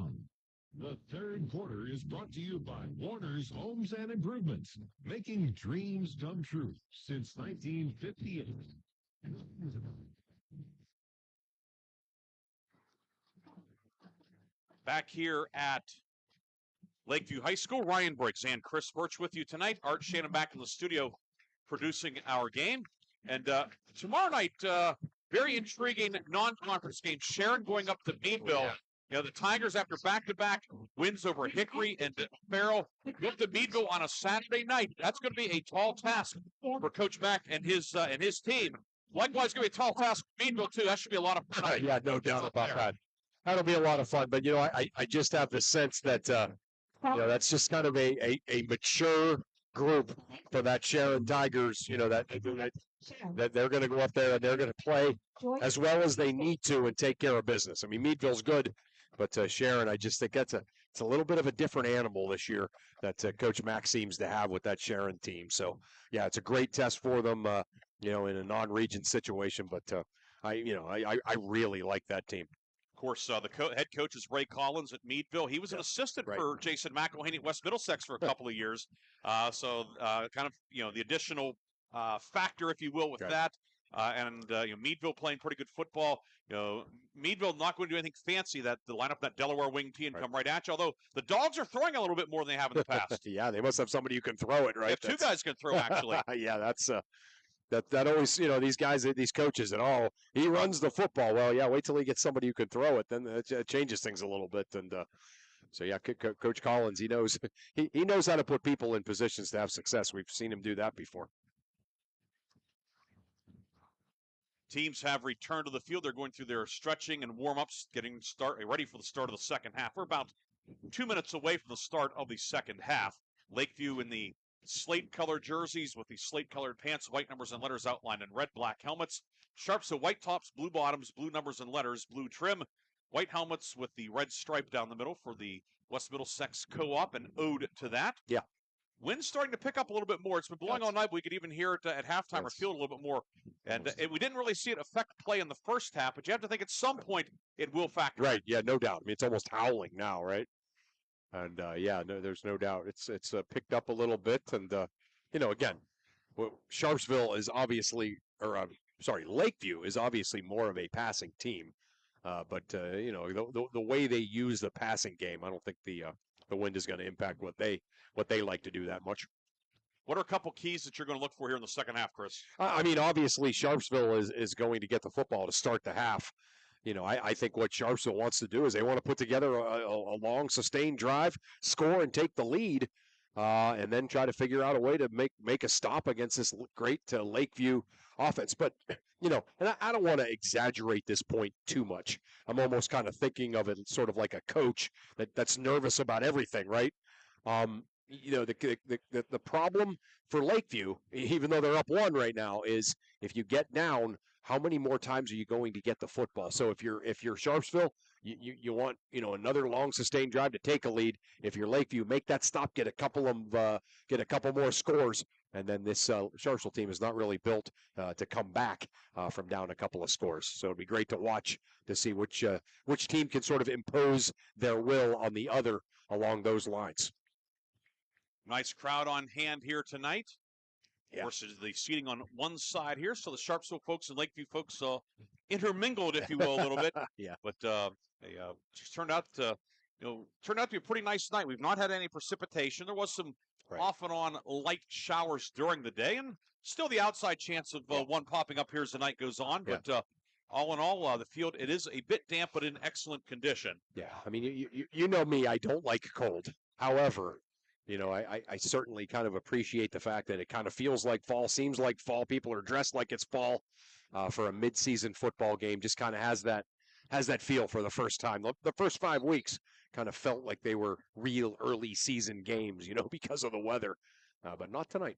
The third quarter is brought to you by Warner's Homes and Improvements, making dreams come true since 1958. Back here at Lakeview High School, Ryan Briggs and Chris Birch with you tonight. Art Shannon back in the studio producing our game. And tomorrow night, very intriguing non-conference game. Sharon going up to Meadville. You know, the Tigers, after back-to-back wins over Hickory and Farrell, go up to Meadville on a Saturday night. That's going to be a tall task for Coach Mack and his team. Likewise, going to be a tall task for Meadville, too. That should be a lot of fun. Yeah, no doubt about that. That'll be a lot of fun. But, you know, I just have the sense that, that's just kind of a mature group for that Sharon Tigers, that they're going to go up there and they're going to play as well as they need to and take care of business. I mean, Meadville's good. But Sharon, I just think it's a little bit of a different animal this year that Coach Mack seems to have with that Sharon team. So yeah, it's a great test for them, in a non-region situation. But I really like that team. Of course, the head coach is Ray Collins at Meadville. He was an assistant for Jason McElhaney at West Middlesex for a couple of years. So kind of, the additional factor, if you will, with that. And Meadville playing pretty good football. Meadville not going to do anything fancy. That the lineup, that Delaware wing tee, and come right at you. Although the Dogs are throwing a little bit more than they have in the past. Yeah, they must have somebody who can throw it, right? They have two guys can throw, actually. Yeah, that's that always, these guys, these coaches, and he runs the football. Well, yeah, wait till he gets somebody who can throw it, then it changes things a little bit. And so yeah, Coach Collins, he knows he knows how to put people in positions to have success. We've seen him do that before. Teams have returned to the field. They're going through their stretching and warm-ups, getting ready for the start of the second half. We're about 2 minutes away from the start of the second half. Lakeview in the slate-colored jerseys with the slate-colored pants, white numbers and letters outlined in red, black helmets. Sharpsville white tops, blue bottoms, blue numbers and letters, blue trim. White helmets with the red stripe down the middle for the West Middlesex Co-op, an ode to that. Yeah. Wind's starting to pick up a little bit more. It's been blowing all night, but we could even hear it at halftime or feel it a little bit more. And we didn't really see it affect play in the first half, but you have to think at some point it will factor. Right, yeah, no doubt. I mean, it's almost howling now, right? And there's no doubt. It's picked up a little bit. And, again, Sharpsville is obviously, Lakeview is obviously more of a passing team. But the way they use the passing game, I don't think the wind is going to impact what they like to do that much. What are a couple keys that you're going to look for here in the second half, Chris? I mean, obviously, Sharpsville is going to get the football to start the half. I think what Sharpsville wants to do is they want to put together a long, sustained drive, score, and take the lead, and then try to figure out a way to make a stop against this great Lakeview offense. But, and I don't want to exaggerate this point too much. I'm almost kind of thinking of it sort of like a coach that's nervous about everything, right? The problem for Lakeview, even though they're up 1 right now, is if you get down, how many more times are you going to get the football? So if you're Sharpsville, you want another long sustained drive to take a lead. If you're Lakeview, make that stop, get a couple more scores, and then this Sharpsville team is not really built to come back from down a couple of scores. So it'd be great to watch to see which team can sort of impose their will on the other along those lines. Nice crowd on hand here tonight. Yeah. Versus the seating on one side here, so the Sharpsville folks and Lakeview folks intermingled, if you will, a little bit. Yeah. But they just turned out to be a pretty nice night. We've not had any precipitation. There was some off and on light showers during the day, and still the outside chance of one popping up here as the night goes on. Yeah. But all in all, the field, it is a bit damp, but in excellent condition. Yeah. I mean, you know me, I don't like cold. However, I certainly kind of appreciate the fact that it kind of feels like fall, seems like fall. People are dressed like it's fall for a mid-season football game. Just kind of has that feel for the first time. The first 5 weeks kind of felt like they were real early season games, because of the weather, but not tonight.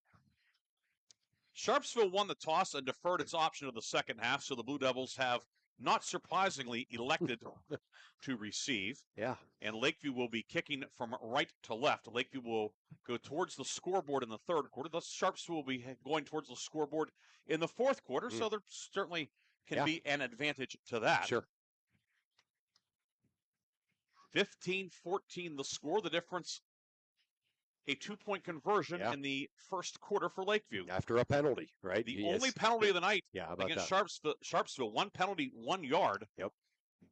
Sharpsville won the toss and deferred its option of the second half, so the Blue Devils have, not surprisingly, elected to receive. Yeah. And Lakeview will be kicking from right to left. Lakeview will go towards the scoreboard in the third quarter. Thus, Sharpsville will be going towards the scoreboard in the fourth quarter, so there certainly can be an advantage to that. Sure. 15-14 the score. The difference, a 2-point conversion in the first quarter for Lakeview. After a penalty, right? The only penalty of the night against that? Sharpsville. 1 penalty, 1 yard. Yep.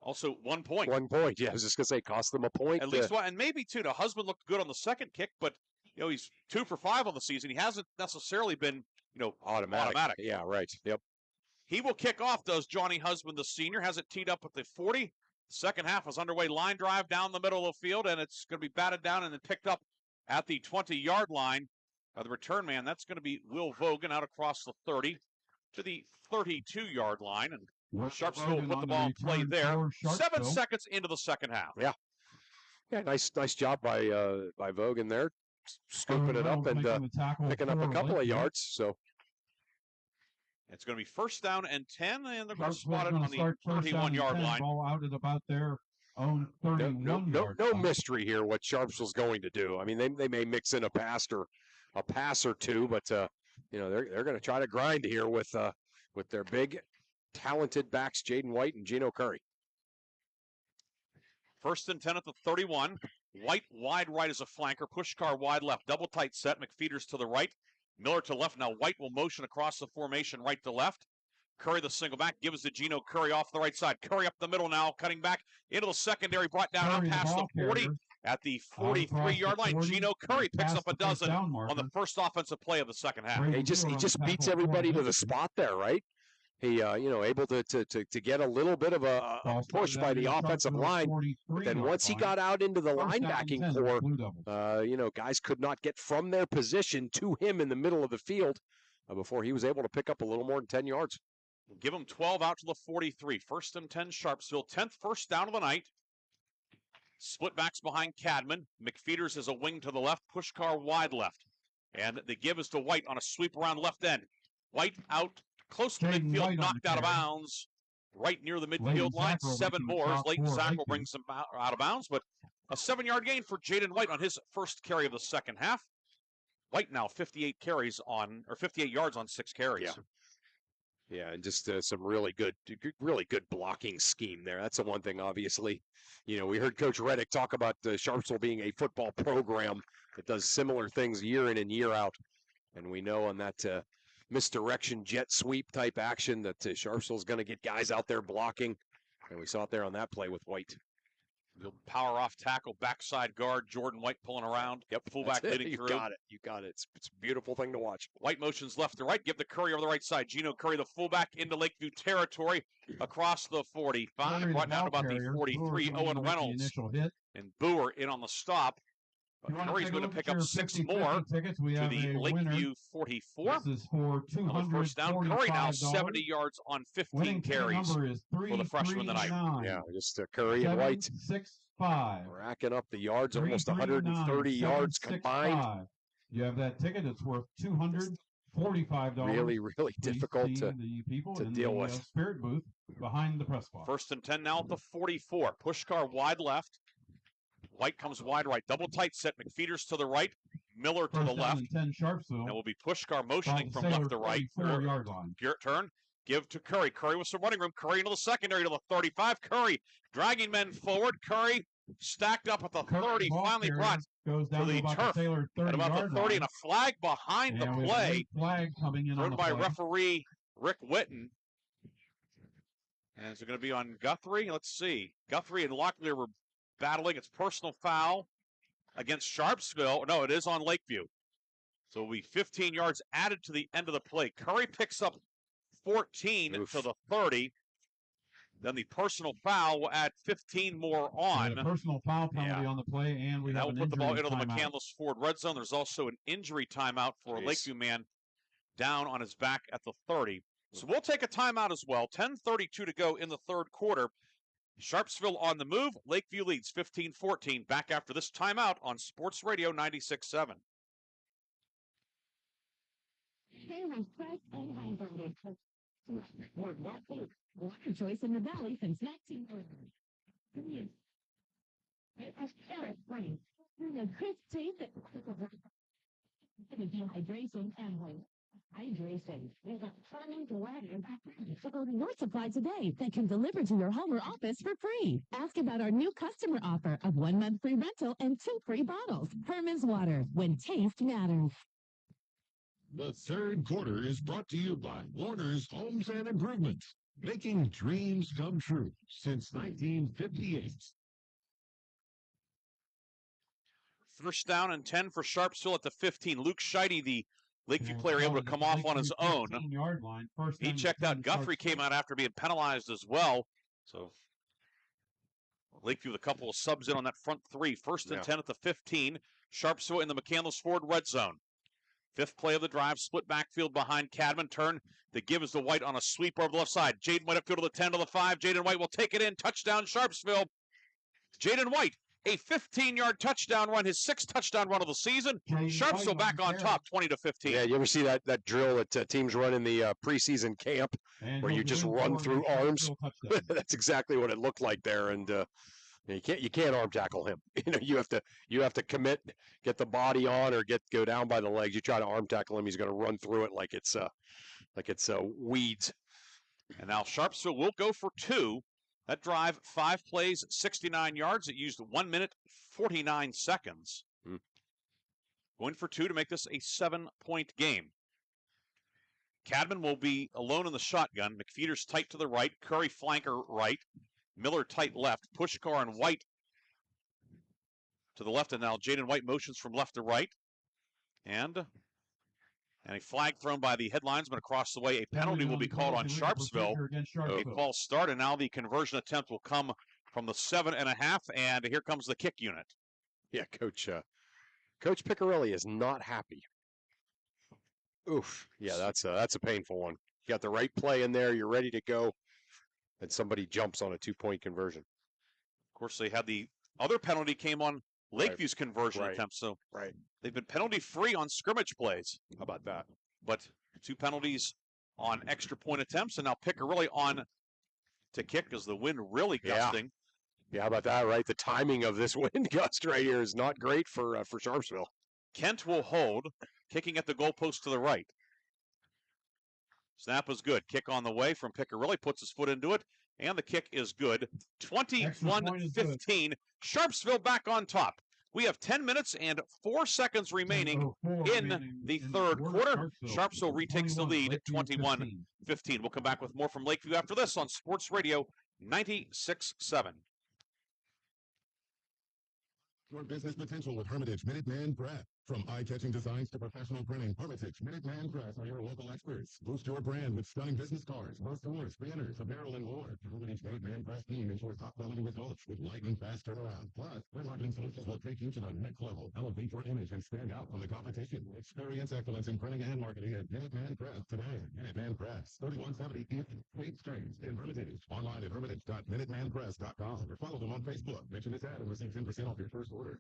Also 1 point. 1 point. Yeah, I was just going to say, cost them a point. At least one, and maybe 2. The husband looked good on the second kick, but he's 2 for 5 on the season. He hasn't necessarily been automatic. Yeah, right. Yep. He will kick off, does Johnny Husband, the senior. Has it teed up at the 40. Second half is underway. Line drive down the middle of the field, and it's going to be batted down and then picked up at the 20-yard line. The return man, that's going to be Will Vogan out across the 30 to the 32-yard line. And Sharpsville will put the ball in play there. 7 seconds into the second half. Yeah. Yeah, nice job by Vogan there, scooping it up and picking up a couple of yards. So it's going to be first down and 10, and they're going to spot it on the 31-yard line. Ball out at about their own 31 yard. No mystery here what Sharpsville's going to do. I mean, they may mix in a pass or two, but they're going to try to grind here with their big, talented backs, Jaden White and Gino Curry. 1st and 10 at the 31. White wide right as a flanker. Pushkar wide left. Double tight set. McFeeters to the right. Miller to left. Now White will motion across the formation right to left. Curry the single back. Gives to Gino Curry off the right side. Curry up the middle now. Cutting back into the secondary. Brought down out past the 40. At the 43-yard line, Gino Curry picks up a dozen on the first offensive play of the second half. He just beats everybody to the spot there, right? He, able to get a little bit of a push by the offensive line. But then once he got out into the linebacking core, guys could not get from their position to him in the middle of the field before he was able to pick up a little more than 10 yards. Give him 12 out to the 43. 1st and 10, Sharpsville. 10th first down of the night. Split backs behind Cadman. McFeeters is a wing to the left. Pushkar wide left. And the give is to White on a sweep around left end. White out close to midfield, knocked out of bounds. Right near the midfield line. 7 more. Leighton Zack will bring some out of bounds, but a 7-yard gain for Jaden White on his first carry of the second half. White now 58 yards on 6 carries. Yeah, and just some really good blocking scheme there. That's the one thing, obviously. We heard Coach Reddick talk about Sharpsville being a football program that does similar things year in and year out. And we know on that misdirection jet sweep type action that Sharpsville's going to get guys out there blocking. And we saw it there on that play with White. The power off tackle, backside guard, Jordan White pulling around. Yep, fullback leading through. You got it. It's a beautiful thing to watch. White motions left to right. Give the Curry over the right side. Gino Curry, the fullback, into Lakeview territory across the 45. Brought down about the 43. Owen Reynolds and Boer in on the stop. Curry's going to pick up 6 more to the Lakeview 44. This is for on the first down. Curry now 70 yards on 15 carries for the freshman tonight. Yeah, just Curry and White 6-5. racking up the yards, almost 130 yards combined. You have that ticket. It's worth $245. Really difficult to deal with. Spirit booth behind the press box. 1st and 10 now at the 44. Pushkar wide left. White comes wide right. Double tight set. McFeeters to the right. Miller to the left. 10 Sharpsville. That will be Pushkar motioning from left to right. 4-yard line. Turn. Give to Curry. Curry with some running room. Curry into the secondary to the 35. Curry dragging men forward. Curry stacked up at the 30. Finally brought goes down to the turf at about the 30. And a flag behind the play. Flag coming in thrown by referee Rick Witten. And is it going to be on Guthrie? Let's see. Guthrie and Locklear were battling. It's personal foul against Sharpsville. No, it is on Lakeview. So it'll be 15 yards added to the end of the play. Curry picks up 14 to the 30. Then the personal foul will add 15 more on. A personal foul penalty on the play, and we that will put the ball into the McCandless Ford red zone. There's also an injury timeout for a Lakeview man down on his back at the 30. So we'll take a timeout as well. 10:32 to go in the third quarter. Sharpsville on the move. Lakeview leads 15-14. Back after this timeout on Sports Radio 96.7. Water choice in the valley since 1900. The crisp taste of dehydration and hydration. There's a farming to water. So go to your supply today that can deliver to your home or office for free. Ask about our new customer offer of 1 month free rental and 2 free bottles. Herman's Water, when taste matters. The third quarter is brought to you by Warner's Homes and Improvements, making dreams come true since 1958. First down and 10 for Sharpsville at the 15. Luke Scheide, the Lakeview player, able to come off on his own. He checked out. Guthrie came out after being penalized as well. So Lakeview with a couple of subs in on that front three. 1st and 10 at the 15. Sharpsville in the McCandless Ford red zone. 5th play of the drive, split backfield behind Cadman. Turn, the give is to White on a sweep over the left side. Jaden White upfield to the 10 to the 5. Jaden White will take it in. Touchdown, Sharpsville. Jaden White, a 15-yard touchdown run, his 6th touchdown run of the season. Sharpsville back on top, 20-15. Yeah, you ever see that drill that teams run in the preseason camp where you just run through arms? That's exactly what it looked like there. And You can't arm tackle him. You have to commit, get the body on, or go down by the legs. You try to arm tackle him, he's going to run through it like it's weeds. And now Sharpsville will go for 2. That drive, 5 plays, 69 yards. It used 1 minute, 49 seconds. Going for 2 to make this a 7-point game. Cadman will be alone in the shotgun. McFeeters tight to the right. Curry flanker right. Miller tight left. Pushkar and White to the left. And now Jaden White motions from left to right. And a flag thrown by the headlinesman across the way. A penalty will be called on Sharpsville. A false start, and now the conversion attempt will come from the 7.5, and here comes the kick unit. Yeah, Coach Piccarelli is not happy. Oof. Yeah, that's a painful one. You got the right play in there. You're ready to go, and somebody jumps on a 2-point conversion. Of course, they had the other penalty came on Lakeview's conversion attempt, so they've been penalty-free on scrimmage plays. How about that? But 2 penalties on extra point attempts, and now Piccarelli on to kick as the wind really gusting. Yeah, how about that, right? The timing of this wind gust right here is not great for Sharpsville. Kent will hold, kicking at the goalpost to the right. Snap is good. Kick on the way from Piccarelli, puts his foot into it, and the kick is good. 21-15. Sharpsville back on top. We have 10 minutes and 4 seconds remaining in the third quarter. Sharpsville retakes the lead, 21-15. We'll come back with more from Lakeview after this on Sports Radio 96.7. Your business potential with Hermitage Minuteman Press. From eye-catching designs to professional printing, Hermitage Minuteman Press are your local experts. Boost your brand with stunning business cards, brochures, banners, apparel, and more. Hermitage Minuteman Press team ensures top-quality results with lightning-fast turnaround. Plus, their marketing solutions will take you to the next level. Elevate your image and stand out from the competition. Experience excellence in printing and marketing at Minuteman Press today. Minuteman Press, 3170 East State Street in Hermitage. Online at hermitage.minutemanpress.com or follow them on Facebook. Mention this ad and receive 10% off your first order.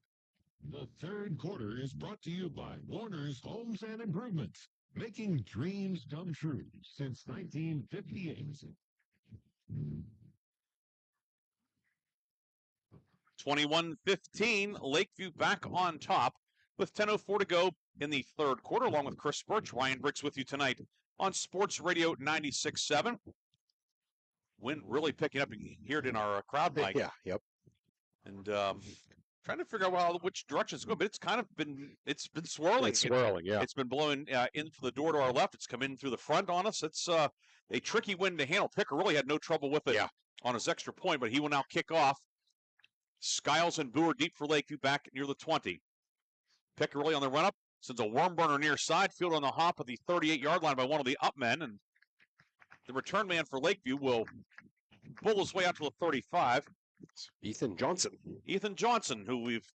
The third quarter is brought to you by Warner's Homes and Improvements, making dreams come true since 1958. 21-15, Lakeview back on top with 10:04 to go in the third quarter, along with Chris Birch. Ryan Briggs with you tonight on Sports Radio 96.7. Wind really picking up. You can hear it in our crowd mic. Yeah, yep. And trying to figure out which direction it's going, but it's kind of been swirling. It's swirling, yeah. It's been blowing in through the door to our left. It's come in through the front on us. It's a tricky wind to handle. Picker really had no trouble with it on his extra point, but he will now kick off. Skiles and Boer deep for Lakeview back near the 20. Picker really on the run-up. Sends a worm burner near side. Field on the hop at the 38-yard line by one of the up men. And the return man for Lakeview will pull his way out to the 35. Ethan Johnson. Ethan Johnson, who we've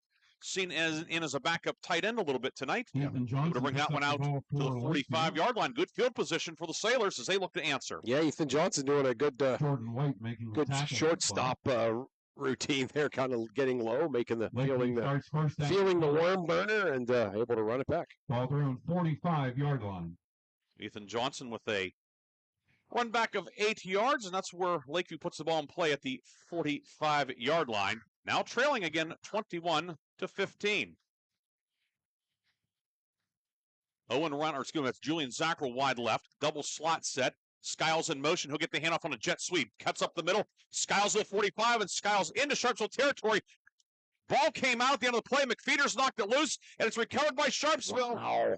seen as a backup tight end a little bit tonight. Ethan Johnson to bring that one out to the 45-yard line. Good field position for the Sailors as they look to answer. Yeah, Ethan Johnson doing a good Jordan White making good shortstop routine there, kind of getting low, making the feeling the worm burner and able to run it back. Ball through 45-yard line. Ethan Johnson with a run back of 8 yards, and that's where Lakeview puts the ball in play at the 45-yard line. Now trailing again 21-15. That's Julian Zackrell wide left. Double slot set. Skiles in motion. He'll get the handoff on a jet sweep. Cuts up the middle. Skiles at 45, and Skiles into Sharpsville territory. Ball came out at the end of the play. McFeeters knocked it loose, and it's recovered by Sharpsville. Wow.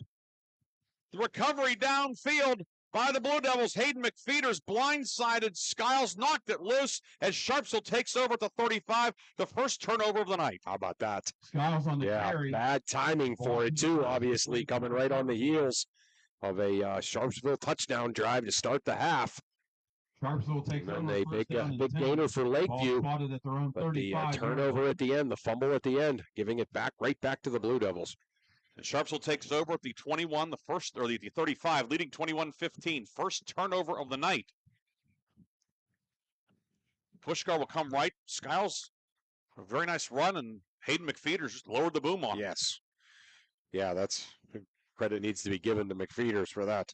The recovery downfield by the Blue Devils. Hayden McFeeters blindsided. Skiles knocked it loose as Sharpsville takes over at the 35. The first turnover of the night. How about that? Skiles on the carry. Bad timing for it, too, obviously, coming right on the heels of a Sharpsville touchdown drive to start the half. Sharpsville takes and a big gainer for Lakeview. At their own but the turnover at the end, the fumble at the end, giving it right back to the Blue Devils. And Sharpsville takes over at the 21, the 35, leading 21-15. First turnover of the night. Pushkar will come right. Skiles, a very nice run, and Hayden McFeeters just lowered the boom on. Yes. Yeah, that's credit needs to be given to McFeeters for that.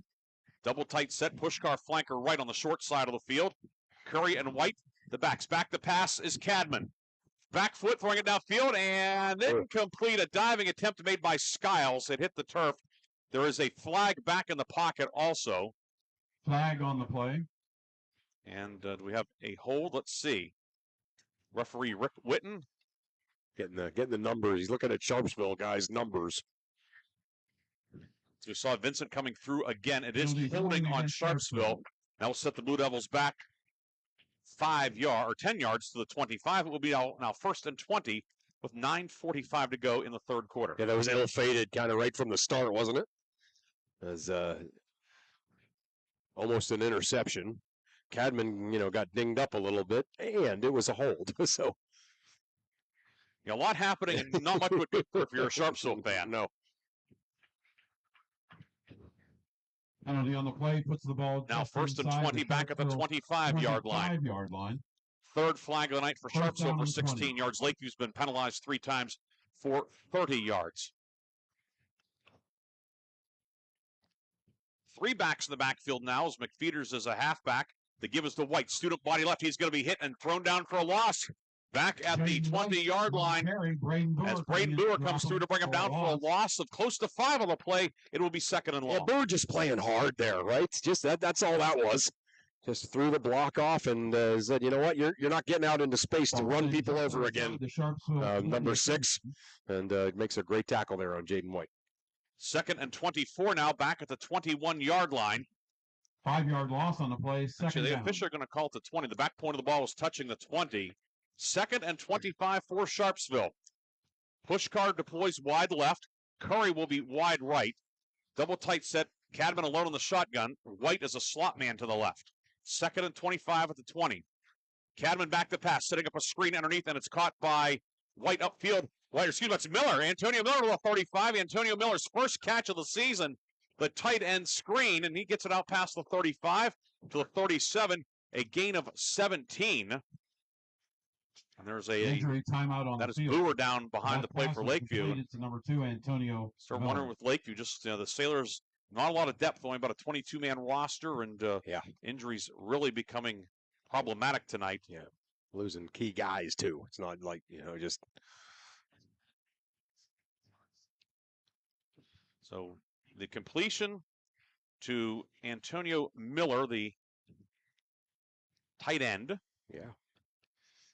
Double tight set. Pushkar flanker right on the short side of the field. Curry and White, the backs. Back the pass is Cadman. Back foot, throwing it downfield, and incomplete. A diving attempt made by Skiles. It hit the turf. There is a flag back in the pocket also. Flag on the play. And do we have a hold? Let's see. Referee Rick Witten. Getting the numbers. He's looking at Sharpsville, guys, numbers. So we saw Vincent coming through again. It is holding on Sharpsville. That will set the Blue Devils back 10 yards to the 25. It will be now 1st and 20 with 9:45 to go in the third quarter. Yeah, that was ill-fated kind of right from the start, wasn't it? As almost an interception. Cadman, got dinged up a little bit, and it was a hold. So, a lot happening, and not much would be if you're a Sharpsville fan. No. Penalty on the play, puts the ball now 1st and 20 back at the 25-yard line. 25-yard line. Third flag of the night for Sharpsville for 16 yards. Lakeview's been penalized 3 times for 30 yards. 3 backs in the backfield now as McFeeters is a halfback. The give is to White. Student body left. He's going to be hit and thrown down for a loss. Back at the 20-yard line as Braden Brewer comes through to bring him down for a loss of close to 5 on the play. It will be 2nd and long. Yeah, Brewer just playing hard there, right? Just that's all that was. Just threw the block off and said, you know what, you're not getting out into space to run people over again. Number 6, and makes a great tackle there on Jaden White. 2nd and 24 now, back at the 21-yard line. 5-yard loss on the play. Actually, the official are going to call it the 20. The back point of the ball was touching the 20. 2nd and 25 for Sharpsville. Pushcard deploys wide left. Curry will be wide right. Double tight set. Cadman alone on the shotgun. White is a slot man to the left. 2nd and 25 at the 20. Cadman back to pass, setting up a screen underneath, and it's caught by White upfield. That's Miller. Antonio Miller to the 35. Antonio Miller's first catch of the season. The tight end screen, and he gets it out past the 35 to the 37. A gain of 17. And there's a injury timeout on that the is field. Brewer down behind the play for Lakeview. It's number 2, Antonio. Start wondering with Lakeview, just the Sailors, not a lot of depth, only about a 22-man roster, and injuries really becoming problematic tonight. Yeah, losing key guys too. It's not like just. So the completion to Antonio Miller, the tight end. Yeah.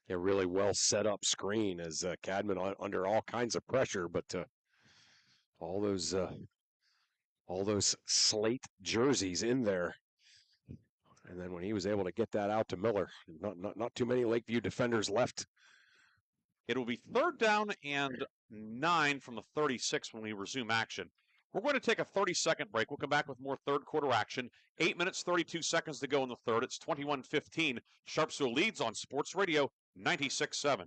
Yeah, really well set up screen as Cadman under all kinds of pressure, but all those slate jerseys in there, and then when he was able to get that out to Miller, not too many Lakeview defenders left. It will be 3rd down and 9 from the 36 when we resume action. We're going to take a 30-second break. We'll come back with more third quarter action. 8 minutes, 32 seconds to go in the third. It's 21-15. Sharpsville leads on Sports Radio 96.7.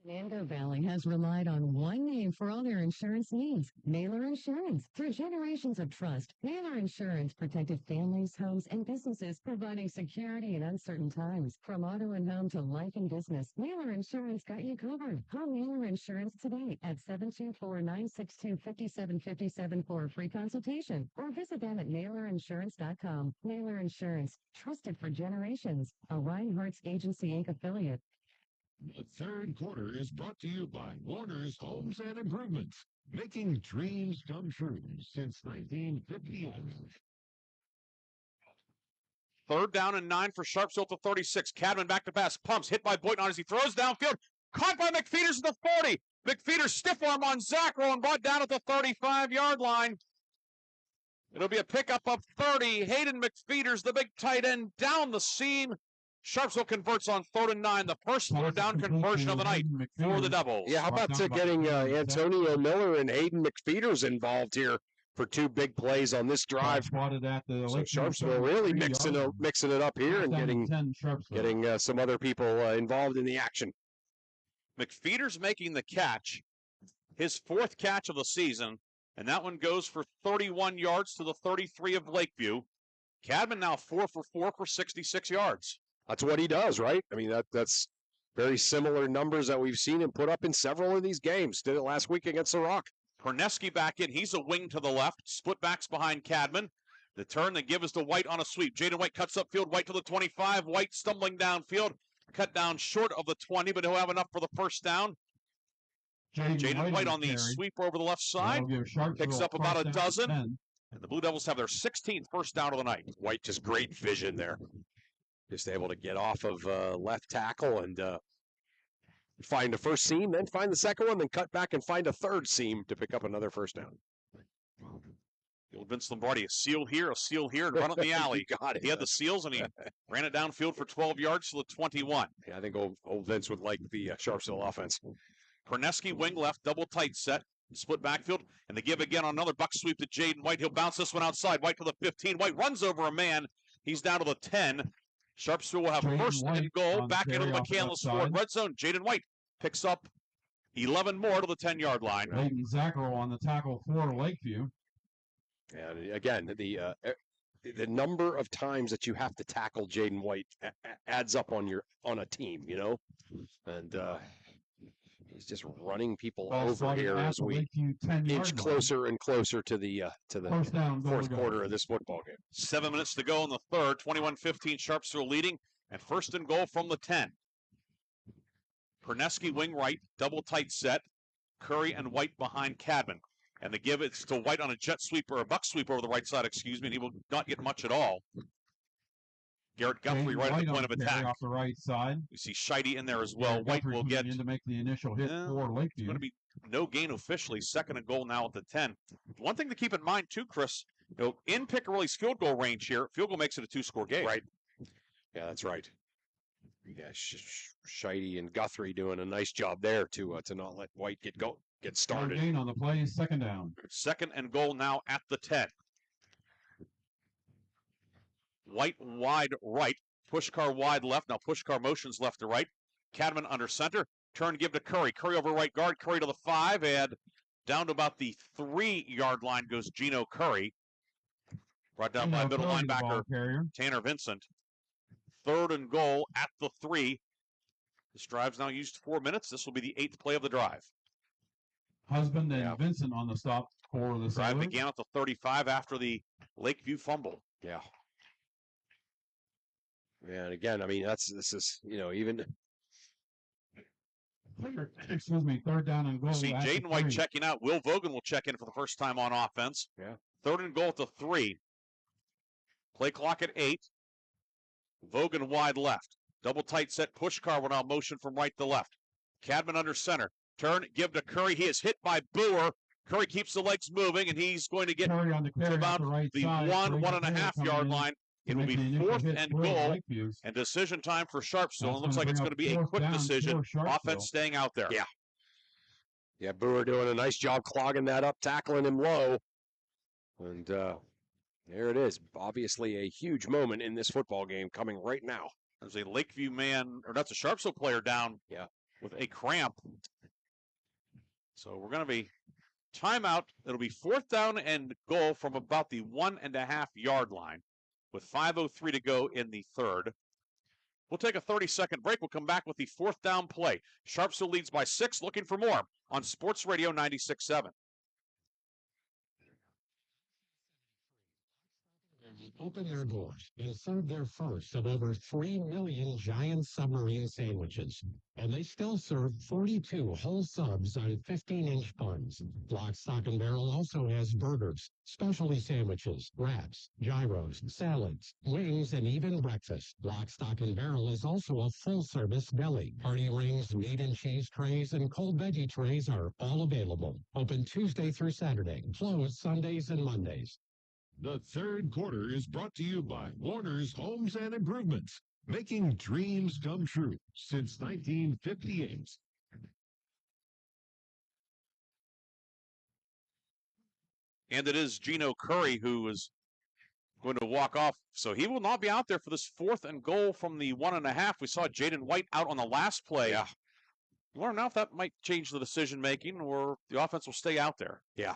Shenandoah Valley has relied on one name for all their insurance needs, Naylor Insurance. Through generations of trust, Naylor Insurance protected families, homes, and businesses, providing security in uncertain times. From auto and home to life and business, Naylor Insurance got you covered. Call Naylor Insurance today at 724-962-5757 for a free consultation, or visit them at NaylorInsurance.com. Naylor Insurance, trusted for generations. A Reinhardt's Agency Inc. affiliate. The third quarter is brought to you by Warner's Homes and Improvements, making dreams come true since 1958. 3rd down and 9 for Sharpsville to 36. Cadman back to pass, pumps, hit by Boynton as he throws downfield. Caught by McFeeters at the 40. McFeeters stiff arm on Zachro and brought down at the 35-yard line. It'll be a pickup of 30. Hayden McFeeters, the big tight end, down the seam. Sharpsville converts on 3rd and 9, the first 3rd down conversion of the night for the Devils. Yeah, how about getting Antonio Miller and Hayden McFeeters involved here for 2 big plays on this drive? So Sharpsville really mixing it up here and getting some other people involved in the action. McFeeters making the catch, his 4th catch of the season, and that one goes for 31 yards to the 33 of Lakeview. Cadman now 4 for 4 for 66 yards. That's what he does, right? I mean, that's very similar numbers that we've seen him put up in several of these games. Did it last week against the Rock. Perneski back in. He's a wing to the left. Split backs behind Cadman. The turn, the give is to White on a sweep. Jaden White cuts upfield, White to the 25. White stumbling downfield, cut down short of the 20, but he'll have enough for the first down. Jaden White on the sweeper over the left side. Picks up about a dozen. And the Blue Devils have their 16th first down of the night. White just great vision there. Just able to get off of left tackle and find the first seam, then find the second one, then cut back and find a third seam to pick up another first down. The old Vince Lombardi, a seal here, and run it in the alley. He had the seals, and he ran it downfield for 12 yards to the 21. Yeah, I think old Vince would like the Sharpsville offense. Perneski wing left, double tight set, split backfield, and the give again on another buck sweep to Jaden White. He'll bounce this one outside. White to the 15. White runs over a man. He's down to the 10. Sharpsville will have first and goal back into the McCandless Ford red zone. Jaden White picks up 11 more to the 10-yard line. Leighton Zaccaro on the tackle for Lakeview. And again, the number of times that you have to tackle Jaden White adds up on a team, you know, and he's just running people over here as we inch closer and closer to the fourth quarter of this football game. 7 minutes to go in the third. 21-15, Sharpsville leading, and first and goal from the 10. Perneski wing right, double tight set. Curry and White behind Cadman. And the give is to White on a jet sweep or a buck sweep over the right side, and he will not get much at all. Garrett Guthrie right at the point of attack. Off the right side. You see Scheide in there as well. White will get in to make the initial hit for Lakeview. It's going to be no gain officially. Second and goal now at the 10. One thing to keep in mind too, Chris, in Piccarelli's field goal range here, field goal makes it a 2-score game. Right. Yeah, that's right. Yeah, Scheide and Guthrie doing a nice job there to not let White get started. Gain on the play, second down. Second and goal now at the 10. White wide right, Pushkar wide left. Now Pushkar motions left to right. Cadman under center. Turn give to Curry. Curry over right guard. Curry to the 5, and down to about the 3-yard line goes Gino Curry. Brought down by middle linebacker Tanner Vincent. Third and goal at the 3. This drive's now used 4 minutes. This will be the 8th play of the drive. Husband and Vincent on the stop for the drive began at the 35 after the Lakeview fumble. Yeah. And again, I mean, this is, even. Third down and goal. See Jaden White checking out. Will Vogan will check in for the first time on offense. Yeah. Third and goal at the 3. Play clock at 8. Vogan wide left. Double tight set. Pushkar will now motion from right to left. Cadman under center. Turn, give to Curry. He is hit by Boer. Curry keeps the legs moving, and he's going to get to about the 1.5 yard line. It will be 4th and goal, and decision time for Sharpsville. It looks like it's going to be a quick decision. Offense staying out there. Yeah. Yeah, Boer doing a nice job clogging that up, tackling him low. And there it is. Obviously a huge moment in this football game coming right now. There's a Lakeview man, or that's a Sharpsville player down with a cramp. So we're going to be timeout. It'll be 4th down and goal from about the 1.5 yard line with 5:03 to go in the third. We'll take a 30-second break. We'll come back with the 4th down play. Sharpsville leads by 6. Looking for more on Sports Radio 96.7. Open their doors and serve their first of over 3 million giant submarine sandwiches. And they still serve 42 whole subs on 15-inch buns. Lock, Stock, and Barrel also has burgers, specialty sandwiches, wraps, gyros, salads, wings, and even breakfast. Lock, Stock, and Barrel is also a full-service deli. Party rings, meat and cheese trays, and cold veggie trays are all available. Open Tuesday through Saturday. Closed Sundays and Mondays. The third quarter is brought to you by Warner's Homes and Improvements, making dreams come true since 1958. And it is Gino Curry who is going to walk off. So he will not be out there for this 4th and goal from the 1.5. We saw Jaden White out on the last play. Yeah. We don't know if that might change the decision-making or the offense will stay out there. Yeah.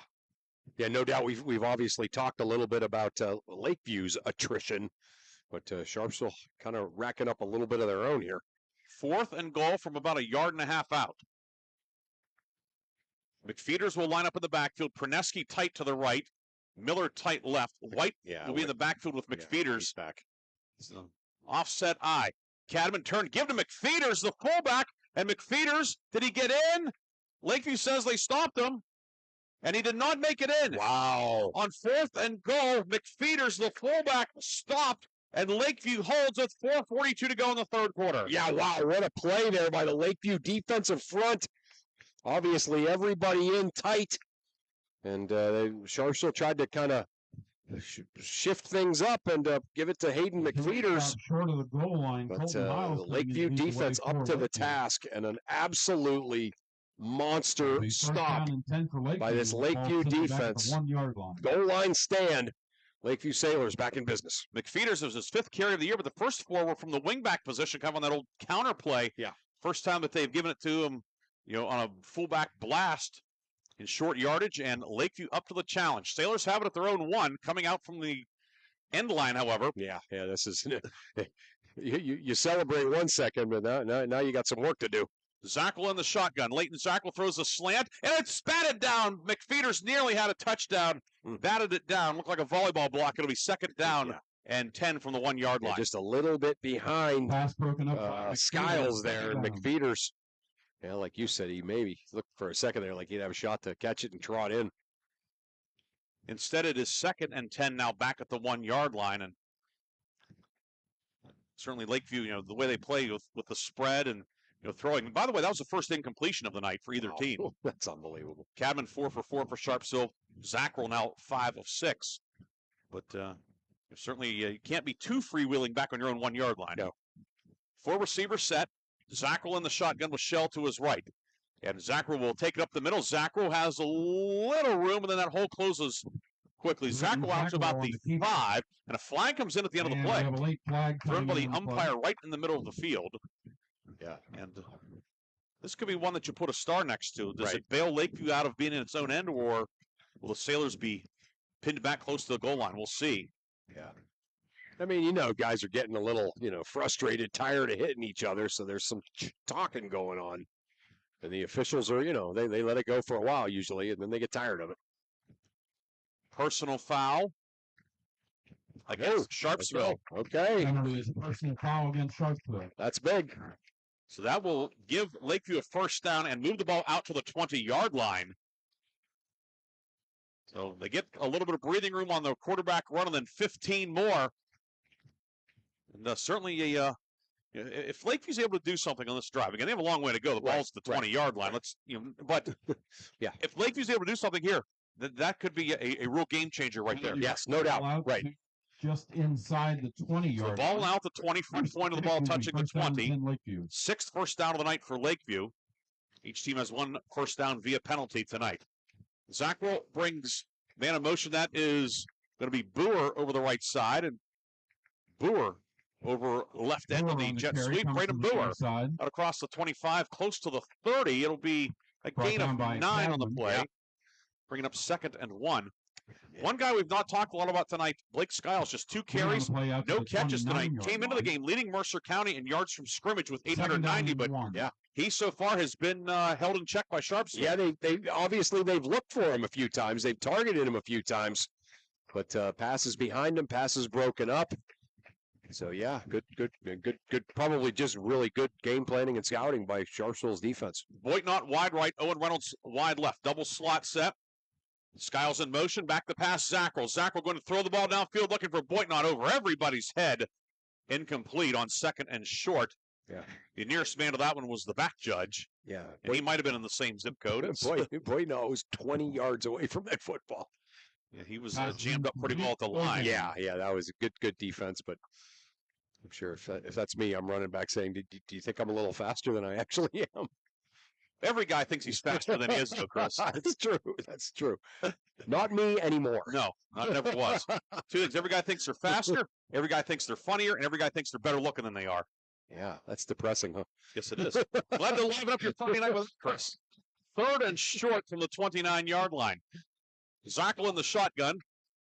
Yeah, no doubt. We've obviously talked a little bit about Lakeview's attrition, but Sharpsville kind of racking up a little bit of their own here. 4th and goal from about 1.5 yards out. McFeeters will line up in the backfield. Perneski tight to the right. Miller tight left. White will be in the backfield with McFeeters. Back. So, offset eye. Cadman turn, give to McFeeters, the fullback. And McFeeters, did he get in? Lakeview says they stopped him. And he did not make it in. Wow. On 4th and goal, McFeeters, the fullback, stopped. And Lakeview holds with 4:42 to go in the third quarter. Yeah, wow. What a play there by the Lakeview defensive front. Obviously, everybody in tight. And Sharpsville tried to kind of shift things up and give it to Hayden McFeeters. Short of the goal line. But the Lakeview defense up to the task and an absolutely monster stop by this Lakeview defense. 1 yard line. Goal line stand. Lakeview Sailors back in business. McFeeters was his 5th carry of the year, but the first 4 were from the wingback position, kind of on that old counter play. Yeah. First time that they've given it to him, on a fullback blast in short yardage, and Lakeview up to the challenge. Sailors have it at their own 1, coming out from the end line, however. Yeah, this is you celebrate 1 second, but now you got some work to do. Zackel in the shotgun. Leighton Zackel throws a slant, and it's batted down. McFeeters nearly had a touchdown. Batted it down. Looked like a volleyball block. It'll be 2nd down and 10 from the 1 yard line. Just a little bit behind pass broken up Skiles there, and McFeeters. Yeah, like you said, he maybe looked for a second there like he'd have a shot to catch it and trot in. Instead, it is 2nd and 10 now back at the 1 yard line. And certainly Lakeview, the way they play with the spread and throwing. By the way, that was the first incompletion of the night for either team. That's unbelievable. Cadman 4 for 4 for Sharpsville. Zackrell now 5 of 6. But certainly you can't be too freewheeling back on your own 1 yard line. No. 4 receivers set. Zackrell in the shotgun with Shell to his right. And Zackrell will take it up the middle. Zackrell has a little room, and then that hole closes quickly. Zackrell out to about the 5, and a flag comes in at the end of the play. A late flag thrown by the umpire right in the middle of the field. Yeah. And this could be one that you put a star next to. Does it bail Lakeview out of being in its own end, or will the Sailors be pinned back close to the goal line? We'll see. Yeah. I mean, guys are getting a little, frustrated, tired of hitting each other, so there's some talking going on. And the officials are, they let it go for a while usually, and then they get tired of it. Personal foul against Sharpsville. Okay. Personal foul against Sharpsville. That's big. So that will give Lakeview a first down and move the ball out to the 20-yard line. So they get a little bit of breathing room on the quarterback run, and then 15 more. And certainly, if Lakeview's able to do something on this drive, again, they have a long way to go. The ball's at the 20-yard line. But yeah, if Lakeview's able to do something here, that could be a real game changer right there. Yes, no doubt. Right. Just inside the 20-yard line. The ball out the 20, first point of the ball touching the 20. 6th first down of the night for Lakeview. Each team has 1 first down via penalty tonight. Zackrell brings man in motion. That is going to be Boer over the right side, and Boer over left end of the jet sweep. Braden Boer out across the 25, close to the 30. It'll be a gain of 9 on the play, bringing up 2nd and 1. One guy we've not talked a lot about tonight, Blake Skiles, just 2 carries, no catches tonight. Came into the game leading Mercer County in yards from scrimmage with 890, but he so far has been held in check by Sharpsville. Yeah, they obviously they've looked for him a few times. They've targeted him a few times, but passes behind him, passes broken up. So yeah, good. Probably just really good game planning and scouting by Sharpsville's defense. Boitnott wide right, Owen Reynolds wide left, double slot set. Skiles in motion, back to pass Zackrell. Zackrell going to throw the ball downfield, looking for Boitnott over everybody's head. Incomplete on 2nd and short. Yeah. The nearest man to that one was the back judge. Yeah. And he might have been in the same zip code. Boitnott was 20 yards away from that football. Yeah, he was jammed up pretty well at the line. Yeah, that was a good defense, but I'm sure if that's me, I'm running back saying, do you think I'm a little faster than I actually am? Every guy thinks he's faster than he is, though, Chris. That's true. Not me anymore. No, never was. 2 things. Every guy thinks they're faster, every guy thinks they're funnier, and every guy thinks they're better looking than they are. Yeah, that's depressing, huh? Yes, it is. Glad to liven up your Friday night with Chris. 3rd and short from the 29-yard line. Zackrell in the shotgun.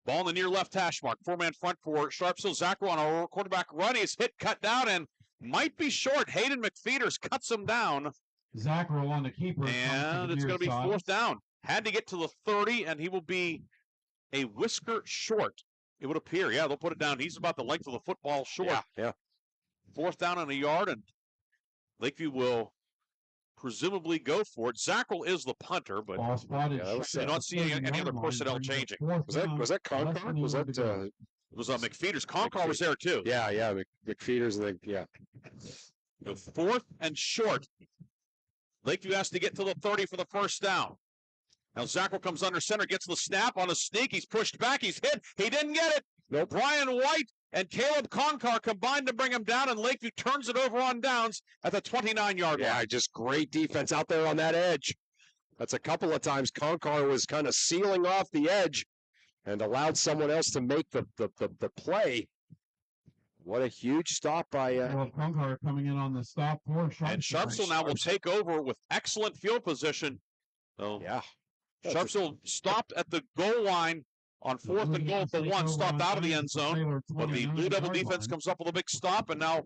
Ball in the near left hash mark. 4-man front for Sharpsville. Zackrell on a quarterback run. He's hit, cut down, and might be short. Hayden McFeeters cuts him down. Zackrell on the keeper. And it's going to be 4th down. Had to get to the 30, and he will be a whisker short, it would appear. Yeah, they'll put it down. He's about the length of the football short. Yeah. 4th down on a yard, and Lakeview will presumably go for it. Zackrell is the punter, but you're not seeing any other personnel changing. Was that Concord? Was that it was McFeeters. Concord was there too. Yeah. McFeeters, yeah. The 4th and short. Lakeview has to get to the 30 for the first down. Now Zackrell comes under center, gets the snap on a sneak. He's pushed back. He's hit. He didn't get it. Nope. Brian White and Caleb Concar combined to bring him down, and Lakeview turns it over on downs at the 29-yard line. Yeah, just great defense out there on that edge. That's a couple of times Concar was kind of sealing off the edge and allowed someone else to make the play. What a huge stop by Concar coming in on the stop for Sharpsville. And Sharpsville now will take over with excellent field position. So yeah. Sharpsville stopped at the goal line on 4th and goal for 1, stopped out of the end zone. But the Blue Devil defense comes up with a big stop, and now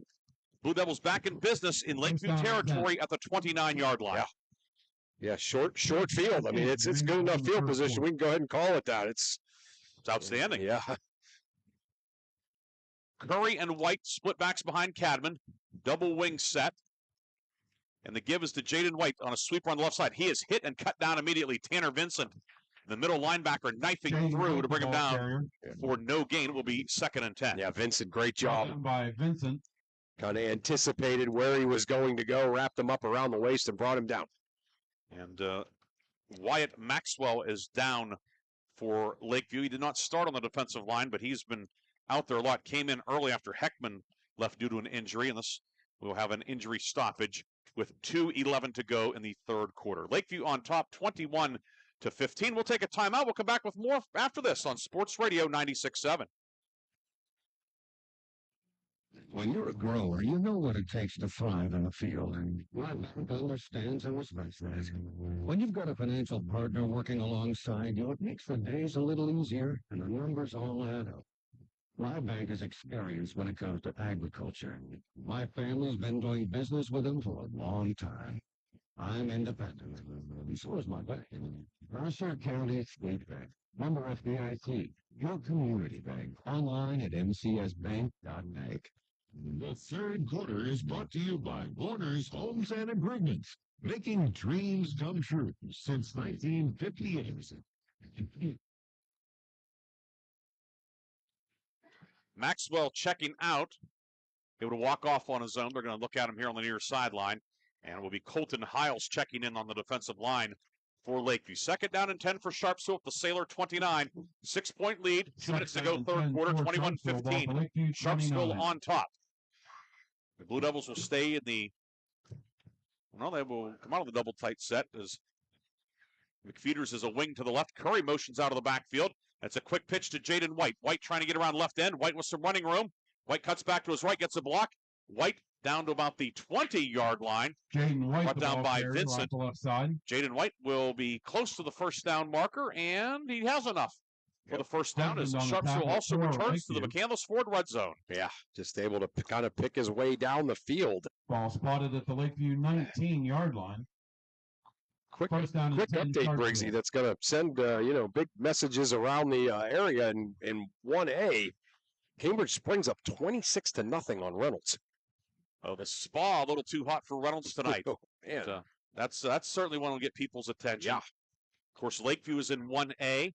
Blue Devils back in business in Lakeview territory at the 29-yard line. Yeah, short field. I mean, it's good enough field position. We can go ahead and call it that. It's outstanding. Yeah. Curry and White split backs behind Cadman. Double wing set. And the give is to Jaden White on a sweeper on the left side. He is hit and cut down immediately. Tanner Vincent, the middle linebacker, knifing through to bring him down for no gain. It will be 2nd and 10. Yeah, Vincent, great job. By Vincent. Kind of anticipated where he was going to go, wrapped him up around the waist, and brought him down. And Wyatt Maxwell is down for Lakeview. He did not start on the defensive line, but he's been out there a lot. Came in early after Heckman left due to an injury, and this will have an injury stoppage with 2:11 to go in the 3rd quarter. Lakeview on top, 21-15. We'll take a timeout. We'll come back with more after this on Sports Radio 96.7. When you're a grower, you know what it takes to thrive in the field, and my bank understands and respects that. When you've got a financial partner working alongside you, it makes the days a little easier, and the numbers all add up. My bank is experienced when it comes to agriculture. My family's been doing business with them for a long time. I'm independent, and so is my bank. Mercer County State Bank, member FDIC, your community bank, online at mcsbank.bank. The 3rd quarter is brought to you by Warner's Homes and Improvements, making dreams come true since 1958. Maxwell checking out. Able to walk off on his own. They're going to look at him here on the near sideline. And it will be Colton Hiles checking in on the defensive line for Lakeview. 2nd down and 10 for Sharpsville at the Sailor 29. 6-point lead. 2 minutes to go, 3rd quarter, 21-15. Sharpsville on top. The Blue Devils will stay in the... Well, they will come out of the double tight set as McFeeters is a wing to the left. Curry motions out of the backfield. That's a quick pitch to Jaden White. White trying to get around left end. White with some running room. White cuts back to his right, gets a block. White down to about the 20-yard line. Jaden White brought down by Vincent. Left side. Jaden White will be close to the first down marker, and he has enough for the first down as Sharpsville also returns to the McCandless Ford red zone. Yeah, just able to kind of pick his way down the field. Ball spotted at the Lakeview 19-yard line. Quick update, Briggsy, that's going to send, big messages around the area in 1A. Cambridge Springs up 26-0 on Reynolds. Oh, the spa a little too hot for Reynolds tonight. Oh, man. That's certainly one to get people's attention. Yeah. Of course, Lakeview is in 1A,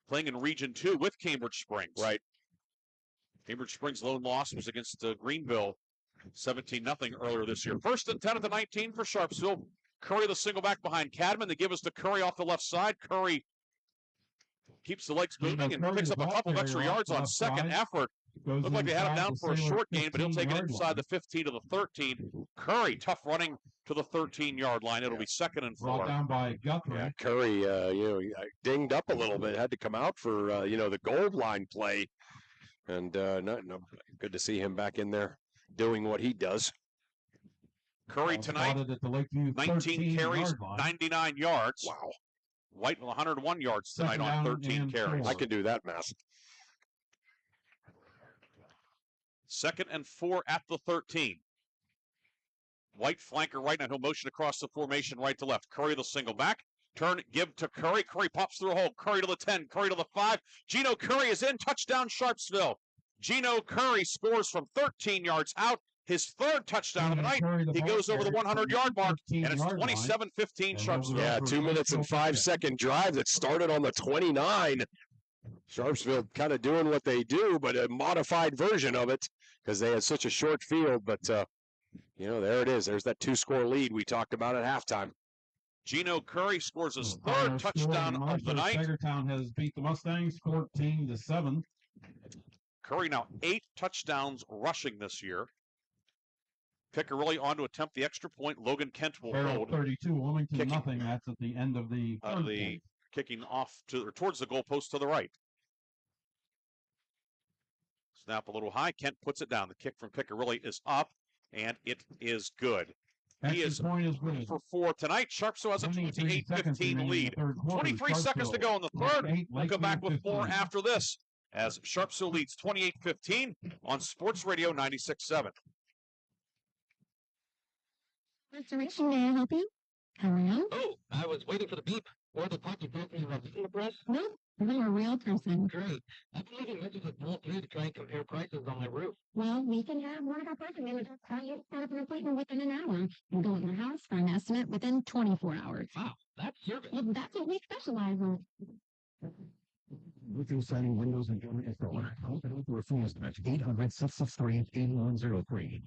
playing in Region 2 with Cambridge Springs. Right. Cambridge Springs' lone loss was against Greenville, 17-0 earlier this year. 1st and 10 at the 19 for Sharpsville. Curry, the single back behind Cadman. They give us to Curry off the left side. Curry keeps the legs moving and picks up a couple of extra yards on second effort. Looked like they had him down for a short gain, but he'll take it inside the 15 to the 13. Curry, tough running to the 13-yard line. It'll be 2nd and 4. Brought down by Guthrie. Yeah, Curry, dinged up a little bit. Had to come out for, the gold line play. And good to see him back in there doing what he does. Curry tonight, 19 carries, 99 yards. Wow. White 101 yards tonight on 13 carries. I can do that math. 2nd and 4 at the 13. White flanker right now. He'll motion across the formation right to left. Curry the single back. Turn, give to Curry. Curry pops through a hole. Curry to the 10. Curry to the 5. Gino Curry is in. Touchdown, Sharpsville. Gino Curry scores from 13 yards out. His third touchdown of the night. He goes over the 100-yard mark, and it's 27-15 Sharpsville. Yeah, 2 minutes and 5-second drive that started on the 29. Sharpsville kind of doing what they do, but a modified version of it because they had such a short field. But, there it is. There's that 2-score lead we talked about at halftime. Gino Curry scores his third touchdown of the night. Tigertown has beat the Mustangs 14-7. Curry now 8 touchdowns rushing this year. Piccarelli on to attempt the extra point. Logan Kent will hold. 32, Wilmington nothing. That's at the end of the kicking off towards the goalpost to the right. Snap a little high. Kent puts it down. The kick from Piccarelli is up, and it is good. He is for 4 tonight. Sharpsville has a 28-15 lead. 23 seconds to go in the third. We'll come back with more after this as Sharpsville leads 28-15 on Sports Radio 96.7. Restoration, may I help you? Hello? Oh, I was waiting for the beep. Or the talkie talking about the press. No, you're a real person. Great. I believe you mentioned the small three to try and compare prices on my roof. Well, we can have one of our person managers call you to set up an appointment within an hour and go at your house for an estimate within 24 hours. Wow, that's service. Well, that's what we specialize in. Roofing, siding, windows, and door installer. Confident roofing estimate 800-663-8103.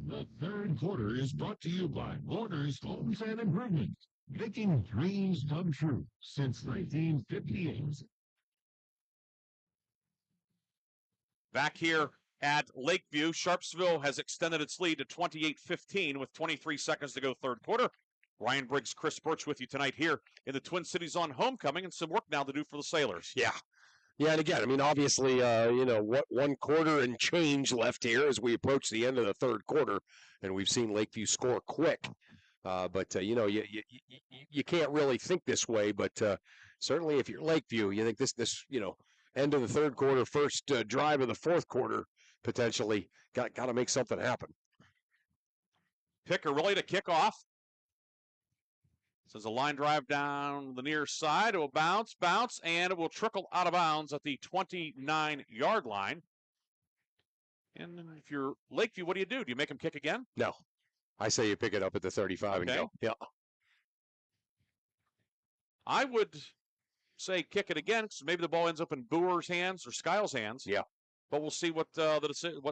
The third quarter is brought to you by Borders Homes and Improvements, making dreams come true since 1958. Back here at Lakeview, Sharpsville has extended its lead to 28-15 with 23 seconds to go third quarter. Ryan Briggs, Chris Birch with you tonight here in the Twin Cities on homecoming, and some work now to do for the Sailors. Yeah, and again, obviously, what 1 quarter and change left here as we approach the end of the third quarter, and we've seen Lakeview score quick. But you can't really think this way. But certainly, if you're Lakeview, you think this end of the third quarter, first drive of the fourth quarter, potentially got to make something happen. Piccarelli to kick off. This is a line drive down the near side. It will bounce, and it will trickle out of bounds at the 29-yard line. And if you're Lakeview, what do? Do you make him kick again? No. I say you pick it up at the 35 and go. Yeah. I would say kick it again because maybe the ball ends up in Boer's hands or Skiles' hands. Yeah. But we'll see what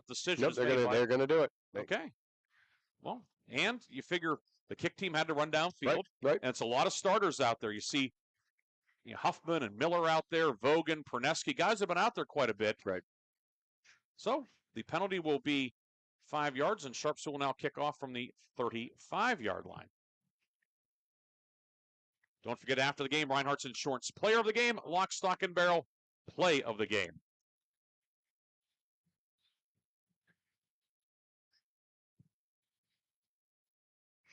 decision is made. They're going to do it. Okay. Well, and you figure the kick team had to run downfield. Right. And it's a lot of starters out there. You see Huffman and Miller out there, Vogan, Perneski. Guys have been out there quite a bit. Right. So the penalty will be 5 yards, and Sharpsville will now kick off from the 35-yard line. Don't forget, after the game, Reinhardt's Insurance Player of the Game, Lock, Stock, and Barrel Play of the Game.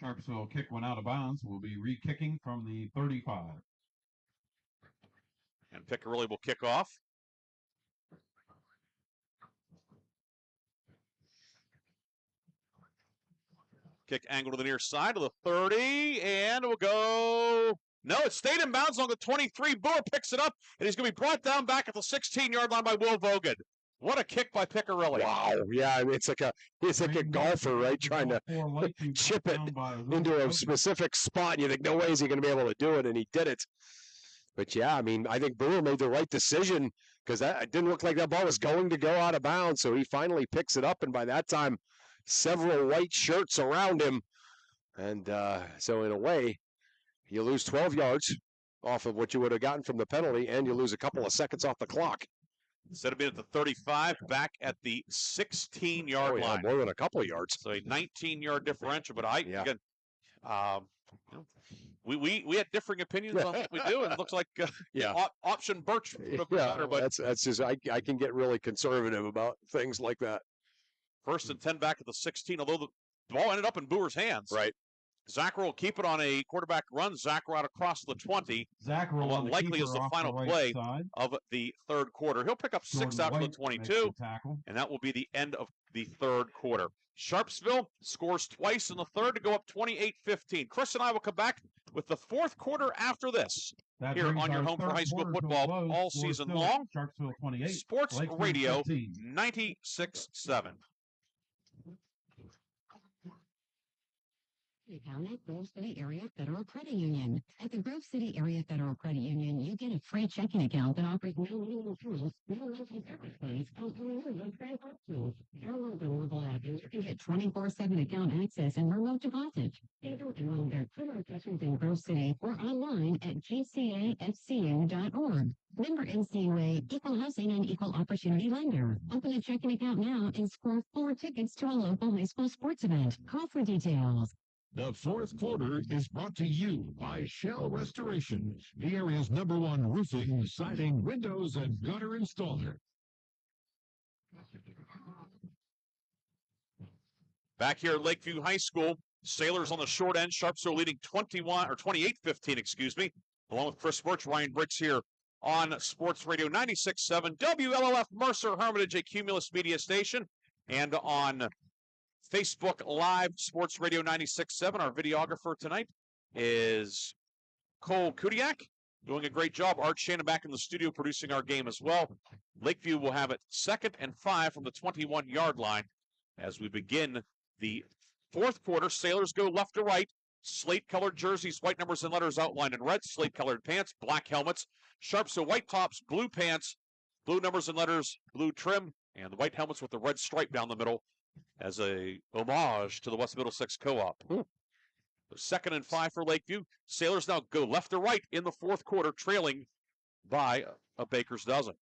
Sharpsville kick one out of bounds. Will be re-kicking from the 35. And Piccarelli will kick off. Kick angle to the near side of the 30, and it will go. No, it stayed in bounds along the 23. Boer picks it up, and he's going to be brought down back at the 16-yard line by Will Vogan. What a kick by Piccarelli. Wow, yeah, it's like a golfer, right, trying to chip it into a specific spot, and you think, no way is he going to be able to do it, and he did it. But, yeah, I think Boer made the right decision because it didn't look like that ball was going to go out of bounds, so he finally picks it up, and by that time, several white shirts around him. And so, in a way, you lose 12 yards off of what you would have gotten from the penalty, and you lose a couple of seconds off the clock. Instead of being at the 35, back at the 16-yard line. More than a couple of yards. So a 19-yard differential. But again, we had differing opinions on what we do, and it looks like option Birch would have been better. But that's just I can get really conservative about things like that. 1st and 10 back at the 16, although the ball ended up in Boer's hands. Right. Zacharov will keep it on a quarterback run. Zacharov out across the 20. Zacharov what likely is the final play of the third quarter. He'll pick up 6 out of the 22, and that will be the end of the third quarter. Sharpsville scores twice in the third to go up 28-15. Chris and I will come back with the fourth quarter after this. That Here brings on your our home for third high school quarter to a football close. all Score season still long. Sharpsville 28. Sports Lakeview Radio 15. 96.7. Account at Grove City Area Federal Credit Union. At the Grove City Area Federal Credit Union, you get a free checking account that offers no minimum fees, no local service fees, and unlimited transactions. Download the mobile app and you can get 24/7 account access and remote deposit. Schedule among their two locations in Grove City or online at gcafcu.org. Member NCUA, Equal Housing and Equal Opportunity Lender. Open a checking account now and score 4 tickets to a local high school sports event. Call for details. The fourth quarter is brought to you by Shell Restoration, the area's #1 roofing, siding, windows, and gutter installer. Back here at Lakeview High School, Sailors on the short end, Sharpsville leading 28-15, excuse me. Along with Chris Birch, Ryan Briggs here on Sports Radio 96.7, WLLF Mercer Hermitage, a Cumulus media station, and on Facebook Live, Sports Radio 96.7. Our videographer tonight is Cole Kudiak, doing a great job. Art Shannon back in the studio producing our game as well. Lakeview will have it 2nd and 5 from the 21-yard line as we begin the fourth quarter. Sailors go left to right. Slate-colored jerseys, white numbers and letters outlined in red. Slate-colored pants, black helmets. Sharpsville white tops, blue pants, blue numbers and letters, blue trim, and the white helmets with the red stripe down the middle as a homage to the West Middlesex Co-op. 2nd and 5 for Lakeview. Sailors now go left to right in the fourth quarter, trailing by a baker's dozen.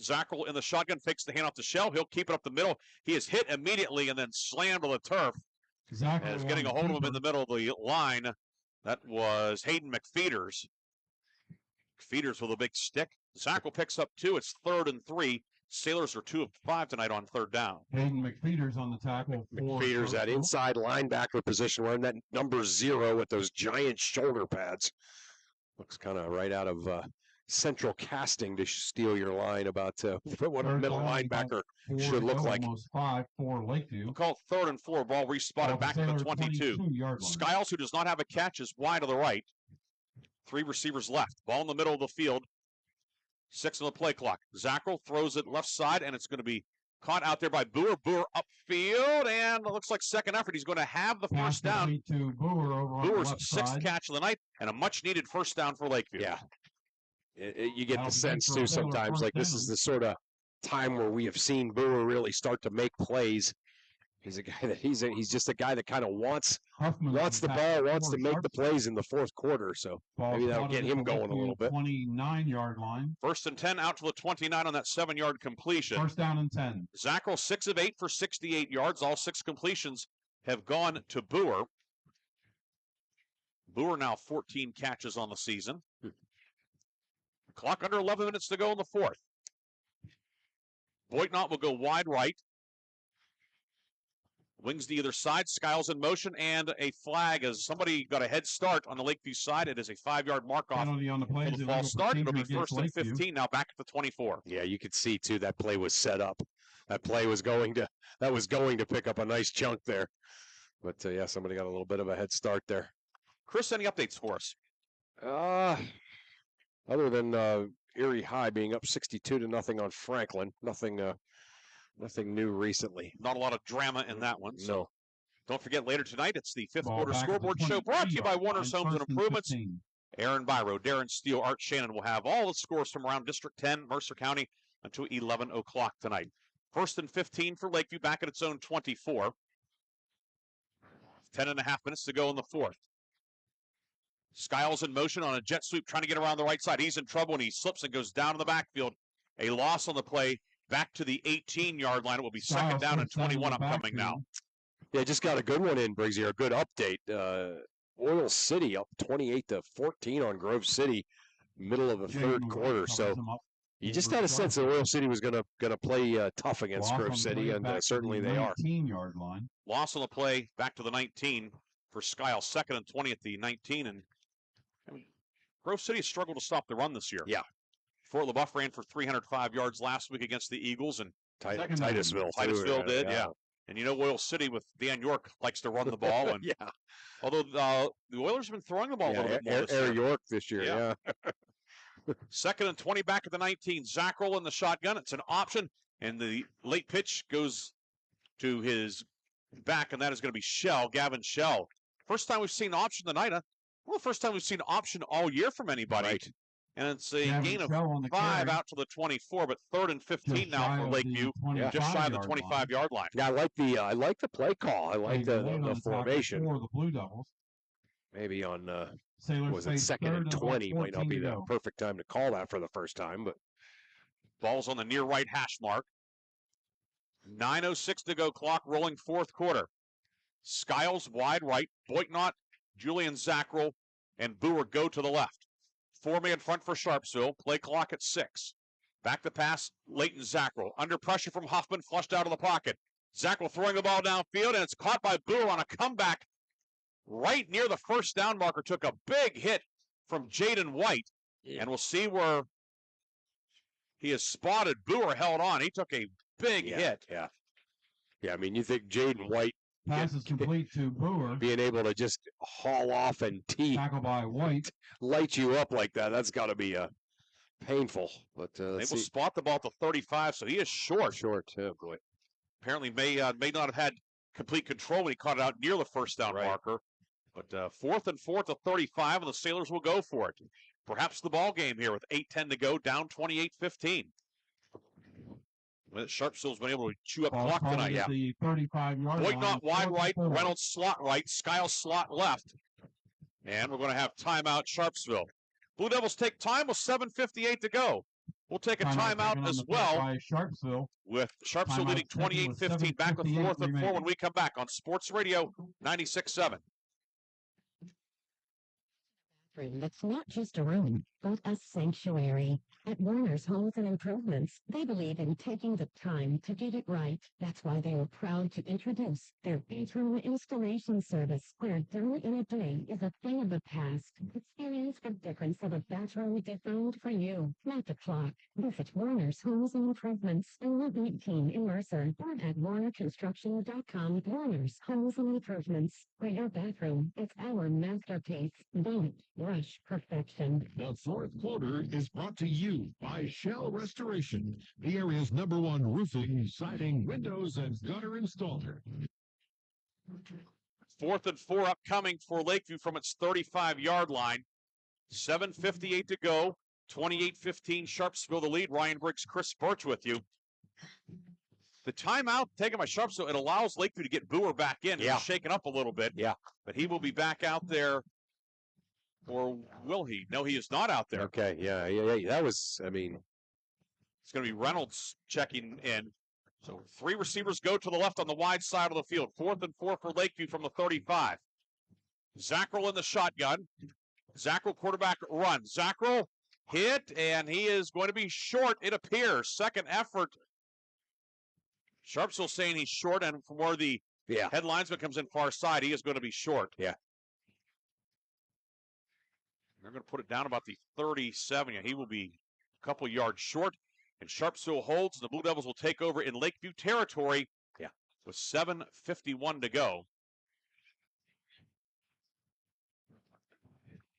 Zackel in the shotgun fakes the handoff to Shell. He'll keep it up the middle. He is hit immediately and then slammed on the turf. As getting a hold of him in the middle of the line, that was Hayden McFeeters. McFeeters with a big stick. Zackel picks up 2. It's 3rd and 3. Sailors are 2 of 5 tonight on 3rd down. Hayden McFeeters on the tackle. McFeeters at inside linebacker position, wearing that number 0 with those giant shoulder pads. Looks kind of right out of Central Casting to steal your line about what a middle linebacker should look like. Almost 5 for Lakeview. We'll call 3rd and 4. Ball respotted back to the 22. Skiles, who does not have a catch, is wide to the right. 3 receivers left. Ball in the middle of the field. 6 on the play clock. Zackel throws it left side, and it's going to be caught out there by Boer. Boer upfield, and it looks like second effort. He's going to have the first down. To Boer over Boer's on the 6th side. catch of the night, and a much-needed first down for Lakeview. Yeah. You get the sense, too, sometimes, like this is the sort of time where we have seen Boer really start to make plays. He's a guy that he's just a guy that kind of wants the ball, wants to make the plays in the fourth quarter. So maybe that'll get him going a little bit. 29-yard line. 1st and 10 out to the 29 on that 7-yard completion. 1st down and 10. Zackel 6 of 8 for 68 yards. All 6 completions have gone to Boer. Boer now 14 catches on the season. Clock under 11 minutes to go in the fourth. Boitnott will go wide right. Wings to either side. Skiles in motion, and a flag as somebody got a head start on the Lakeview side. It is a 5-yard mark-off Penalty on the play. for the false start. It'll be 1st and 15 now back at the 24. Yeah, you could see, too, that play was set up. That play was going to pick up a nice chunk there. But, yeah, somebody got a little bit of a head start there. Chris, any updates for us? Other than Erie High being up 62-0 on Franklin, nothing new recently. Not a lot of drama in that one. So No. don't forget, later tonight, it's the 5th Ball quarter back at the scoreboard show brought to you by 23-yard Warner's line, Homes and 1st and Improvements. 15. Aaron Byro, Darren Steele, Art Shannon will have all the scores from around District 10, Mercer County, until 11 o'clock tonight. 1st and 15 for Lakeview, back at its own 24. 10.5 minutes to go in the fourth. Skiles in motion on a jet sweep, trying to get around the right side. He's in trouble, and he slips and goes down in the backfield. A loss on the play, back to the 18-yard line. It will be 2nd down and 21 upcoming now. Yeah, just got a good one in, Briggs here. A good update. Oil City up 28-14 on Grove City, middle of the third quarter. So you just had a sense that Oil City was gonna play tough against Grove City, and certainly they are. 19-yard line. Loss on the play, back to the 19 for Skiles. 2nd and 20 at the 19, and Grove City has struggled to stop the run this year. Yeah. Fort LaBeouf ran for 305 yards last week against the Eagles, and Titusville did, yeah. And Oil City with Dan York likes to run the ball. And yeah. Although the Oilers have been throwing the ball a little bit more this year. York this year, yeah. 2nd and 20 back at the 19. Zackrell in the shotgun. It's an option, and the late pitch goes to his back, and that is going to be Gavin Shell. First time we've seen option tonight. Well, the first time we've seen option all year from anybody. Right. And it's a gain of 5 out to the 24, but 3rd and 15 now for Lakeview, just shy of the 25-yard line. Yeah, I like the play call. I like the formation. For the Blue Devils. Maybe on Sailors was it 2nd and 20 might not be the perfect time to call that for the first time, but ball's on the near right hash mark. 9:06 to go, clock rolling 4th quarter. Skiles wide right, Boitnott, Julian Zackrell, and Boer go to the left. 4-man front for Sharpsville. Play clock at 6. Back to pass, Leighton Zackrell. Under pressure from Huffman, flushed out of the pocket. Zackrell throwing the ball downfield, and it's caught by Boer on a comeback right near the first down marker. Took a big hit from Jaden White, and we'll see where he is spotted. Boer held on. He took a big hit. Yeah. Yeah, I mean, you think Jaden White passes complete to Boer, being able to just haul off and tackle by White, light you up like that. That's got to be painful. But they will spot the ball at the 35, so he is short. Short, boy. Apparently may not have had complete control when he caught it out near the first down marker. But 4th and 4 to 35, and the Sailors will go for it. Perhaps the ball game here with 8:10 to go, down 28-15. Sharpsville's been able to chew up clock tonight. Yeah. The 35-yard line. Boitnott wide right, Reynolds slot right, Skiles slot left. And we're going to have timeout Sharpsville. Blue Devils take time with 7:58 to go. We'll take a timeout as well. By Sharpsville. With Sharpsville leading 28-15. Back with 4th and 4 when we come back on Sports Radio 96.7. That's not just a room, but a sanctuary. At Warner's Homes and Improvements, they believe in taking the time to get it right. That's why they are proud to introduce their bathroom installation service, where done in a day is a thing of the past. Experience the difference of a bathroom designed for you, not the clock. Visit Warner's Homes and Improvements in Route 18 in Mercer or at warnerconstruction.com. Warner's Homes and Improvements, where your bathroom is our masterpiece. Don't rush perfection. The 4th quarter is brought to you by Shell Restoration, the area's #1 roofing, siding, windows, and gutter installer. 4th and 4 upcoming for Lakeview from its 35-yard line. 7:58 to go. 28-15 Sharpsville the lead. Ryan Briggs, Chris Birch with you. The timeout taken by Sharpsville, it allows Lakeview to get Boer back in. Yeah. He's shaken up a little bit. Yeah. But he will be back out there. Or will he? No, he is not out there. Okay, yeah. That was, I mean. It's going to be Reynolds checking in. So 3 receivers go to the left on the wide side of the field. 4th and 4 for Lakeview from the 35. Zackrell in the shotgun. Zackrell quarterback run. Zackrell hit, and he is going to be short, it appears. Second effort. Sharpsville saying he's short, and from where the headlinesman comes in far side, he is going to be short. Yeah. They're going to put it down about the 37. He will be a couple yards short. And Sharpsville holds. The Blue Devils will take over in Lakeview territory. Yeah. With 7:51 to go.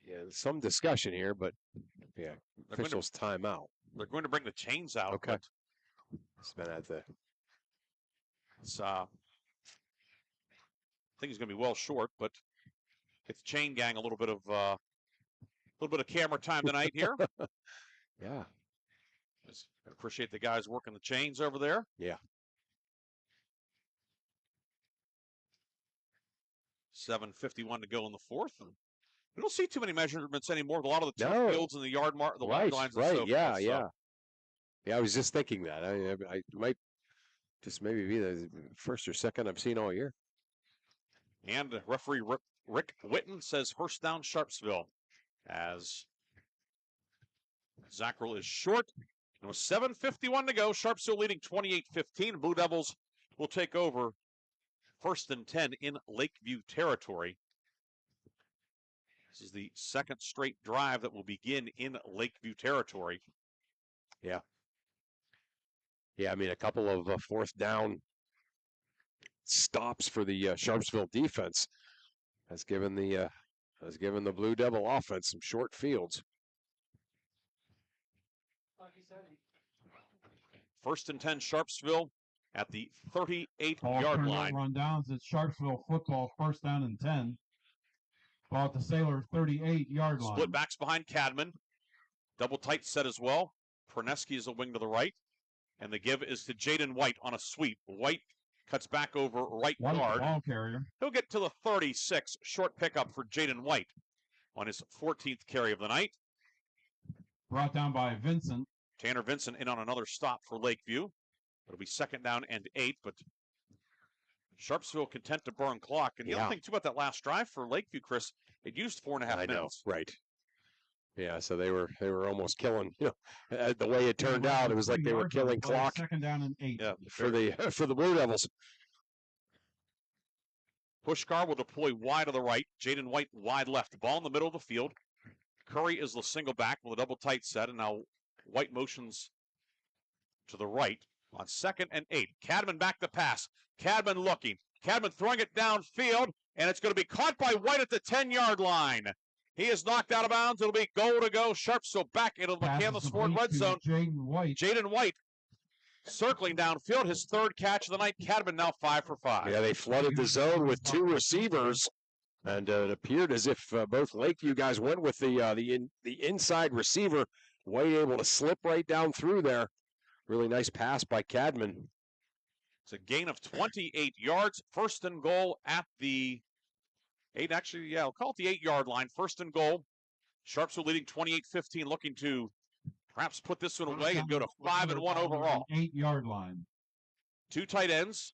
Yeah, some discussion here, but officials timeout. They're going to bring the chains out. Okay. It's been at the. It's, I think he's going to be well short, but it's chain gang a little bit of camera time tonight here. Yeah. I appreciate the guys working the chains over there. Yeah. 7:51 to go in the 4th. And we don't see too many measurements anymore. A lot of the turf fields and the yard mark, the line lines, and so forth. Yeah. Yeah, I was just thinking that. I might just maybe be the first or second I've seen all year. And referee Rick Witten says first down Sharpsville, as Zackrell is short. And with 7:51 to go, Sharpsville leading 28-15. Blue Devils will take over 1st and 10 in Lakeview territory. This is the second straight drive that will begin in Lakeview territory. Yeah. Yeah, I mean, a couple of 4th down stops for the Sharpsville defense has given the Blue Devil offense some short fields. 1st and 10, Sharpsville at the 38-yard line. Run downs. It's Sharpsville football, 1st down and 10. Ball at the Sailor 38-yard line. Split backs behind Cadman. Double tight set as well. Perneski is a wing to the right. And the give is to Jaden White on a sweep. White cuts back over right guard. Ball carrier. He'll get to the 36. Short pickup for Jaden White on his 14th carry of the night. Brought down by Vincent. Tanner Vincent in on another stop for Lakeview. It'll be 2nd down and 8, but Sharpsville content to burn clock. And the other thing, too, about that last drive for Lakeview, Chris, it used 4.5 minutes. Right. Yeah, so they were almost killing. You know, the way it turned out, it was like they were killing clock. 2nd down and 8. Yeah, for the Blue Devils. Pushkar will deploy wide to the right. Jaden White wide left. Ball in the middle of the field. Curry is the single back with a double tight set, and now White motions to the right on 2nd and 8. Cadman back to pass. Cadman looking. Cadman throwing it downfield, and it's going to be caught by White at the 10-yard line. He is knocked out of bounds. It'll be goal to go. Sharpsville back into the McCandless Ford red zone. Jaden White circling downfield. His 3rd catch of the night. Cadman now 5 for 5. Yeah, they flooded the zone with 2 receivers, and it appeared as if both Lakeview guys went with the inside receiver. White able to slip right down through there. Really nice pass by Cadman. It's a gain of 28 yards. 1st and goal at the 8. Actually, yeah, I'll call it the 8-yard line. 1st and goal. Sharpsville leading 28-15, looking to perhaps put this one away and go to 5-1 overall. 8-yard line. 2 tight ends.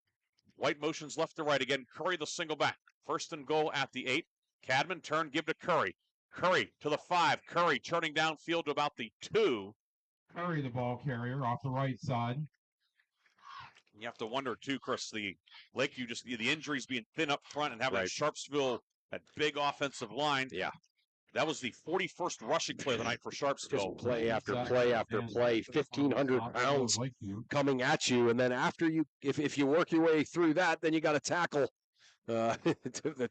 White motions left to right again. Curry the single back. 1st and goal at the 8. Cadman turn, give to Curry. Curry to the 5. Curry turning downfield to about the 2. Curry, the ball carrier, off the right side. You have to wonder, too, Chris, the Lakeview, just the injuries being thin up front and having Sharpsville, that big offensive line. Yeah. That was the 41st rushing play of the night for Sharpsville. Just play after play after play, 1,500 pounds coming at you. And then after you, if you work your way through that, then you got to tackle the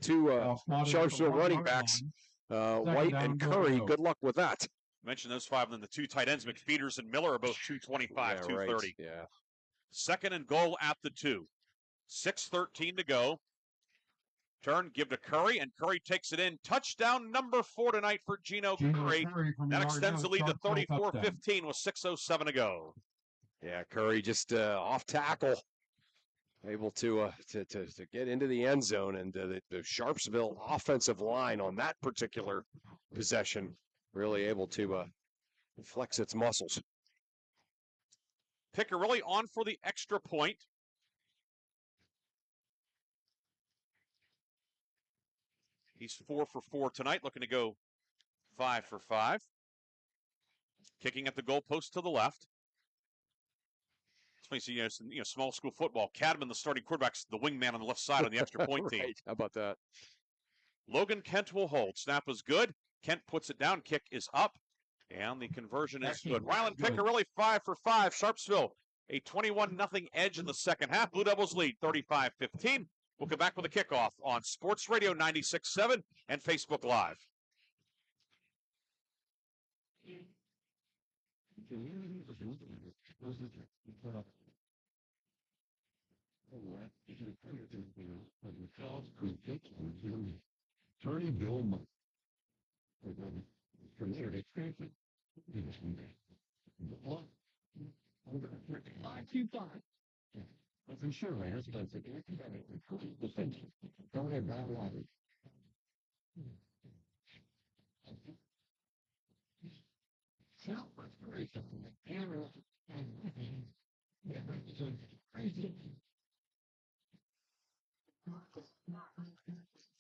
2 Sharpsville running backs, White and Curry. Good luck with that. Mention those 5, and then the 2 tight ends, McFeeters and Miller, are both 225, 230. Right. Yeah. 2nd and goal at the 2. 6:13 to go. Turn, give to Curry, and Curry takes it in. Touchdown number 4 tonight for Gino Curry. That extends the lead to 34-15 with 6:07 to go. Yeah, Curry just off tackle, able to get into the end zone, and the Sharpsville offensive line on that particular possession really able to flex its muscles. Piccarelli on for the extra point. He's 4 for 4 tonight, looking to go 5 for 5. Kicking at the goalpost to the left. It's funny, small school football. Cadman, the starting quarterback's the wingman on the left side on the extra point team. How about that? Logan Kent will hold. Snap is good. Kent puts it down. Kick is up. And the conversion is good. Rylan Piccarelli, 5 for 5. Sharpsville, a 21-0 edge in the second half. Blue Devils lead 35-15. We'll come back with a kickoff on Sports Radio 96.7 and Facebook Live. I'm sure, man. Don't have bad water.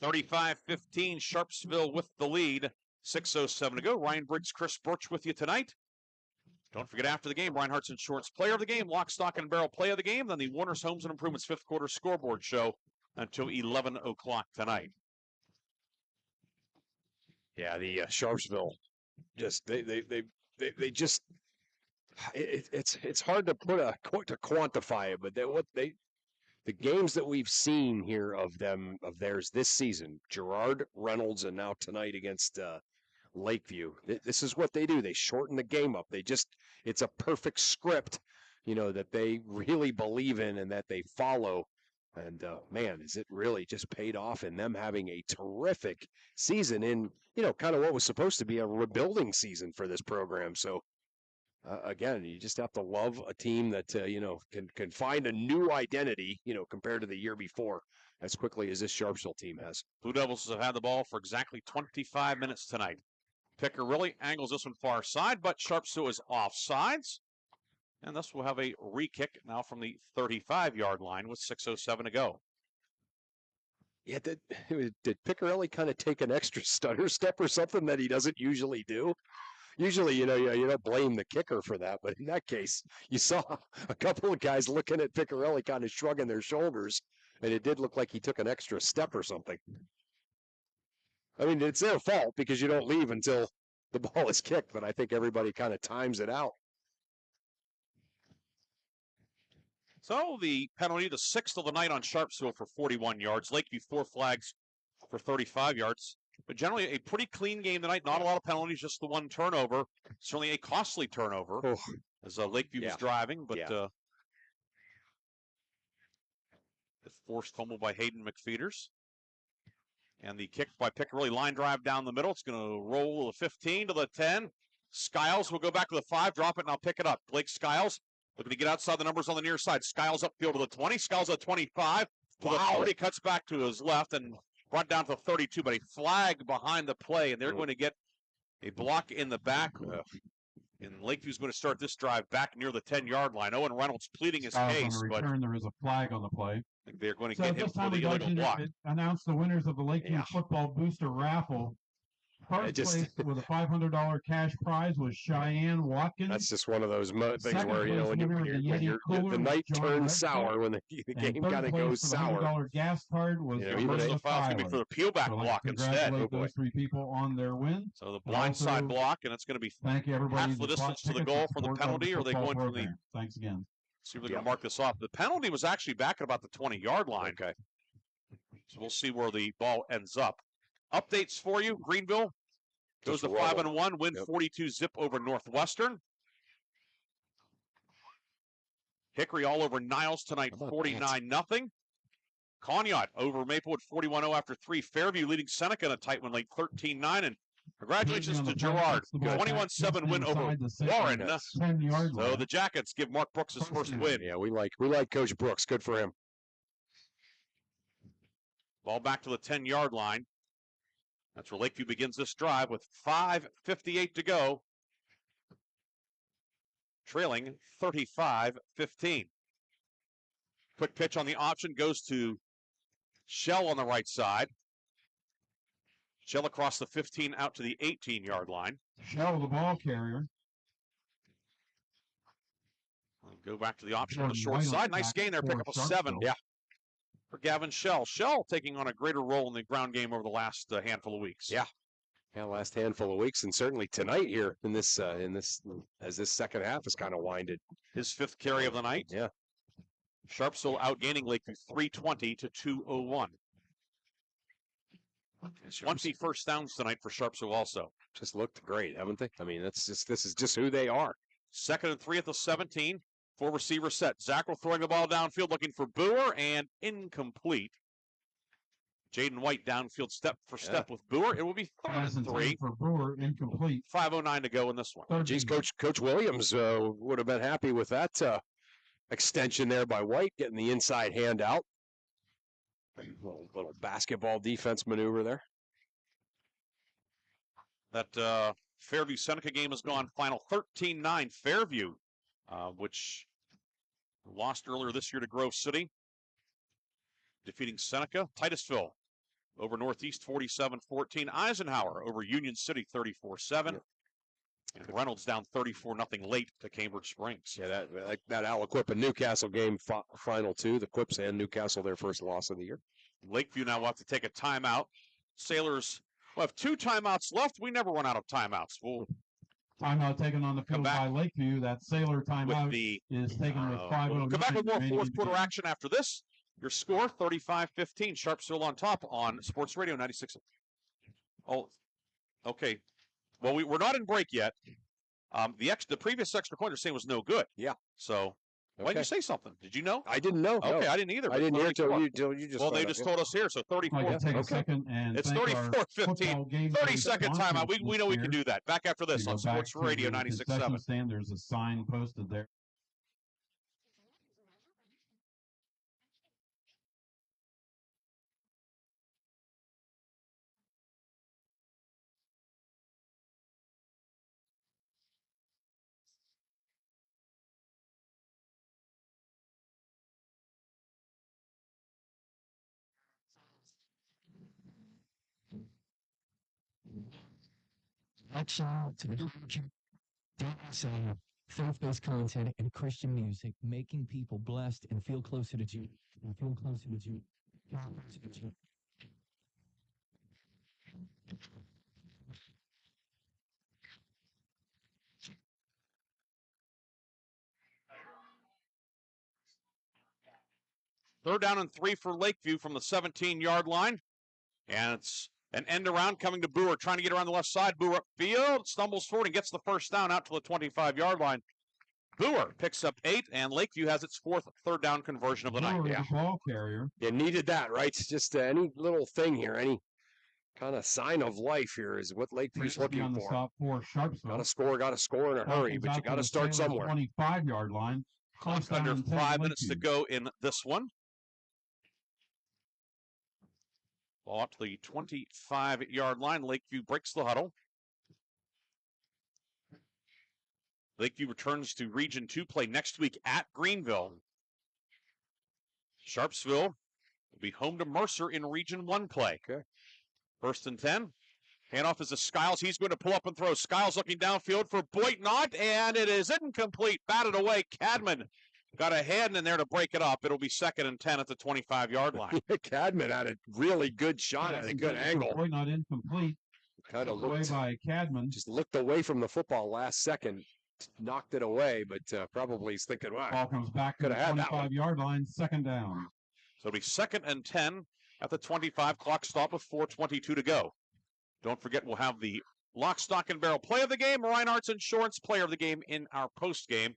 $35-15, Sharpsville with the lead. 6:07 to go. Ryan Briggs, Chris Birch with you tonight. Don't forget, after the game, Reinhardt's Insurance Player of the Game, Lock, Stock, and Barrel Play of the Game, then the Warner's Homes and Improvements 5th Quarter Scoreboard Show until 11 o'clock tonight. Yeah, the Sharpsville, just they just it's hard to to quantify it, but they the games that we've seen here of theirs this season, Gerard, Reynolds, and now tonight against Lakeview, this is what they do. They shorten the game up. It's a perfect script, that they really believe in and that they follow. And man, is it really just paid off in them having a terrific season in, kind of what was supposed to be a rebuilding season for this program. So again, you just have to love a team that, can find a new identity, compared to the year before as quickly as this Sharpsville team has. Blue Devils have had the ball for exactly 25 minutes tonight. Piccarelli angles this one far side, but Sharpsville is offsides. And thus we'll have a re-kick now from the 35-yard line with 6:07 to go. Yeah, did Piccarelli kind of take an extra stutter step or something that he doesn't usually do? Usually, you don't blame the kicker for that, but in that case, you saw a couple of guys looking at Piccarelli kind of shrugging their shoulders, and it did look like he took an extra step or something. I mean, it's their fault because you don't leave until the ball is kicked, but I think everybody kind of times it out. So the penalty, the 6th of the night on Sharpsville for 41 yards. Lakeview 4 flags for 35 yards. But generally a pretty clean game tonight. Not a lot of penalties, just the one turnover. Certainly a costly turnover as Lakeview was driving. But the forced fumble by Hayden McFeeters. And the kick by Piccarelli, line drive down the middle. It's going to roll the 15 to the 10. Skiles will go back to the 5, drop it, and I'll pick it up. Blake Skiles looking to get outside the numbers on the near side. Skiles upfield to the 20. Skiles at 25. To the 30, cuts back to his left and brought down to the 32, but a flag behind the play, and they're going to get a block in the back. And Lakeview's going to start this drive back near the 10-yard line. Owen Reynolds pleading his case, on the return, there is a flag on the play. They're going to get him for the illegal block. Announce the winners of the Lakeview Football Booster Raffle. First place with a $500 cash prize was Cheyenne Watkins. That's just one of those things where, when the night turns sour, when the game kind of goes sour. $100 gas card was the file's going to be for the peel back block instead. Those 3 people on their win. So the blind side block, and it's going to be half the distance to the goal for the penalty, or are they going from the... Thanks again. See if they're going to mark this off. The penalty was actually back at about the 20-yard line. Okay. So we'll see where the ball ends up. Updates for you. Greenville goes to 5-1, win 42-zip over Northwestern. Hickory all over Niles tonight, 49-0. Conneaut over Maplewood, 41-0 after 3. Fairview leading Seneca in a tight one late, 13-9. And congratulations to Gerard, 21-7 win over Warren. So the Jackets give Mark Brooks his first win. Yeah, we like Coach Brooks. Good for him. Ball back to the 10-yard line. That's where Lakeview begins this drive with 5:58 to go. Trailing 35-15. Quick pitch on the option goes to Shell on the right side. Shell across the 15 out to the 18-yard line. Shell, the ball carrier. Go back to the option on the short side. Nice gain there. Pick up a 7. Yeah. For Gavin Shell. Shell taking on a greater role in the ground game over the last handful of weeks. Yeah. Yeah, last handful of weeks, and certainly tonight here in this as this second half is kind of winded. His 5th carry of the night. Yeah. Sharpsville outgaining Lakeview 320 to 201. 20 first downs tonight for Sharpsville also. Just looked great, haven't they? I mean, this is just who they are. 2nd and 3 at the 17. 4 receiver set. Zackrell throwing the ball downfield looking for Boer and incomplete. Jaden White downfield step for step with Boer. It will be 3rd and 3. For Boer, incomplete. 5:09 to go in this one. Geez, Coach Williams would have been happy with that extension there by White, getting the inside hand out. Little basketball defense maneuver there. That Fairview Seneca game has gone final 13-9 Fairview, which lost earlier this year to Grove City, defeating Seneca. Titusville over Northeast 47-14. Eisenhower over Union City 34-7. Yep. And Reynolds down 34-0 late to Cambridge Springs. Yeah, that Aliquippa Newcastle game final 2. The Quips and Newcastle their first loss of the year. Lakeview now will have to take a timeout. Sailors will have 2 timeouts left. We never run out of timeouts. We'll timeout taken on the field by Lakeview. That Sailor timeout is taken with 5:09. We'll come back with more fourth quarter action after this. Your score, 35-15. Sharpsville on top on Sports Radio 96. Oh, okay. Well, we're not in break yet. The previous extra point they're saying was no good. Yeah. So why didn't you say something? Did you know? I didn't know. Okay, no. I didn't either. I didn't hear till you just. Well, they just told us here. So 34. I'd like to take a second and It's thank our 34-15. 30-second timeout. We know we can do that. Back after this on Sports Radio 96.7. Stand, there's a sign posted there. Action to faith-based content and Christian music, making people blessed and feel closer to Jesus. And feel closer to Jesus. Feel closer to Jesus. Third down and 3 for Lakeview from the 17-yard line. And it's an end around coming to Boer, trying to get around the left side. Boer upfield, stumbles forward and gets the first down out to the 25-yard line. Boer picks up 8, and Lakeview has its 4th third down conversion of the night. Yeah. Ball carrier. You needed that, right? It's just any little thing here, any kind of sign of life here is what Lakeview's looking on the for. stop for Sharpsville. Got to score in a hurry, but you got to start somewhere. 25-yard line. Clock under 5 minutes to go in this one. Ball up to the 25-yard line. Lakeview breaks the huddle. Lakeview returns to Region 2 play next week at Greenville. Sharpsville will be home to Mercer in Region 1 play. Okay. 1st and 10. Handoff is to Skiles. He's going to pull up and throw. Skiles looking downfield for Boitnott, and it is incomplete. Batted away. Cadman got a hand in there to break it up. It'll be 2nd and 10 at the 25-yard line. Cadman had a really good shot at a good angle. Not incomplete. Kind of away by Cadman. Just looked away from the football last second, knocked it away, but probably he's thinking, wow. Ball comes back to the 25-yard line, 2nd down. So it'll be 2nd and 10 at the 25. Clock stop with 4:22 to go. Don't forget, we'll have the lock, stock, and barrel play of the game, Reinhardt's Insurance player of the game in our post game.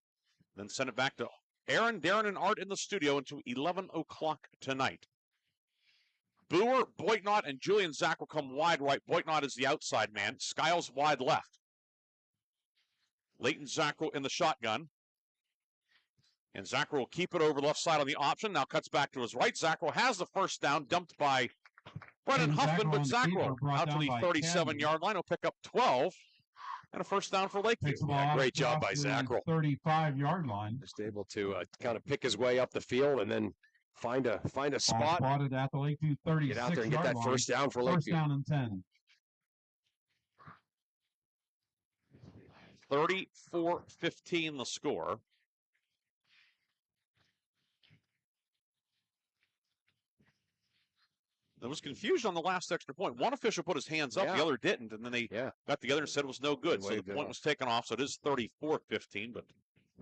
Then send it back to Aaron, Darren, and Art in the studio until 11 o'clock tonight. Boer, Boitnott, and Julian Zach will come wide right. Boitnott is the outside man. Skiles wide left. Leighton Zackrell in the shotgun. And Zackrell will keep it over the left side on the option. Now cuts back to his right. Zackrell has the first down, dumped by Brennan Huffman, but Zackrell out to the 37-yard line. He'll pick up 12. And a first down for Lakeview. Yeah, great job by Zackrell. 35-yard line. Just able to kind of pick his way up the field and then find a spot. Spotted at the Lakeview 36-yard line. Get out there and get that first down for Lakeview. First down and 10. 34-15 the score. There was confusion on the last extra point. One official put his hands up, the other didn't, and then they got together and said it was no good. So the point was taken off, so it is 34-15, but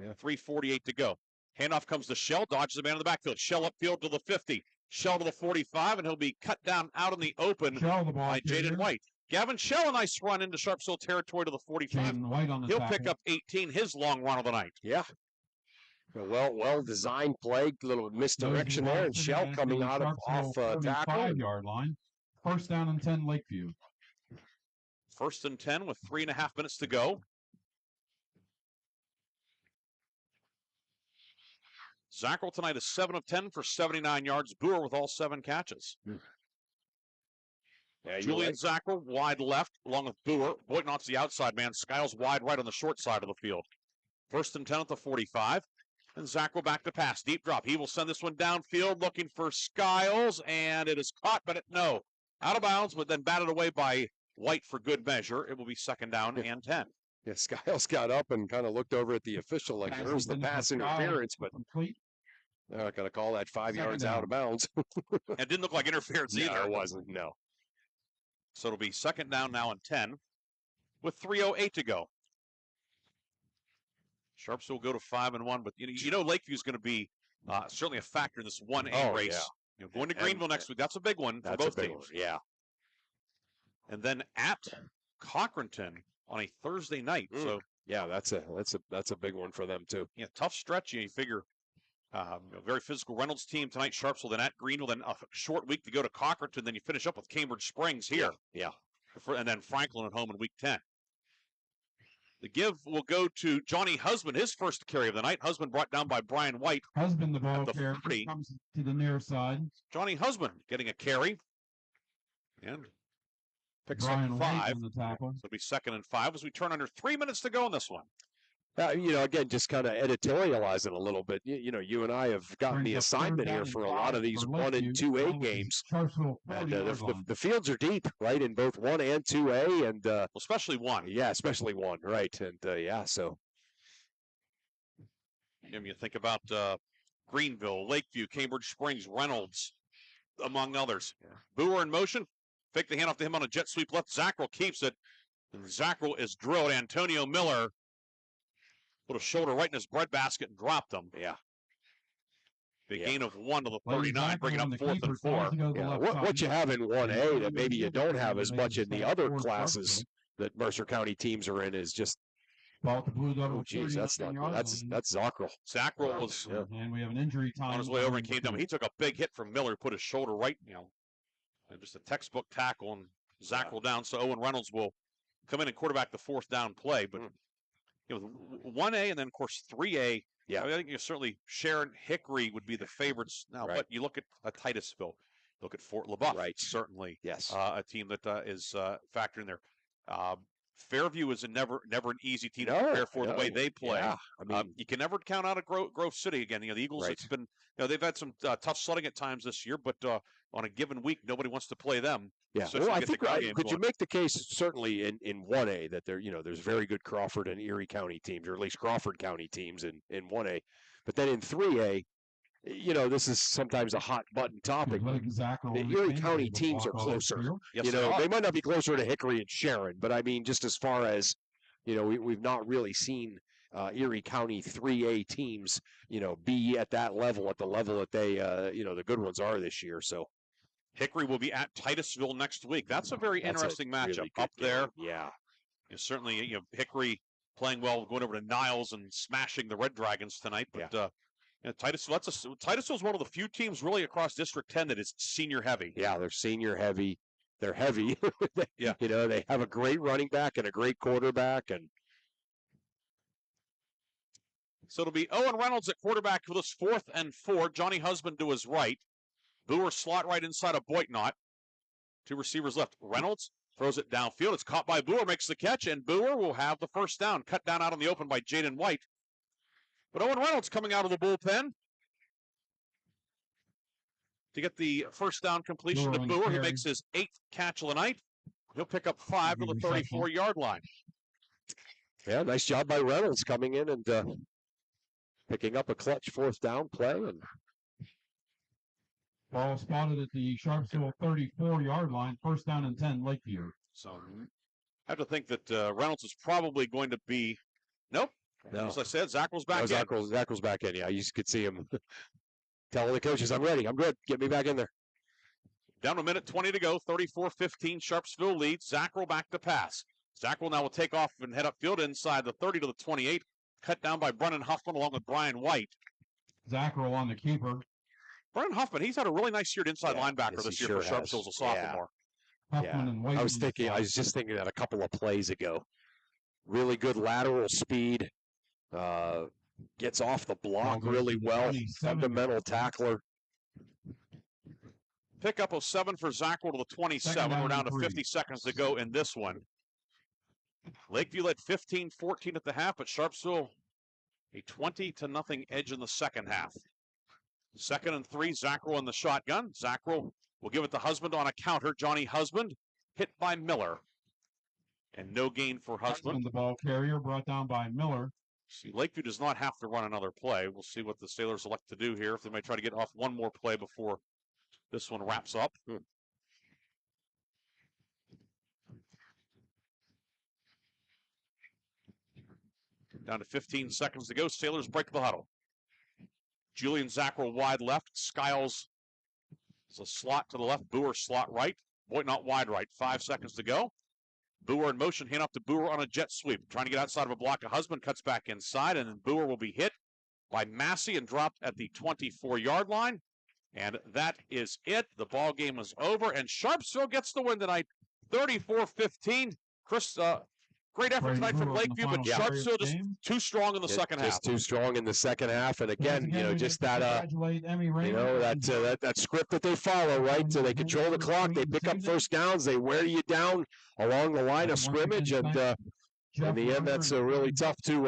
3:48 to go. Handoff comes to Shell, dodges the man in the backfield. Shell upfield to the 50. Shell to the 45, and he'll be cut down out in the open by Jaden White. Gavin Shell, a nice run into Sharpsville territory to the 45. He'll pick up 18, his long run of the night. Yeah. A well-designed play, a little misdirection there, and Shell coming out of off tackle. 5-yard line. First down and 10, Lakeview. 1st and 10 with 3.5 minutes to go. Zackrell tonight is 7 of 10 for 79 yards. Boer with all 7 catches. Yeah, Julian Zackrell wide left along with Boer. Boitnott's the outside man. Skiles wide right on the short side of the field. 1st and 10 at the 45. And Zackrell back to pass. Deep drop. He will send this one downfield looking for Skiles. And it is caught, but out of bounds, but then batted away by White for good measure. It will be 2nd down and 10. Yeah, Skiles got up and kind of looked over at the official like there's the pass interference, but they're not going to call that 5 yards out of bounds. It didn't look like interference either. No, it wasn't, no. So it'll be 2nd down now and 10 with 3:08 to go. Sharpsville will go to 5-1, but you know Lakeview's going to be certainly a factor in this 1A Oh, race. yeah. You know, going to Greenville next week, that's a big one for That's both a big teams. one, yeah. And then at Cochranton on a Thursday night. So yeah, that's a big one for them too. Yeah, tough stretch. You figure a very physical Reynolds team tonight, Sharpsville, then at Greenville, then a short week to go to Cochranton, then you finish up with Cambridge Springs here. Yeah. And then Franklin at home in week 10. The give will go to Johnny Husband, his first carry of the night. Husband brought down by Brian White. Husband, the ball at the carrier, 30. comes to the near side. Johnny Husband getting a carry. And picks Brian up White 5. on the tackle. So it'll be 2nd and 5 as we turn under 3 minutes to go in this one. Again, just kind of editorializing a little bit. You and I have gotten the Brings up assignment third here down for a and lot of 5 these for 1 and Lakeview. 2A games. Sharpsville, And 40-yard line. the fields are deep, right, in both 1 and 2A, and especially 1. Yeah, especially 1, right? And so. You think about Greenville, Lakeview, Cambridge Springs, Reynolds, among others. Boer in motion. Fake the handoff to him on a jet sweep left. Zackrell keeps it. And Zackrell is drilled. Antonio Miller put a shoulder right in his breadbasket and dropped him. Yeah. Big gain of 1 to the 39, bringing up 4th and 4. Yeah. What you have in 1A that maybe you don't have as much in the other classes that Mercer County teams are in is just. Ball to Blue Devil. Oh, geez, that's Zackrell. Zackrell was and we have an injury time on his way over and came down. He took a big hit from Miller, put his shoulder right, just a textbook tackle, and Zackrell down. So Owen Reynolds will come in and quarterback the 4th down play. But 1A and then of course 3A. Yeah, I think certainly Sharon Hickory would be the favorites now. But you look at Titusville, look at Fort LaBeouf. Right, certainly. Yes, a team that is factoring there. Fairview is never an easy team to prepare for the way they play. Yeah. I mean, you can never count out a Grove City again. The Eagles. Right. It's been they've had some tough sledding at times this year, but on a given week, nobody wants to play them. Yeah, well, I think could you make the case certainly in 1A that there's very good Crawford and Erie County teams, or at least Crawford County teams in 1A, but then in 3A. This is sometimes a hot button topic. The Erie County teams are closer. Yes, they might not be closer to Hickory and Sharon, but I mean, just as far as we've not really seen Erie County 3A teams, be at that level, at the level that they, the good ones are this year. So Hickory will be at Titusville next week. That's a very interesting matchup really up there. Yeah, certainly, Hickory playing well, going over to Niles and smashing the Red Dragons tonight, but. Titusville. Titusville's one of the few teams really across District 10 that is senior heavy. Yeah, they're senior heavy. They're heavy. Yeah, they have a great running back and a great quarterback, and so it'll be Owen Reynolds at quarterback for this 4th and 4. Johnny Husband to his right. Boer slot right inside of Boitnott. 2 receivers left. Reynolds throws it downfield. It's caught by Boer, makes the catch, and Boer will have the first down. Cut down out in the open by Jaden White. But Owen Reynolds coming out of the bullpen to get the first down completion to Boer. He makes his 8th catch of the night. He'll pick up 5 to the 34-yard line. Yeah, nice job by Reynolds coming in and picking up a clutch 4th down play. And ball spotted at the Sharpsville 34-yard line. 1st down and 10, Lakeview. So I have to think that Reynolds is probably going to be nope. No. As I said, Zackrell's back in. Zackrell's back in. Yeah, you could see him telling the coaches, I'm ready. I'm good. Get me back in there. Down to a minute 20 to go. 34-15. Sharpsville leads. Zackrell back to pass. Zackrell now will take off and head upfield inside the 30 to the 28. Cut down by Brennan Huffman along with Brian White. Zackrell on the keeper. Brennan Huffman, he's had a really nice year at inside linebacker this year for Sharpsville as a sophomore. Huffman and White. I was just thinking that a couple of plays ago. Really good lateral speed. Gets off the block really well. Fundamental tackler. Pickup of 7 for Zackrell to the 27. We're down to 50 seconds to go in this one. Lakeview led 15-14 at the half, but Sharpsville a 20-0 edge in the second half. 2nd and 3, Zackrell in the shotgun. Zackrell will give it to Husband on a counter. Johnny Husband hit by Miller. And no gain for Husband. The ball carrier brought down by Miller. See, Lakeview does not have to run another play. We'll see what the Sailors elect to do here. If they may try to get off one more play before this one wraps up. Down to 15 seconds to go. Sailors break the huddle. Julian Zackrell wide left. Skiles is a slot to the left. Boer slot right. Boy, not wide right. 5 seconds to go. Boer in motion. Hand off to Boer on a jet sweep. Trying to get outside of a block. A husband cuts back inside, and then Boer will be hit by Massey and dropped at the 24-yard line. And that is it. The ball game is over, and Sharpsville gets the win tonight, 34-15. Chris, great effort tonight from Lakeview, but Sharpsville just too strong in the second half. Just too strong in the second half, and again, just that, that script that they follow, right? So they control the clock, they pick up first downs, they wear you down along the line of scrimmage, and in the end, that's really tough to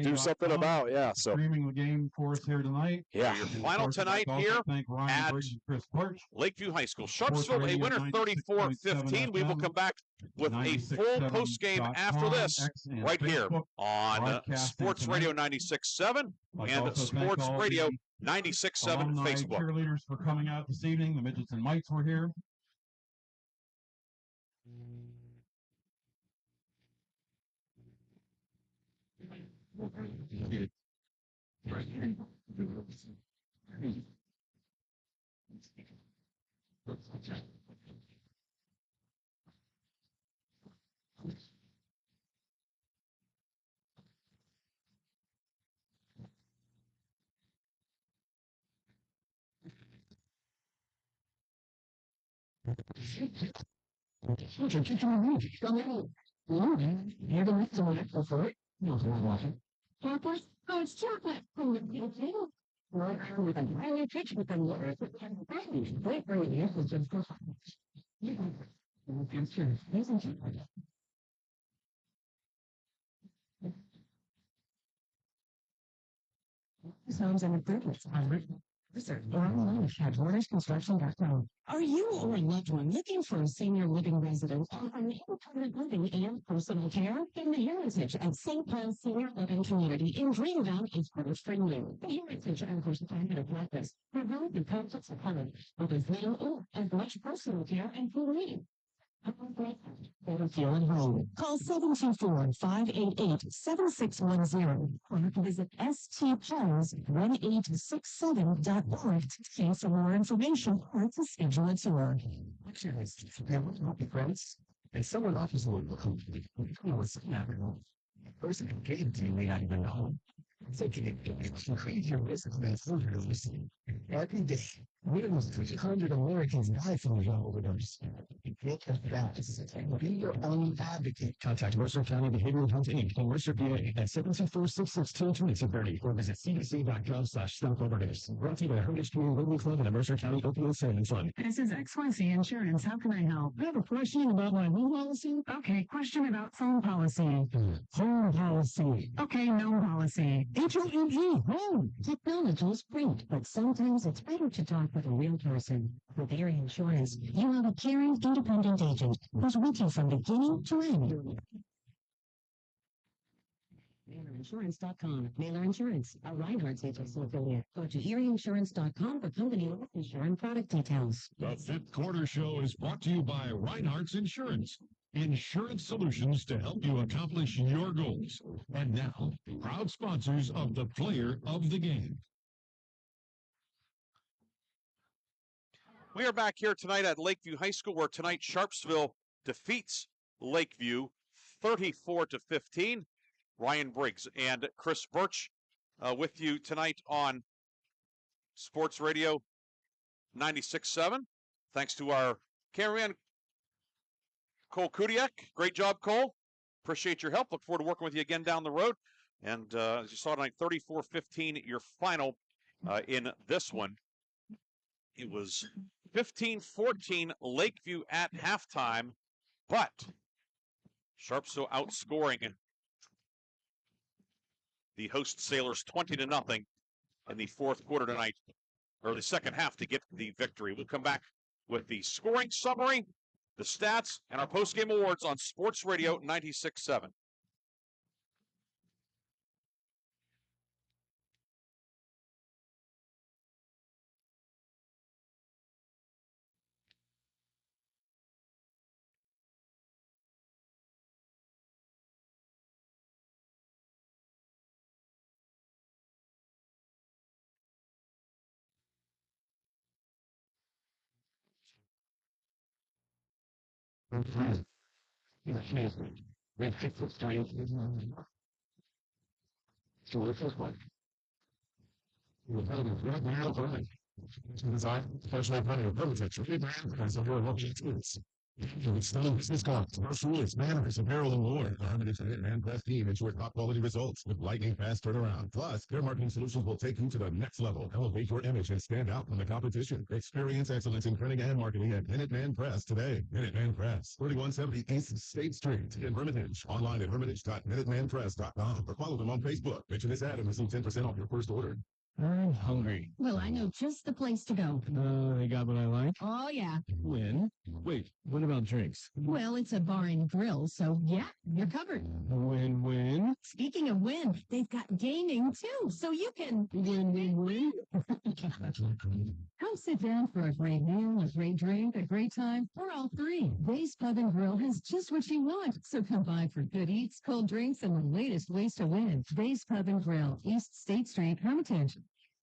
do something about. Yeah, so streaming the game for us here tonight. Yeah, your final tonight here at Lakeview High School. Sharpsville a winner, 34-15. We will come back with a full post game after this, right here on Sports Radio 96.7 and Sports Radio 96.7 Facebook. Cheerleaders for coming out this evening. The midgets and mites were here. Chocolate? Oh, it's chocolate. Homes and improvements or online at HornersConstruction.com. Are you or a loved one looking for a senior living residence offering independent living and personal care? In the Heritage at St. Paul Senior Living Community in Greenville is first for you. The Heritage offers standard of practice, provide the comforts of home, with as little or as much personal care as you need. Call 724-588-7610 or visit stpens1867.org to see for more information or to schedule a tour. Friends, and someone offers a little company. Person who gave to you may not even know. Thinking it create your business overdose. Every day, nearly 300 Americans die from drug overdose. Make a fast. Be your own advocate. Contact Mercer County Behavioral Health Inc. in Mercer, PA at 724-662-2230 or visit cdc.gov/stop overdose. Brought to you by the Heritage Community Living Club and the Mercer County Opioid Settlement Fund. This is XYZ Insurance. How can I help? I have a question about my home policy. Okay, question about phone policy. Home policy. Okay, no policy. HOME, home. Technology is great, but sometimes it's better to talk with a real person. With Area Insurance, you have a caring, independent agent who's with you from beginning to end. MailerInsurance.com. Mailer Insurance, a Reinhardt's agency affiliate. Go to EerieInsurance.com for company life insurance product details. The fifth quarter show is brought to you by Reinhardt's Insurance. Insurance solutions to help you accomplish your goals. And now, proud sponsors of the Player of the Game. We are back here tonight at Lakeview High School, where tonight Sharpsville defeats Lakeview 34-15. Ryan Briggs and Chris Birch with you tonight on Sports Radio 96.7. Thanks to our cameraman, Cole Kudiak. Great job, Cole. Appreciate your help. Look forward to working with you again down the road. And as you saw tonight, 34-15, your final in this one. It was 15-14 Lakeview at halftime, but Sharpsville outscoring the host Sailors 20-0 in the fourth quarter tonight, or the second half, to get the victory. We'll come back with the scoring summary, the stats, and our post-game awards on Sports Radio 96.7. Design, especially plenty of privilege, and some real luxury tools. It's stunning business cards, commercials, manners, apparel, and more. Harmony's and Press team ensure top quality results with lightning fast turnaround. Plus, their marketing solutions will take you to the next level. Elevate your image and stand out from the competition. Experience excellence in printing and marketing at Minuteman Press today. Minuteman Press, 3170 East State Street in Hermitage. Online at hermitage.minutemanpress.com or follow them on Facebook. Mention this ad and receive 10% off your first order. I'm hungry. Well, I know just the place to go. They got what I like? Oh, yeah. When? Wait, what about drinks? Well, it's a bar and grill, so yeah, you're covered. Win-win? Speaking of win, they've got gaming too, so you can win-win-win. Come sit down for a great meal, a great drink, a great time, or all three. Bay's Pub and Grill has just what you want, so come by for good eats, cold drinks, and the latest ways to win. Bay's Pub and Grill, East State Street, Hermitage.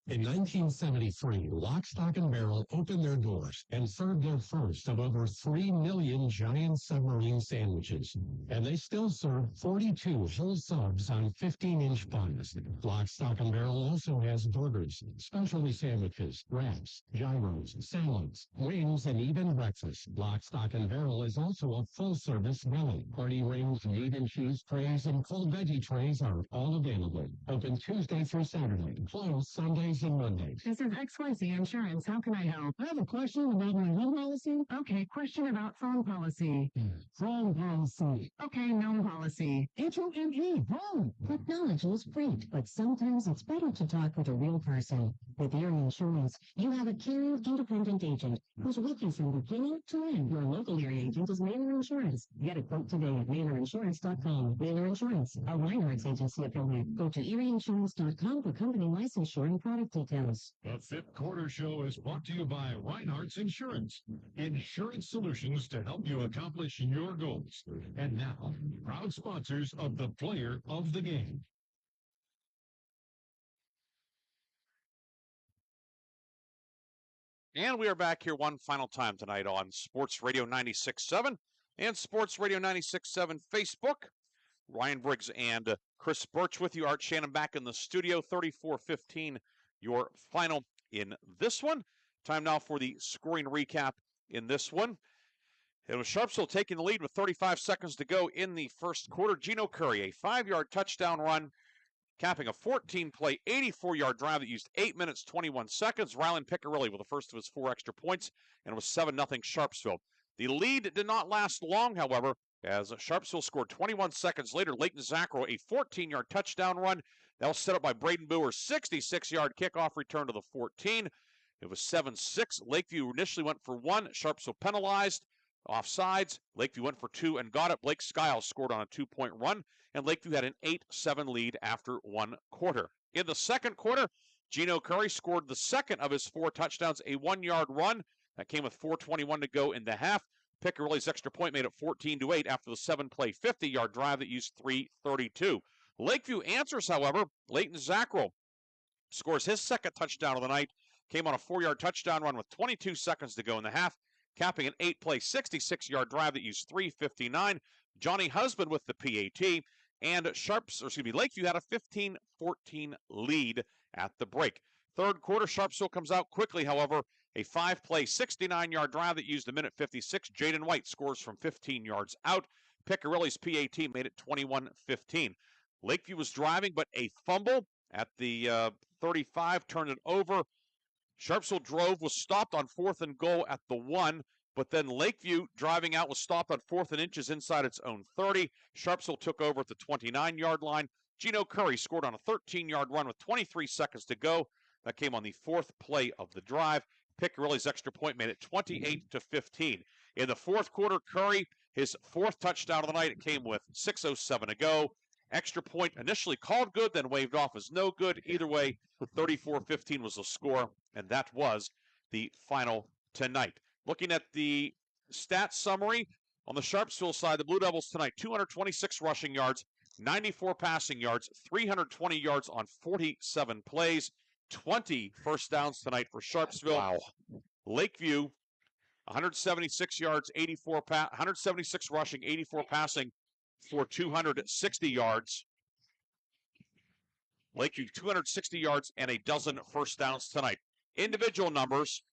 In 1973, Lock, Stock, and Barrel opened their doors and served their first of over 3 million giant submarine sandwiches. And they still serve 42 whole subs on 15-inch buns. Lock, Stock, and Barrel also has burgers, specialty sandwiches, wraps, gyros, salads, wings, and even breakfast. Lock, Stock, and Barrel is also a full-service deli. Party rings, meat and cheese trays, and full veggie trays are all available. Open Tuesday through Saturday. Closed Sundays and Mondays. This is XYZ Insurance. How can I help? I have a question about my home policy. Okay, question about phone policy. Phone policy. Okay, no policy. HOME, home. Technology is great, but sometimes it's better to talk with a real person. With Erie Insurance, you have a caring, independent agent who's with you from beginning to end. Your local Erie agent is Manor Insurance. Get a quote today at ManorInsurance.com. Manor Insurance, a Reinhardt's agency affiliate. Go to ErieInsurance.com for company licensure and product details. The fifth quarter show is brought to you by Reinhardt's Insurance. Insurance solutions to help you accomplish your goals. And now, proud sponsors of the Player of the Game. And we are back here one final time tonight on Sports Radio 96.7 and Sports Radio 96.7 Facebook. Ryan Briggs and Chris Birch with you. Art Shannon back in the studio. 34-15, your final in this one. Time now for the scoring recap in this one. It was Sharpsville taking the lead with 35 seconds to go in the first quarter. Gino Curry, a 5-yard touchdown run, capping a 14-play, 84-yard drive that used 8 minutes, 21 seconds. Rylan Piccarelli with the first of his 4 extra points, and it was 7-0 Sharpsville. The lead did not last long, however, as Sharpsville scored 21 seconds later. Leighton Zaccaro, a 14-yard touchdown run. That was set up by Braden Boer's 66-yard kickoff return to the 14. It was 7-6. Lakeview initially went for 1. Sharpsville penalized. Offsides. Lakeview went for 2 and got it. Blake Skiles scored on a 2-point run, and Lakeview had an 8-7 lead after 1 quarter. In the second quarter, Gino Curry scored the second of his 4 touchdowns, a 1-yard run. That came with 4:21 to go in the half. Piccarelli's extra point made it 14-8 after the 7-play, 50-yard drive that used 3:32. Lakeview answers, however. Leighton Zaccaro scores his second touchdown of the night. Came on a 4-yard touchdown run with 22 seconds to go in the half, capping an 8-play, 66-yard drive that used 3:59. Johnny Husband with the PAT, and Lakeview had a 15-14 lead at the break. Third quarter, Sharpsville comes out quickly, however. A 5-play, 69-yard drive that used 1:56. Jaden White scores from 15 yards out. Piccarelli's PAT made it 21-15. Lakeview was driving, but a fumble at the 35 turned it over. Sharpsville drove, was stopped on 4th and goal at the 1, but then Lakeview driving out was stopped on 4th and inches inside its own 30. Sharpsville took over at the 29-yard line. Gino Curry scored on a 13-yard run with 23 seconds to go. That came on the 4th play of the drive. Piccarelli's extra point made it 28-15. In the fourth quarter, Curry, his 4th touchdown of the night, it came with 6:07 to go. Extra point initially called good, then waved off as no good. Either way, 34-15 was the score, and that was the final tonight. Looking at the stats summary, on the Sharpsville side, the Blue Devils tonight, 226 rushing yards, 94 passing yards, 320 yards on 47 plays, 20 first downs tonight for Sharpsville. Wow. Lakeview 176 yards, 176 rushing, 84 passing for 260 yards. Lakeview 260 yards and a dozen first downs tonight. Individual numbers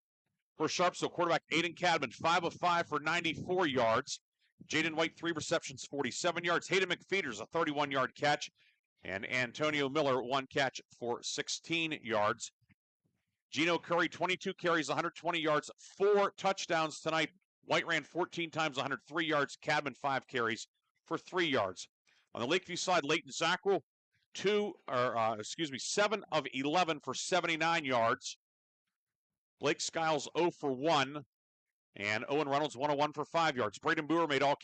for Sharpsville. Quarterback Aiden Cadman, 5 of 5 for 94 yards. Jaden White, 3 receptions, 47 yards. Hayden McFeeters, a 31-yard catch. And Antonio Miller, 1 catch for 16 yards. Gino Curry, 22 carries, 120 yards, 4 touchdowns tonight. White ran 14 times, 103 yards. Cadman, 5 carries for 3 yards. On the Lakeview side, Leighton Zackrell, 7 of 11 for 79 yards. Blake Skiles 0 for 1. And Owen Reynolds 1 of 1 for 5 yards. Braden Boer made all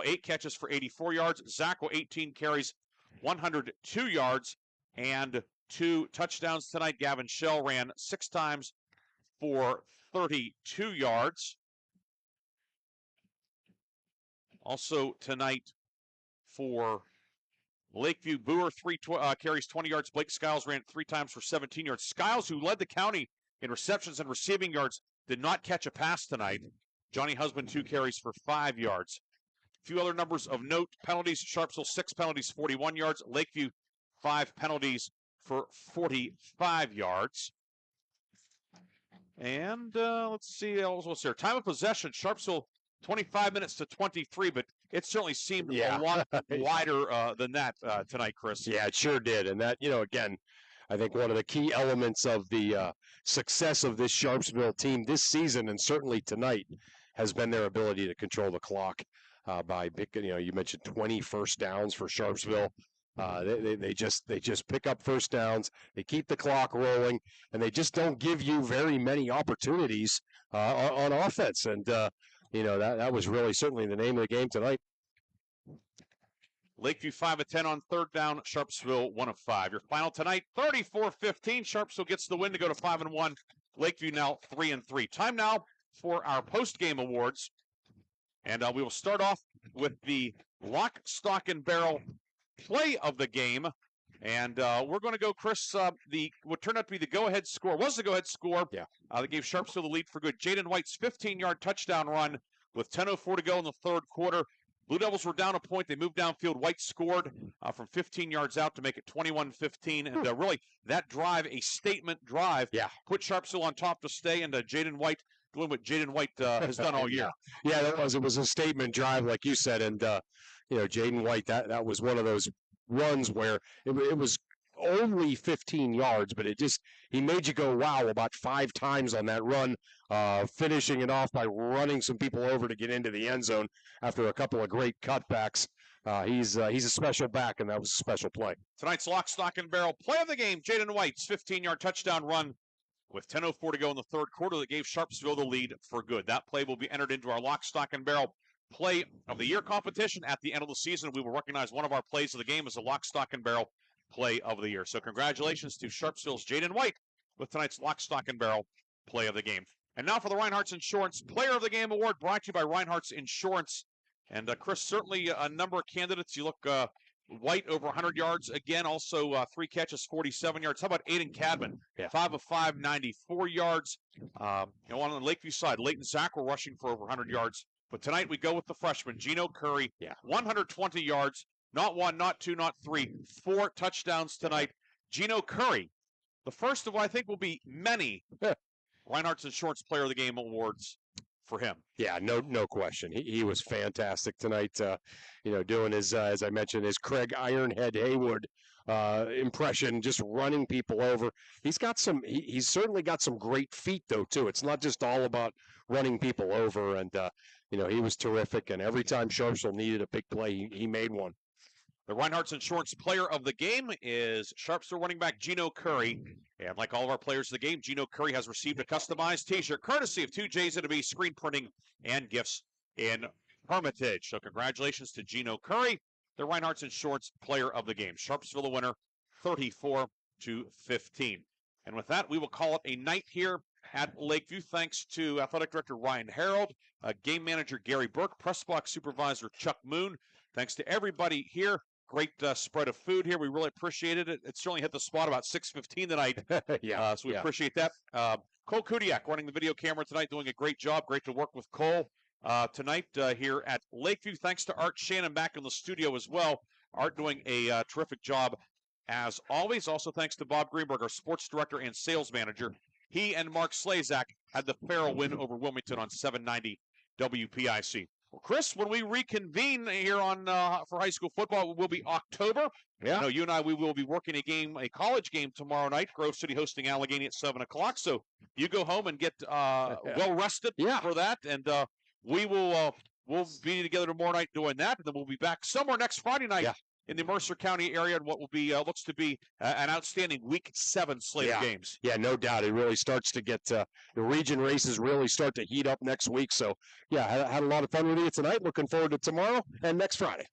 8 catches for 84 yards. Zackrell 18 carries, 102 yards, and 2 touchdowns tonight. Gavin Shell ran 6 times for 32 yards. Also tonight for Lakeview, Boer, 3 carries, 20 yards. Blake Skiles ran 3 times for 17 yards. Skiles, who led the county in receptions and receiving yards, did not catch a pass tonight. Johnny Husband, 2 carries for 5 yards. A few other numbers of note. Penalties, Sharpsville, 6 penalties, 41 yards. Lakeview, 5 penalties for 45 yards. And let's see what's there. Time of possession, Sharpsville, 25 minutes to 23, but it certainly seemed a lot wider than that tonight, Chris. Yeah, it sure did. And that, again, I think one of the key elements of the success of this Sharpsville team this season, and certainly tonight, has been their ability to control the clock by, you mentioned 20 first downs for Sharpsville. They just pick up first downs. They keep the clock rolling, and they just don't give you very many opportunities on offense. And that was really certainly the name of the game tonight. Lakeview 5 of 10 on third down. Sharpsville 1 of 5. Your final tonight, 34-15. Sharpsville gets the win to go to 5-1. Lakeview now 3-3. Time now for our post-game awards, and we will start off with the Lock, Stock, and Barrel play of the game. And we're going to go, Chris, what turned out to be the go-ahead score, was the go-ahead score. Yeah. That gave Sharpsville the lead for good. Jaden White's 15-yard touchdown run with 10:04 to go in the third quarter. Blue Devils were down a point. They moved downfield. White scored from 15 yards out to make it 21-15. And really, that drive, a statement drive, put Sharpsville on top to stay. And Jaden White doing what Jaden White has done all year. Yeah, that was. It was a statement drive, like you said. And, Jaden White, that was one of those runs where it was only 15 yards, but he made you go, wow, about 5 times on that run, finishing it off by running some people over to get into the end zone after a couple of great cutbacks. He's a special back, and that was a special play. Tonight's Lock, Stock, and Barrel play of the game, Jaden White's 15-yard touchdown run with 10:04 to go in the third quarter that gave Sharpsville the lead for good. That play will be entered into our Lock, Stock, and Barrel play of the year competition. At the end of the season, we will recognize one of our plays of the game as a Lock, Stock, and Barrel play of the year. So congratulations to Sharpsville's Jaden White with tonight's Lock, Stock, and Barrel play of the game. And now for the Reinhardt's Insurance Player of the Game Award, brought to you by Reinhardt's Insurance. And Chris, certainly a number of candidates. You look White over 100 yards again, also 3 catches, 47 yards. How about Aiden Cadman? 5 of 5, 94 yards. On the Lakeview side, Leighton Zackrell rushing for over 100 yards. But tonight we go with the freshman, Gino Curry, 120 yards. Not 1, not 2, not 3, 4 touchdowns tonight. Gino Curry, the first of what I think will be many Reinhardt's Insurance Player of the Game awards for him. Yeah, no question. He was fantastic tonight. Doing his, as I mentioned, his Craig Ironhead Haywood impression, just running people over. He's certainly got some great feet though too. It's not just all about running people over. And he was terrific. And every time Sharpsville needed a big play, he made one. The Reinhardt's Insurance Player of the Game is Sharpsville running back Gino Curry. And like all of our players of the game, Gino Curry has received a customized T-shirt courtesy of 2J's screen printing and gifts in Hermitage. So congratulations to Gino Curry, the Reinhardt's Insurance Player of the Game. Sharpsville the winner, 34-15. And with that, we will call it a night here at Lakeview. Thanks to Athletic Director Ryan Harold, Game Manager Gary Burke, Press Box Supervisor Chuck Moon. Thanks to everybody here. great spread of food here. We really appreciated it. It certainly hit the spot about 6:15 tonight. Yeah. So we appreciate that. Cole Kudiak running the video camera tonight, doing a great job. Great to work with Cole tonight here at Lakeview. Thanks to Art Shannon back in the studio as well. Art doing a terrific job as always. Also thanks to Bob Greenberg, our sports director and sales manager. He and Mark Slazak had the Farrell win over Wilmington on 790 WPIC. Well, Chris, when we reconvene here on for high school football, it will be October. Yeah. You know, you and I, we will be working a college game tomorrow night. Grove City hosting Allegheny at 7 o'clock. So you go home and get well rested for that, and we'll be together tomorrow night doing that, and then we'll be back somewhere next Friday night in the Mercer County area, and what will be looks to be an outstanding Week 7 slate of games. Yeah, no doubt. It really starts to get the region races really start to heat up next week. So, yeah, I had a lot of fun with you tonight. Looking forward to tomorrow and next Friday.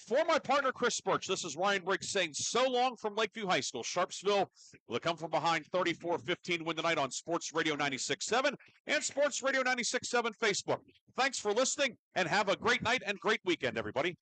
For my partner, Chris Birch, this is Ryan Briggs saying so long from Lakeview High School. Sharpsville will come from behind 34-15 win tonight on Sports Radio 96.7 and Sports Radio 96.7 Facebook. Thanks for listening, and have a great night and great weekend, everybody.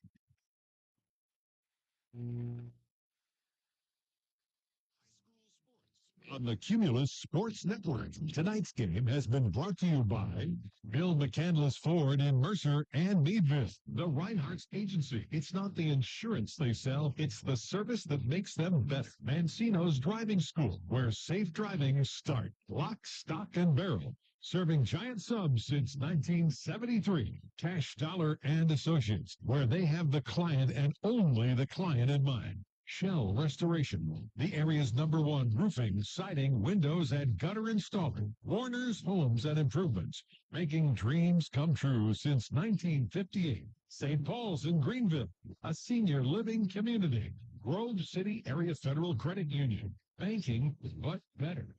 On the Cumulus Sports Network, tonight's game has been brought to you by Bill McCandless Ford in Mercer and Meadville. The Reinhardt's Agency. It's not the insurance they sell, it's the service that makes them better. Mancino's Driving School, where safe driving starts. Lock, stock, and barrel. Serving giant subs since 1973. Cash Dollar and Associates, where they have the client and only the client in mind. Shell Restoration, the area's #1 roofing, siding, windows, and gutter installer. Warner's Homes and Improvements, making dreams come true since 1958. St. Paul's in Greenville, a senior living community. Grove City Area Federal Credit Union, banking but better.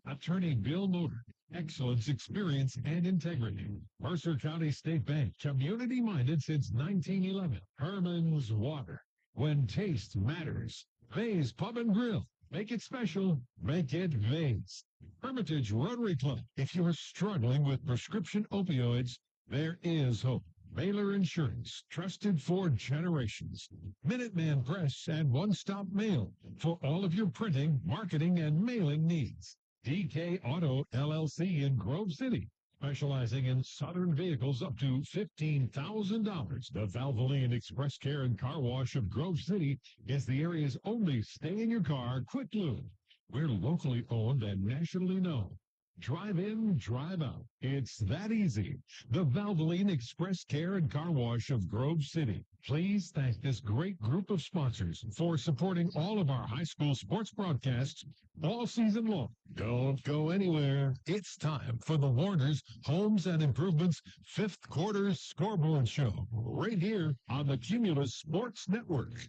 Attorney Bill Motor, excellence, experience, and integrity. Mercer County State Bank, community-minded since 1911. Herman's Water, when taste matters. Vay's Pub and Grill, make it special, make it Vay's. Hermitage Rotary Club, if you're struggling with prescription opioids, there is hope. Baylor Insurance, trusted for generations. Minuteman Press and One Stop Mail for all of your printing, marketing, and mailing needs. DK Auto LLC in Grove City, specializing in Southern vehicles up to $15,000. The Valvoline Express Care and Car Wash of Grove City is the area's only stay-in-your-car quick lube. We're locally owned and nationally known. Drive in, drive out. It's that easy. The Valvoline Express Care and Car Wash of Grove City. Please thank this great group of sponsors for supporting all of our high school sports broadcasts all season long. Don't go anywhere. It's time for the Warner's Homes and Improvements 5th Quarter Scoreboard Show, right here on the Cumulus Sports Network.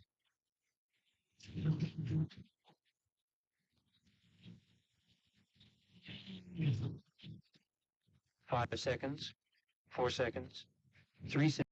5 seconds, 4 seconds, 3 seconds.